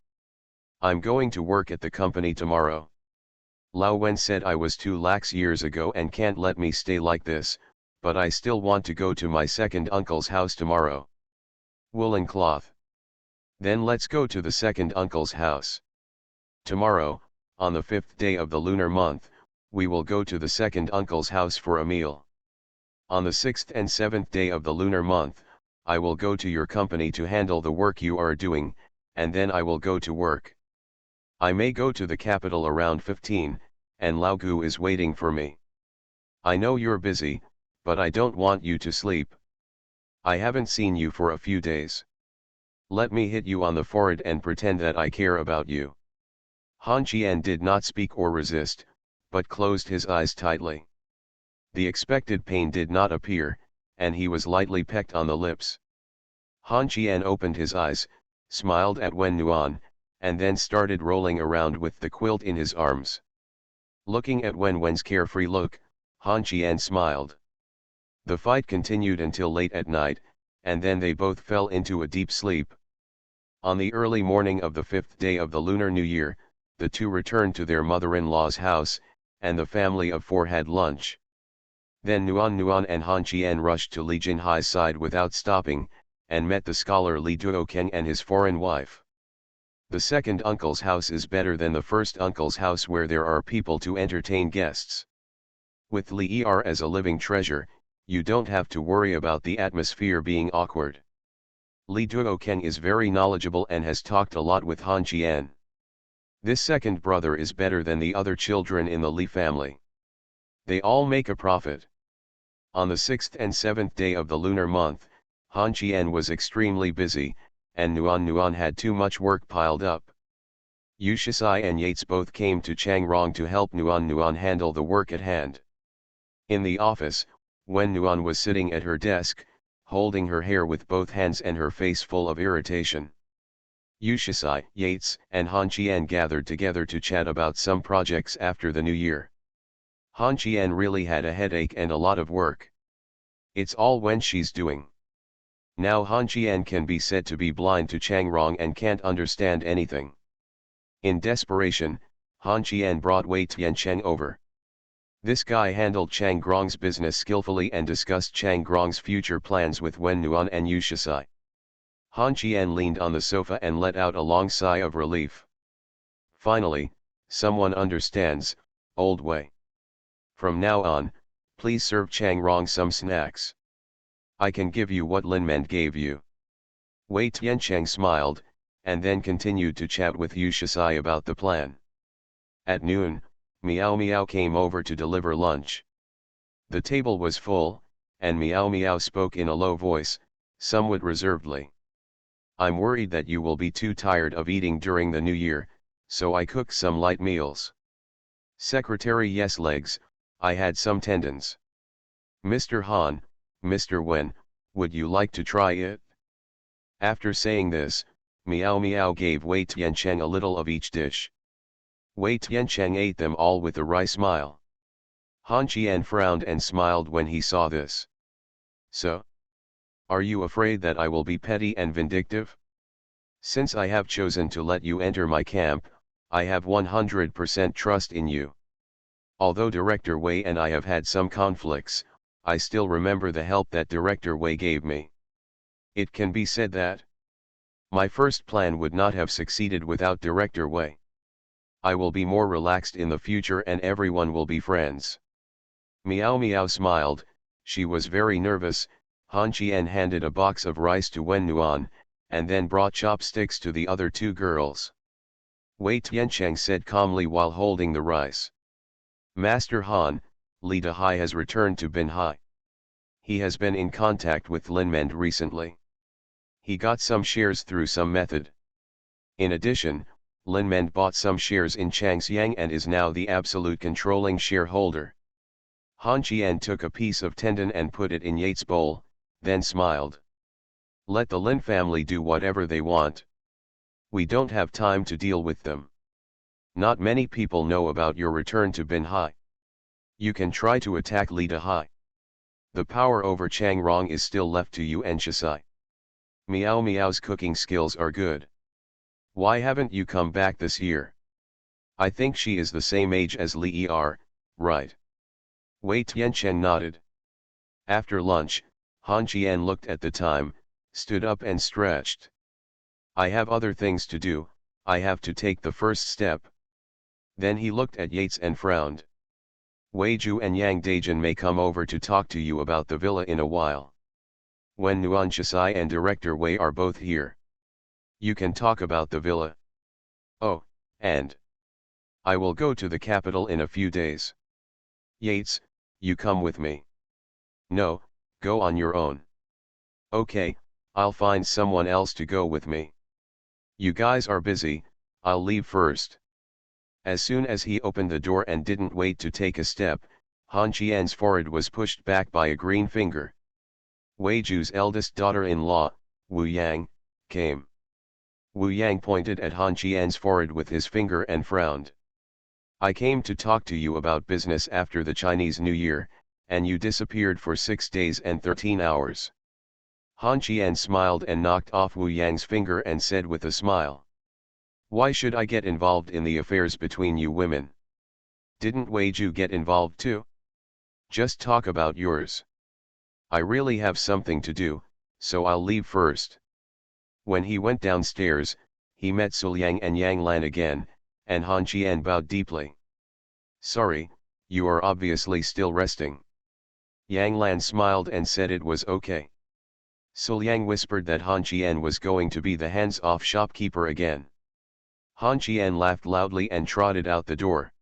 I'm going to work at the company tomorrow. Lao Wen said I was too lax years ago and can't let me stay like this, but I still want to go to my second uncle's house tomorrow. Woolen cloth. Then let's go to the second uncle's house. Tomorrow, on the 5th day of the lunar month, we will go to the second uncle's house for a meal. On the 6th and 7th day of the lunar month, I will go to your company to handle the work you are doing, and then I will go to work. I may go to the capital around 15, and Lao Gu is waiting for me. I know you're busy, but I don't want you to sleep. I haven't seen you for a few days. Let me hit you on the forehead and pretend that I care about you. Han Qian did not speak or resist, but closed his eyes tightly. The expected pain did not appear, and he was lightly pecked on the lips. Han Qian opened his eyes, smiled at Wen Nuan, and then started rolling around with the quilt in his arms. Looking at Wen Wen's carefree look, Han Qian smiled. The fight continued until late at night, and then they both fell into a deep sleep. On the early morning of the 5th day of the Lunar New Year, the two returned to their mother-in-law's house, and the family of four had lunch. Then Nuan Nuan and Han Qian rushed to Li Jinhai's side without stopping, and met the scholar Li Duokeng and his foreign wife. The second uncle's house is better than the first uncle's house where there are people to entertain guests. With Li Er as a living treasure, you don't have to worry about the atmosphere being awkward. Li Duokeng is very knowledgeable and has talked a lot with Han Qian. This second brother is better than the other children in the Li family. They all make a profit. On the 6th and 7th day of the lunar month, Han Qian was extremely busy, and Nuan Nuan had too much work piled up. Yu Shisai and Yates both came to Changrong to help Nuan Nuan handle the work at hand. In the office, when Nuan was sitting at her desk, holding her hair with both hands and her face full of irritation. Yu Shisai, Yates, and Han Qian gathered together to chat about some projects after the new year. Han Qian really had a headache and a lot of work. It's all when she's doing. Now Han Qian can be said to be blind to Changrong and can't understand anything. In desperation, Han Qian brought Wei Tiancheng over. This guy handled Changrong's business skillfully and discussed Changrong's future plans with Wen Nuan and Yu Shisai. Han Qian leaned on the sofa and let out a long sigh of relief. Finally, someone understands, old Wei. From now on, please serve Changrong some snacks. I can give you what Linmen gave you. Wei Tiancheng smiled, and then continued to chat with Yu Shisai about the plan. At noon, Miao Miao came over to deliver lunch. The table was full, and Miao Miao spoke in a low voice, somewhat reservedly. I'm worried that you will be too tired of eating during the new year, so I cook some light meals. Secretary yes legs, I had some tendons. Mr. Han, Mr. Wen, would you like to try it? After saying this, Miao Miao gave Wei Tiancheng a little of each dish. Wei Tiancheng ate them all with a wry smile. Han Qian frowned and smiled when he saw this. So? Are you afraid that I will be petty and vindictive? Since I have chosen to let you enter my camp, I have 100% trust in you. Although Director Wei and I have had some conflicts, I still remember the help that Director Wei gave me. It can be said that my first plan would not have succeeded without Director Wei. I will be more relaxed in the future and everyone will be friends. Miao Miao smiled, she was very nervous. Han Qian handed a box of rice to Wen Nuan, and then brought chopsticks to the other two girls. Wei Tiancheng said calmly while holding the rice. Master Han, Li Dehai has returned to Binhai. He has been in contact with Linmend recently. He got some shares through some method. In addition, Linmend bought some shares in Changxiang and is now the absolute controlling shareholder. Han Qian took a piece of tendon and put it in Yates' bowl, then smiled. Let the Lin family do whatever they want. We don't have time to deal with them. Not many people know about your return to Binhai. You can try to attack Li Dehai. The power over Chang Rong is still left to you and Shisai. Miao Miao's cooking skills are good. Why haven't you come back this year? I think she is the same age as Li Er, right? Wei Tiancheng nodded. After lunch, Han Qian looked at the time, stood up and stretched. I have other things to do, I have to take the first step. Then he looked at Yates and frowned. Wei Ju and Yang Dajin may come over to talk to you about the villa in a while. When Nuan Shisai and Director Wei are both here, you can talk about the villa. Oh, and I will go to the capital in a few days. Yates, you come with me. No, go on your own. Okay, I'll find someone else to go with me. You guys are busy, I'll leave first. As soon as he opened the door and didn't wait to take a step, Han Qian's forehead was pushed back by a green finger. Wei Ju's eldest daughter-in-law, Wu Yang, came. Wu Yang pointed at Han Qian's forehead with his finger and frowned. I came to talk to you about business after the Chinese New Year, and you disappeared for 6 days and 13 hours. Han Qian smiled and knocked off Wu Yang's finger and said with a smile. Why should I get involved in the affairs between you women? Didn't Wei Ju get involved too? Just talk about yours. I really have something to do, so I'll leave first. When he went downstairs, he met Sul Yang and Yang Lan again, and Han Qian bowed deeply. Sorry, you are obviously still resting. Yang Lan smiled and said it was okay. Sul Yang whispered that Han Qian was going to be the hands-off shopkeeper again. Han Qian laughed loudly and trotted out the door.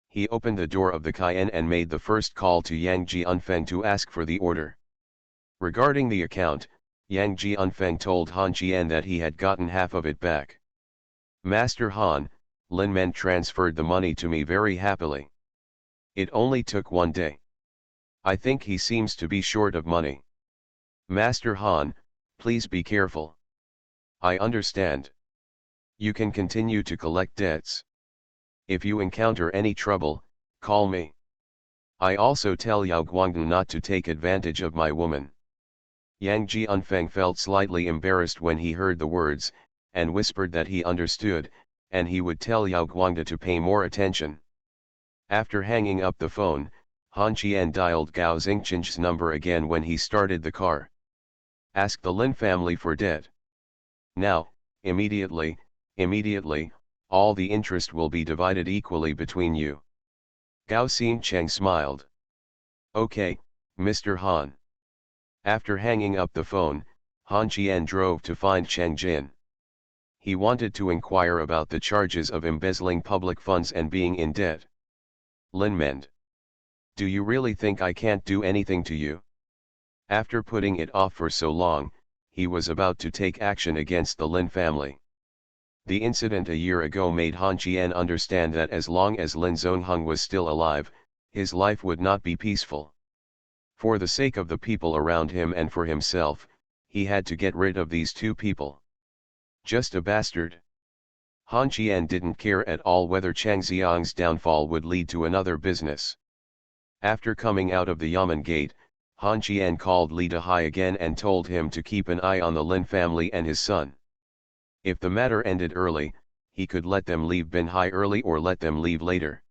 He opened the door of the Cayenne and made the first call to Yang Jianfeng to ask for the order. Regarding the account, Yang Jianfeng told Han Qian that he had gotten half of it back. Master Han, Lin Men transferred the money to me very happily. It only took 1 day. I think he seems to be short of money. Master Han, please be careful. I understand. You can continue to collect debts. If you encounter any trouble, call me. I also tell Yao Guangdan not to take advantage of my woman. Yang Jianfeng felt slightly embarrassed when he heard the words, and whispered that he understood, and he would tell Yao Guangda to pay more attention. After hanging up the phone, Han Qian dialed Gao Xingqing's number again when he started the car. Ask the Lin family for debt. Now, immediately, all the interest will be divided equally between you. Gao Xingqing smiled. Okay, Mr. Han. After hanging up the phone, Han Qian drove to find Cheng Jin. He wanted to inquire about the charges of embezzling public funds and being in debt. Lin Mend. Do you really think I can't do anything to you? After putting it off for so long, he was about to take action against the Lin family. The incident a year ago made Han Qian understand that as long as Lin Zongheng was still alive, his life would not be peaceful. For the sake of the people around him and for himself, he had to get rid of these two people. Just a bastard. Han Qian didn't care at all whether Chang Xiang's downfall would lead to another business. After coming out of the Yamen gate, Han Qian called Li Dehai again and told him to keep an eye on the Lin family and his son. If the matter ended early, he could let them leave Binhai early or let them leave later.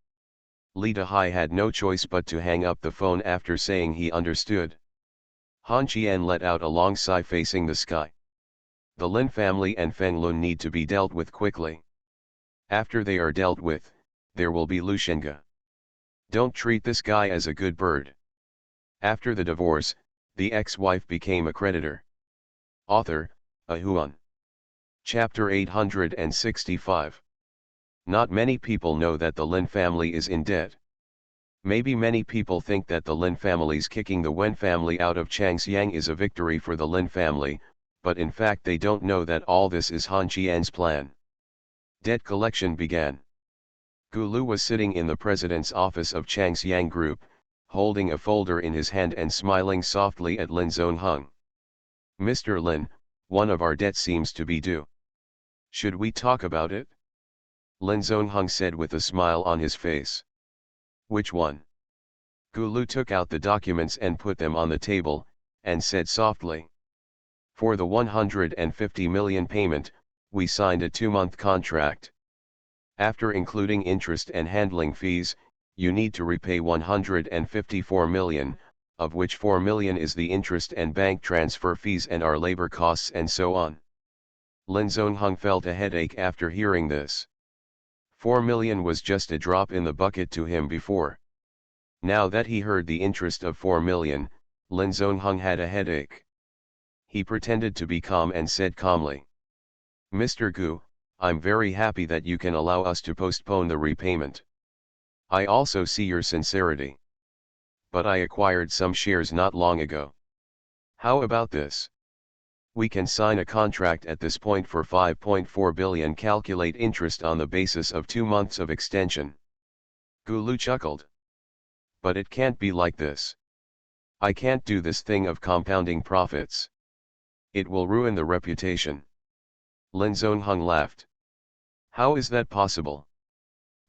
Li Dehai had no choice but to hang up the phone after saying he understood. Han Qian let out a long sigh facing the sky. The Lin family and Feng Lun need to be dealt with quickly. After they are dealt with, there will be Lu Shenga. Don't treat this guy as a good bird. After the divorce, The ex-wife became a creditor. Author, A Huan. Chapter 865. Not many people know that the Lin family is in debt. Maybe many people think that the Lin family's kicking the Wen family out of Changxiang is a victory for the Lin family, but in fact they don't know that all this is Han Qian's plan. Debt collection began. Gu Lu was sitting in the president's office of Changxiang Group, holding a folder in his hand and smiling softly at Lin Zongheng. "Mr. Lin, one of our debts seems to be due. Should we talk about it?" Lin Zongheng said with a smile on his face. "Which one?" Gu Lu took out the documents and put them on the table, and said softly. "For the 150 million payment, we signed a 2-month contract. After including interest and handling fees, you need to repay 154 million, of which 4 million is the interest and bank transfer fees and our labor costs and so on." Lin Zongheng felt a headache after hearing this. 4 million was just a drop in the bucket to him before. Now that he heard the interest of 4 million, Lin Zongheng had a headache. He pretended to be calm and said calmly, "Mr. Gu, I'm very happy that you can allow us to postpone the repayment. I also see your sincerity. But I acquired some shares not long ago. How about this? We can sign a contract at this point for 5.4 billion, calculate interest on the basis of 2 months of extension." Gu Lu chuckled. "But it can't be like this. I can't do this thing of compounding profits. It will ruin the reputation." Lin Zongheng laughed. "How is that possible?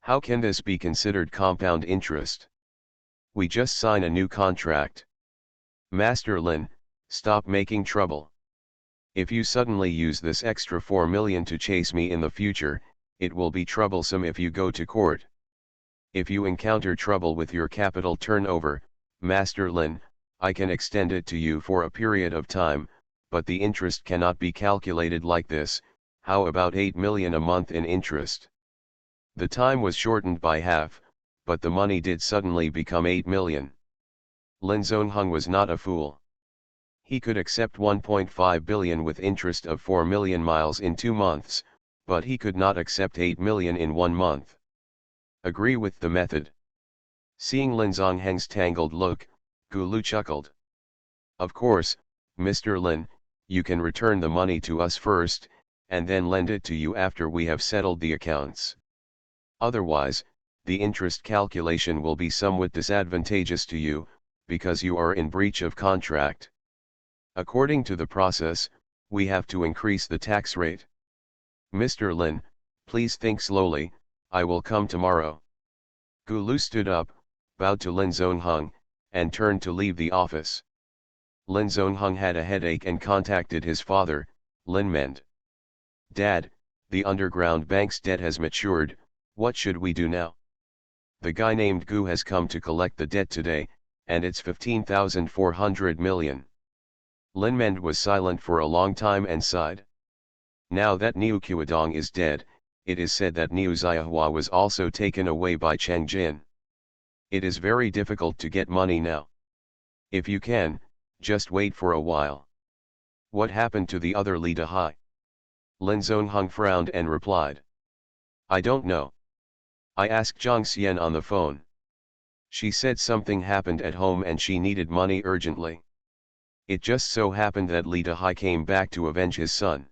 How can this be considered compound interest? We just sign a new contract. Master Lin, stop making trouble. If you suddenly use this extra 4 million to chase me in the future, it will be troublesome if you go to court. If you encounter trouble with your capital turnover, Master Lin, I can extend it to you for a period of time, but the interest cannot be calculated like this. How about 8 million a month in interest?" The time was shortened by half, but the money did suddenly become 8 million. Lin Zongheng was not a fool. He could accept 1.5 billion with interest of 4 million miles in 2 months, but he could not accept 8 million in 1 month. Agree with the method. Seeing Lin Zongheng's tangled look, Gu Lu chuckled. "Of course, Mr. Lin, you can return the money to us first, and then lend it to you after we have settled the accounts. Otherwise, the interest calculation will be somewhat disadvantageous to you, because you are in breach of contract. According to the process, we have to increase the tax rate. Mr. Lin, please think slowly, I will come tomorrow." Gu Lu stood up, bowed to Lin Zongheng, and turned to leave the office. Lin Zongheng had a headache and contacted his father, Lin Mend. "Dad, the underground bank's debt has matured, what should we do now? The guy named Gu has come to collect the debt today, and it's 15,400 million. Lin Mend was silent for a long time and sighed. Now that Niu Qiudong is dead, it is said that Niu Ziahua was also taken away by Cheng Jin. It is very difficult to get money now. If you can, just wait for a while. What happened to the other Li Dahai?" Lin Zongheng frowned and replied. "I don't know. I asked Zhang Xian on the phone. She said something happened at home and she needed money urgently. It just so happened that Li Dahai came back to avenge his son.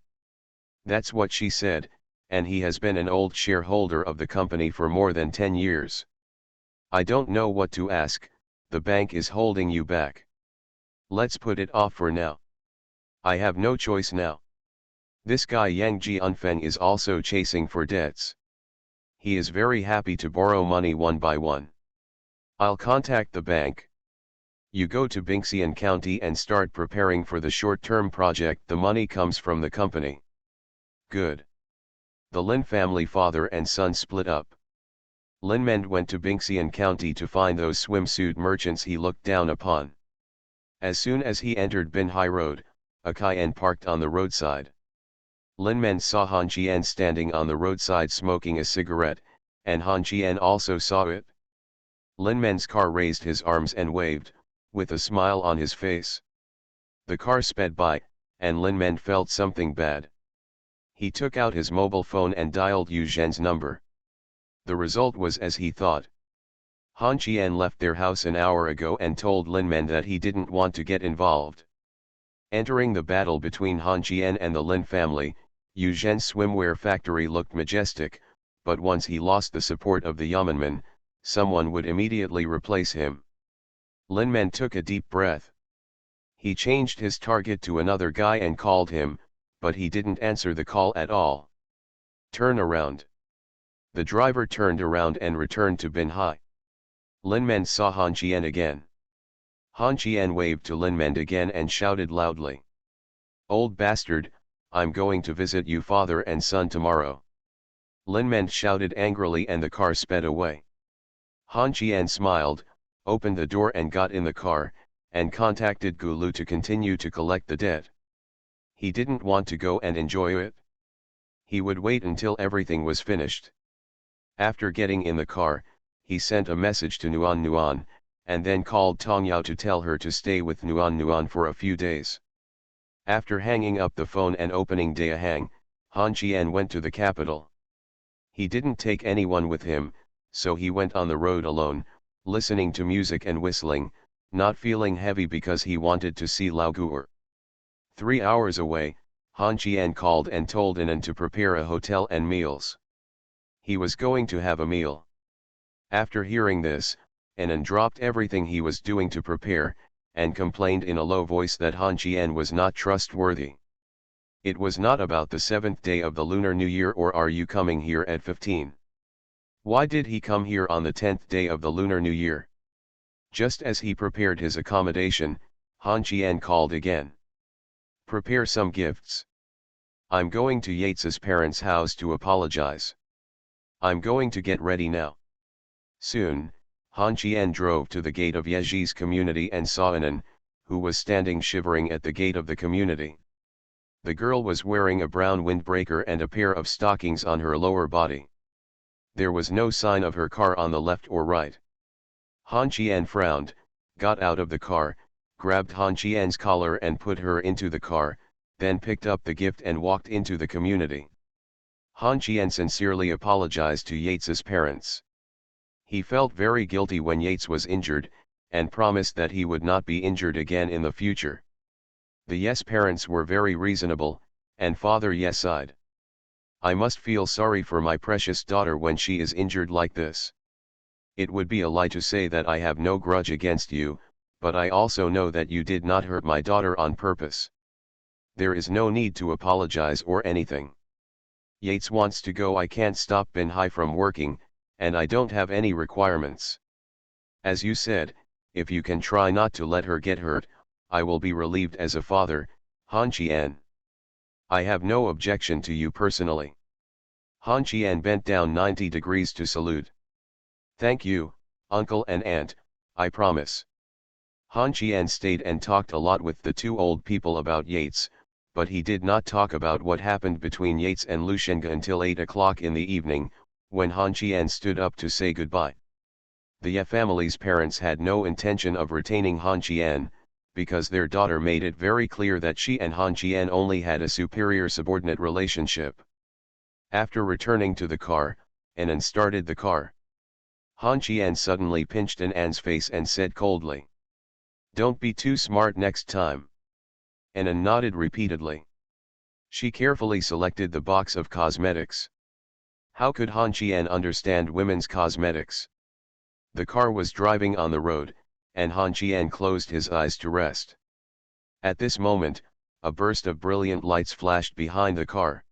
That's what she said, and he has been an old shareholder of the company for more than 10 years. I don't know what to ask, the bank is holding you back. Let's put it off for now. I have no choice now. This guy Yang Jianfeng is also chasing for debts. He is very happy to borrow money one by one. I'll contact the bank. You go to Bingxian County and start preparing for the short-term project. The money comes from the company." Good. The Lin family father and son split up. Lin Mend went to Bingxian County to find those swimsuit merchants he looked down upon. As soon as he entered Binhai Road, a Cayenne parked on the roadside. Lin Mend saw Han Qian standing on the roadside smoking a cigarette, and Han Qian also saw it. Lin Mend's car raised his arms and waved, with a smile on his face. The car sped by, and Lin Men felt something bad. He took out his mobile phone and dialed Yu Zhen's number. The result was as he thought. Han Qian left their house an hour ago and told Lin Men that he didn't want to get involved. Entering the battle between Han Qian and the Lin family, Yu Zhen's swimwear factory looked majestic, but once he lost the support of the Yeomanmen, someone would immediately replace him. Lin Men took a deep breath. He changed his target to another guy and called him, but he didn't answer the call at all. Turn around. The driver turned around and returned to Binhai. Lin Men saw Han Qian again. Han Qian waved to Lin Men again and shouted loudly. Old bastard, I'm going to visit you father and son tomorrow. Lin Men shouted angrily and the car sped away. Han Qian smiled, opened the door and got in the car, and contacted Gulu to continue to collect the debt. He didn't want to go and enjoy it. He would wait until everything was finished. After getting in the car, he sent a message to Nuan Nuan, and then called Tong Yao to tell her to stay with Nuan Nuan for a few days. After hanging up the phone and opening Dayahang, Han Qian went to the capital. He didn't take anyone with him, so he went on the road alone, listening to music and whistling, not feeling heavy because he wanted to see Lao Guer. 3 hours away, Han Qian called and told Inan to prepare a hotel and meals. He was going to have a meal. After hearing this, Inan dropped everything he was doing to prepare, and complained in a low voice that Han Qian was not trustworthy. It was not about the 7th day of the Lunar New Year, or are you coming here at 15? Why did he come here on the 10th day of the Lunar New Year? Just as he prepared his accommodation, Han Qian called again. Prepare some gifts. I'm going to Yates's parents' house to apologize. I'm going to get ready now. Soon, Han Qian drove to the gate of Yeji's community and saw Inan, who was standing shivering at the gate of the community. The girl was wearing a brown windbreaker and a pair of stockings on her lower body. There was no sign of her car on the left or right. Han Qian frowned, got out of the car, grabbed Han Qian's collar and put her into the car, then picked up the gift and walked into the community. Han Qian sincerely apologized to Yates's parents. He felt very guilty when Yates was injured, and promised that he would not be injured again in the future. The Yes parents were very reasonable, and Father Yes sighed. I must feel sorry for my precious daughter when she is injured like this. It would be a lie to say that I have no grudge against you, but I also know that you did not hurt my daughter on purpose. There is no need to apologize or anything. Yates wants to go. I can't stop Binhai from working, and I don't have any requirements. As you said, if you can try not to let her get hurt, I will be relieved as a father, Han Qian. I have no objection to you personally. Han Qian bent down 90 degrees to salute. Thank you, uncle and aunt, I promise. Han Qian stayed and talked a lot with the two old people about Yates, but he did not talk about what happened between Yates and Lushenga until 8 o'clock in the evening, when Han Qian stood up to say goodbye. The Ye family's parents had no intention of retaining Han Qian, because their daughter made it very clear that she and Han Qian only had a superior-subordinate relationship. After returning to the car, Inan started the car. Han Qian suddenly pinched An's face and said coldly, "Don't be too smart next time." Inan nodded repeatedly. She carefully selected the box of cosmetics. How could Han Qian understand women's cosmetics? The car was driving on the road, and Han Qian closed his eyes to rest. At this moment, a burst of brilliant lights flashed behind the car.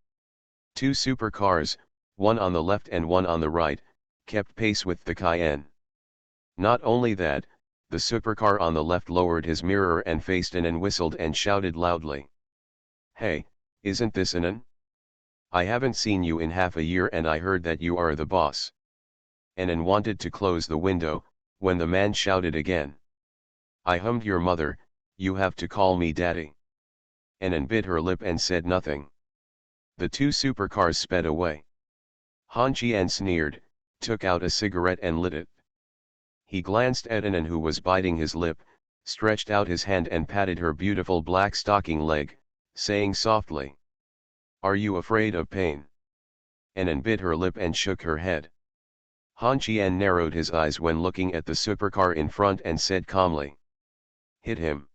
Two supercars, one on the left and one on the right, kept pace with the Cayenne. Not only that, the supercar on the left lowered his mirror and faced Inan, whistled and shouted loudly. Hey, isn't this Inan? I haven't seen you in half a year and I heard that you are the boss. Inan wanted to close the window, when the man shouted again. I hummed your mother, you have to call me daddy. Inan bit her lip and said nothing. The two supercars sped away. Han Qian sneered, took out a cigarette and lit it. He glanced at Inan, who was biting his lip, stretched out his hand and patted her beautiful black stocking leg, saying softly, "Are you afraid of pain?" Anan bit her lip and shook her head. Han Qian narrowed his eyes when looking at the supercar in front and said calmly, "Hit him."